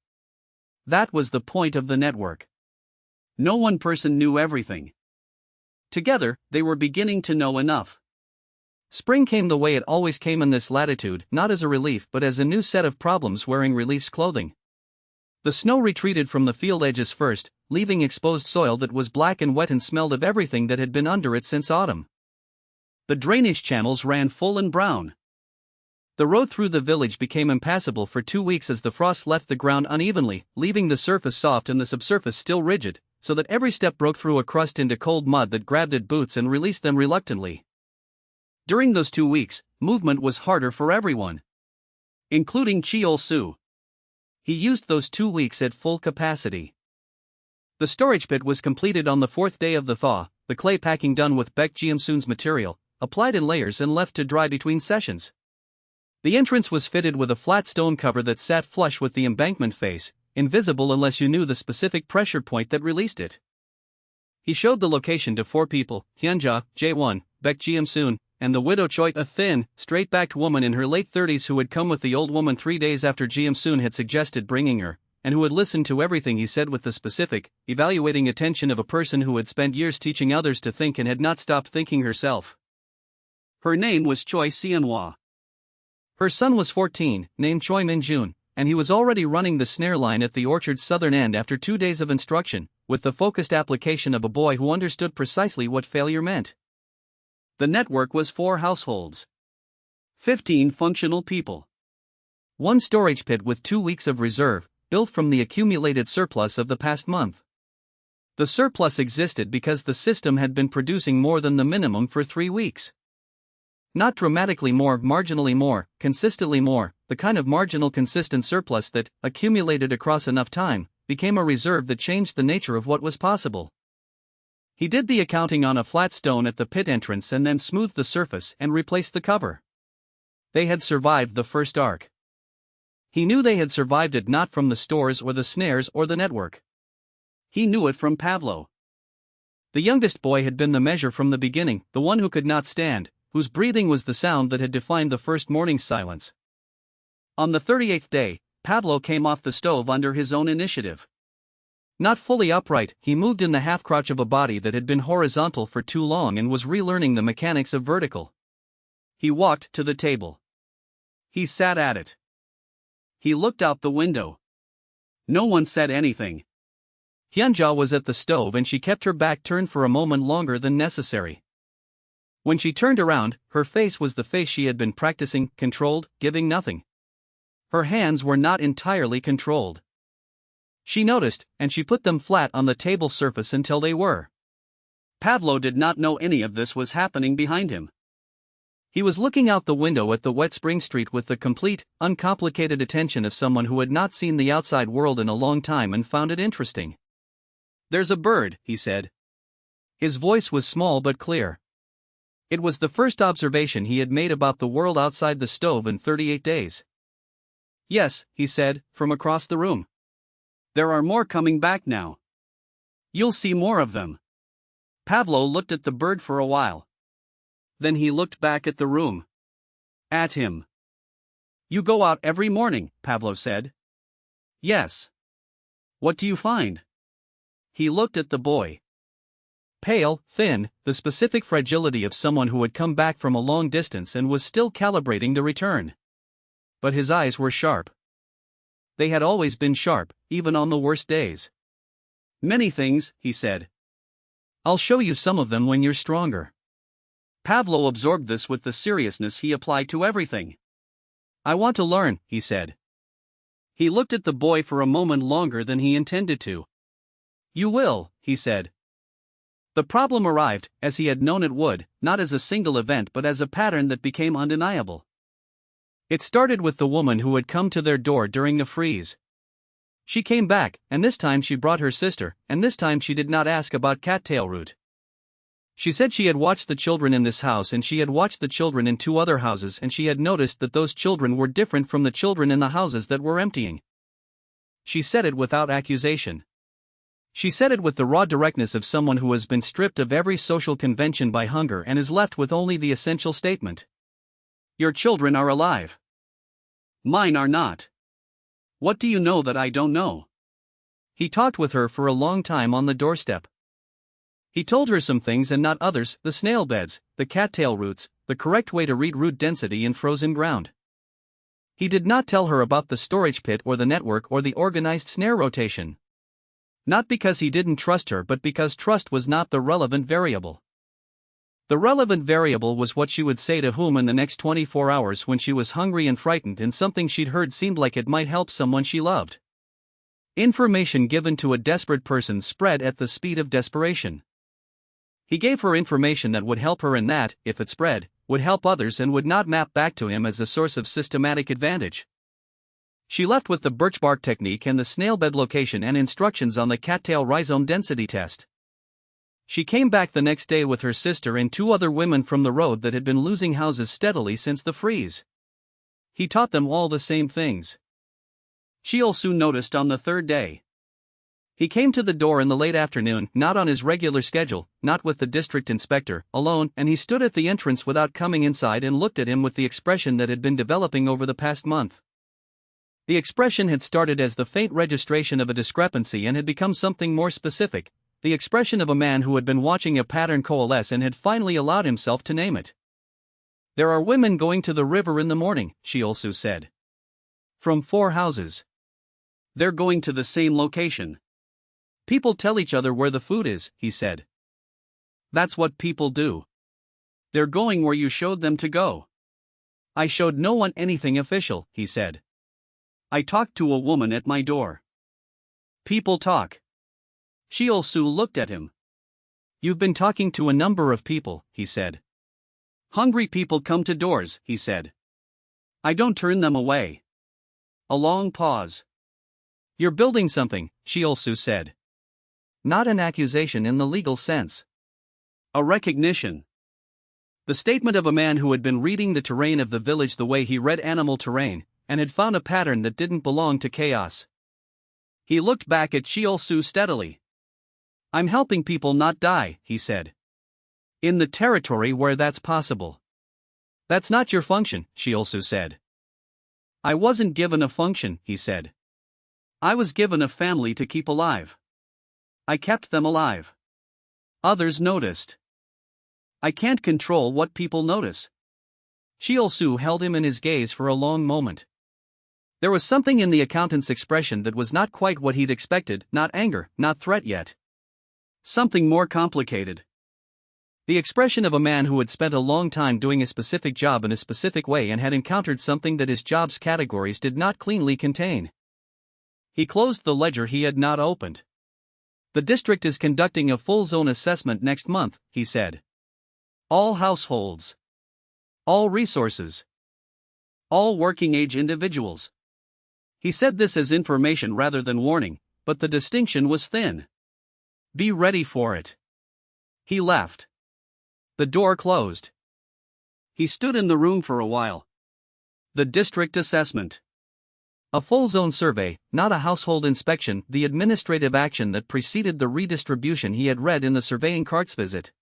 A: That was the point of the network. No one person knew everything. Together, they were beginning to know enough. Spring came the way it always came in this latitude, not as a relief but as a new set of problems wearing relief's clothing. The snow retreated from the field edges first, leaving exposed soil that was black and wet and smelled of everything that had been under it since autumn. The drainage channels ran full and brown. The road through the village became impassable for 2 weeks as the frost left the ground unevenly, leaving the surface soft and the subsurface still rigid, so that every step broke through a crust into cold mud that grabbed at boots and released them reluctantly. During those 2 weeks, movement was harder for everyone. Including Cheol-soo. He used those 2 weeks at full capacity. The storage pit was completed on the 4th day of the thaw, the clay packing done with Baek Ji-soon's material, applied in layers and left to dry between sessions. The entrance was fitted with a flat stone cover that sat flush with the embankment face, invisible unless you knew the specific pressure point that released it. He showed the location to 4 people, Hyunja, Jae-won, Baek Ji-soon, and the widow Choi, a thin, straight-backed woman in her late 30s who had come with the old woman 3 days after Ji-soon had suggested bringing her, and who had listened to everything he said with the specific, evaluating attention of a person who had spent years teaching others to think and had not stopped thinking herself. Her name was Choi Seonhwa. Her son was 14, named Choi Min-jun, and he was already running the snare line at the orchard's southern end after 2 days of instruction, with the focused application of a boy who understood precisely what failure meant. The network was 4 households. 15 functional people. One storage pit with 2 weeks of reserve, built from the accumulated surplus of the past month. The surplus existed because the system had been producing more than the minimum for 3 weeks. Not dramatically more, marginally more, consistently more, the kind of marginal consistent surplus that, accumulated across enough time, became a reserve that changed the nature of what was possible. He did the accounting on a flat stone at the pit entrance and then smoothed the surface and replaced the cover. They had survived the first arc. He knew they had survived it not from the stores or the snares or the network. He knew it from Pavlo. The youngest boy had been the measure from the beginning, the one who could not stand, whose breathing was the sound that had defined the first morning's silence. On the 38th day, Pavlo came off the stove under his own initiative. Not fully upright, he moved in the half-crouch of a body that had been horizontal for too long and was relearning the mechanics of vertical. He walked to the table. He sat at it. He looked out the window. No one said anything. Hyunja was at the stove and she kept her back turned for a moment longer than necessary. When she turned around, her face was the face she had been practicing, controlled, giving nothing. Her hands were not entirely controlled. She noticed, and she put them flat on the table surface until they were. Pavlo did not know any of this was happening behind him. He was looking out the window at the wet spring street with the complete, uncomplicated attention of someone who had not seen the outside world in a long time and found it interesting. "There's a bird," he said. His voice was small but clear. It was the first observation he had made about the world outside the stove in 38 days. "Yes," he said, from across the room. "There are more coming back now. You'll see more of them." Pavlo looked at the bird for a while. Then he looked back at the room. At him. "You go out every morning," Pavlo said. "Yes." "What do you find?" He looked at the boy. Pale, thin, the specific fragility of someone who had come back from a long distance and was still calibrating the return. But his eyes were sharp. They had always been sharp, even on the worst days. "Many things," he said. "I'll show you some of them when you're stronger." Pavlo absorbed this with the seriousness he applied to everything. "I want to learn," he said. He looked at the boy for a moment longer than he intended to. "You will," he said. The problem arrived, as he had known it would, not as a single event but as a pattern that became undeniable. It started with the woman who had come to their door during the freeze. She came back, and this time she brought her sister, and this time she did not ask about cattail root. She said she had watched the children in this house and she had watched the children in 2 other houses and she had noticed that those children were different from the children in the houses that were emptying. She said it without accusation. She said it with the raw directness of someone who has been stripped of every social convention by hunger and is left with only the essential statement. "Your children are alive. Mine are not. What do you know that I don't know?" He talked with her for a long time on the doorstep. He told her some things and not others, the snail beds, the cattail roots, the correct way to read root density in frozen ground. He did not tell her about the storage pit or the network or the organized snare rotation. Not because he didn't trust her but because trust was not the relevant variable. The relevant variable was what she would say to whom in the next 24 hours when she was hungry and frightened and something she'd heard seemed like it might help someone she loved. Information given to a desperate person spread at the speed of desperation. He gave her information that would help her and that, if it spread, would help others and would not map back to him as a source of systematic advantage. She left with the birch bark technique and the snail bed location and instructions on the cattail rhizome density test. She came back the next day with her sister and 2 other women from the road that had been losing houses steadily since the freeze. He taught them all the same things. She also noticed on the 3rd day. He came to the door in the late afternoon, not on his regular schedule, not with the district inspector, alone, and he stood at the entrance without coming inside and looked at him with the expression that had been developing over the past month. The expression had started as the faint registration of a discrepancy and had become something more specific, the expression of a man who had been watching a pattern coalesce and had finally allowed himself to name it. "There are women going to the river in the morning," she also said. "From 4 houses. They're going to the same location. People tell each other where the food is," he said. "That's what people do. They're going where you showed them to go." I showed no one anything official, he said. I talked to a woman at my door. People talk. Sheol-su looked at him. You've been talking to a number of people, he said. Hungry people come to doors, he said. I don't turn them away. A long pause. You're building something, Sheol-su said. Not an accusation in the legal sense. A recognition. The statement of a man who had been reading the terrain of the village the way he read animal terrain, and had found a pattern that didn't belong to chaos. He looked back at Sheol-su steadily. I'm helping people not die, he said. In the territory where that's possible. That's not your function, Sheol-su said. I wasn't given a function, he said. I was given a family to keep alive. I kept them alive. Others noticed. I can't control what people notice. Sheol-su held him in his gaze for a long moment. There was something in the accountant's expression that was not quite what he'd expected, not anger, not threat yet. Something more complicated. The expression of a man who had spent a long time doing a specific job in a specific way and had encountered something that his job's categories did not cleanly contain. He closed the ledger he had not opened. The district is conducting a full zone assessment next month, he said. All households. All resources. All working-age individuals. He said this as information rather than warning, but the distinction was thin. Be ready for it. He left. The door closed. He stood in the room for a while. The district assessment. A full zone survey, not a household inspection, the administrative action that preceded the redistribution he had read in the surveying cart's visit.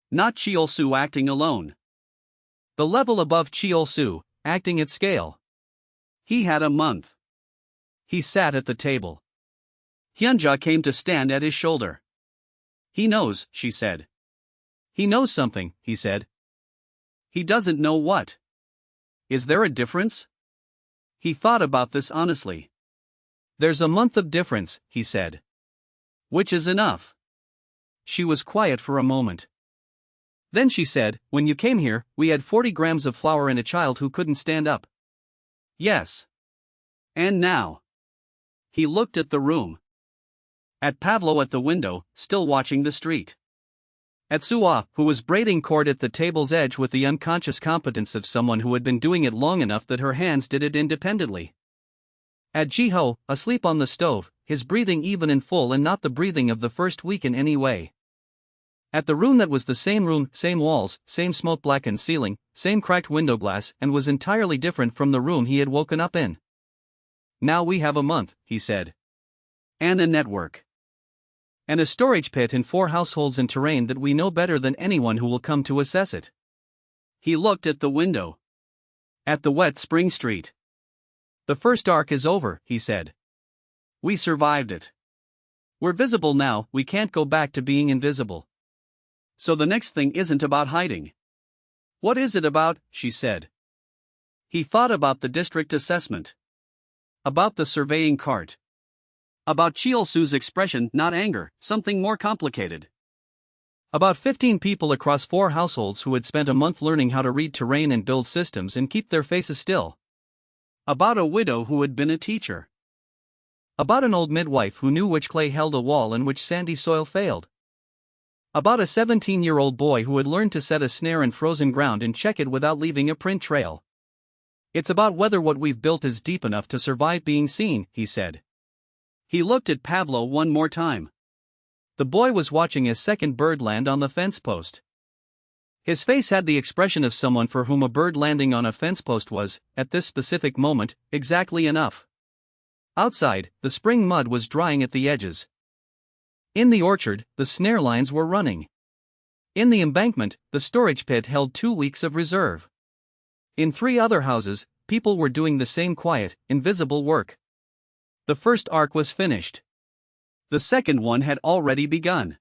A: Not Sheol-su acting alone. The level above Sheol-su, acting at scale. He had a month. He sat at the table. Hyunja came to stand at his shoulder. He knows, she said. He knows something, he said. He doesn't know what. Is there a difference? He thought about this honestly. There's a month of difference, he said. Which is enough. She was quiet for a moment. Then she said, when you came here, we had 40 grams of flour in a child who couldn't stand up. Yes. And now? He looked at the room. At Pavlo at the window, still watching the street. At Suwa, who was braiding cord at the table's edge with the unconscious competence of someone who had been doing it long enough that her hands did it independently. At Jiho, asleep on the stove, his breathing even and full and not the breathing of the first week in any way. At the room that was the same room, same walls, same smoke-blackened ceiling, same cracked window glass, and was entirely different from the room he had woken up in. Now we have a month, he said. And a network. And a storage pit and 4 households in terrain that we know better than anyone who will come to assess it. He looked at the window. At the wet spring street. The first arc is over, he said. We survived it. We're visible now, we can't go back to being invisible. So the next thing isn't about hiding. What is it about, she said. He thought about the district assessment. About the surveying cart. About Sheol-su's expression, not anger, something more complicated. About 15 people across 4 households who had spent a month learning how to read terrain and build systems and keep their faces still. About a widow who had been a teacher. About an old midwife who knew which clay held a wall and which sandy soil failed. About a 17-year-old boy who had learned to set a snare in frozen ground and check it without leaving a print trail. It's about whether what we've built is deep enough to survive being seen, he said. He looked at Pavlo one more time. The boy was watching a second bird land on the fence post. His face had the expression of someone for whom a bird landing on a fence post was, at this specific moment, exactly enough. Outside, the spring mud was drying at the edges. In the orchard, the snare lines were running. In the embankment, the storage pit held 2 weeks of reserve. In 3 other houses, people were doing the same quiet, invisible work. The first arc was finished. The second one had already begun.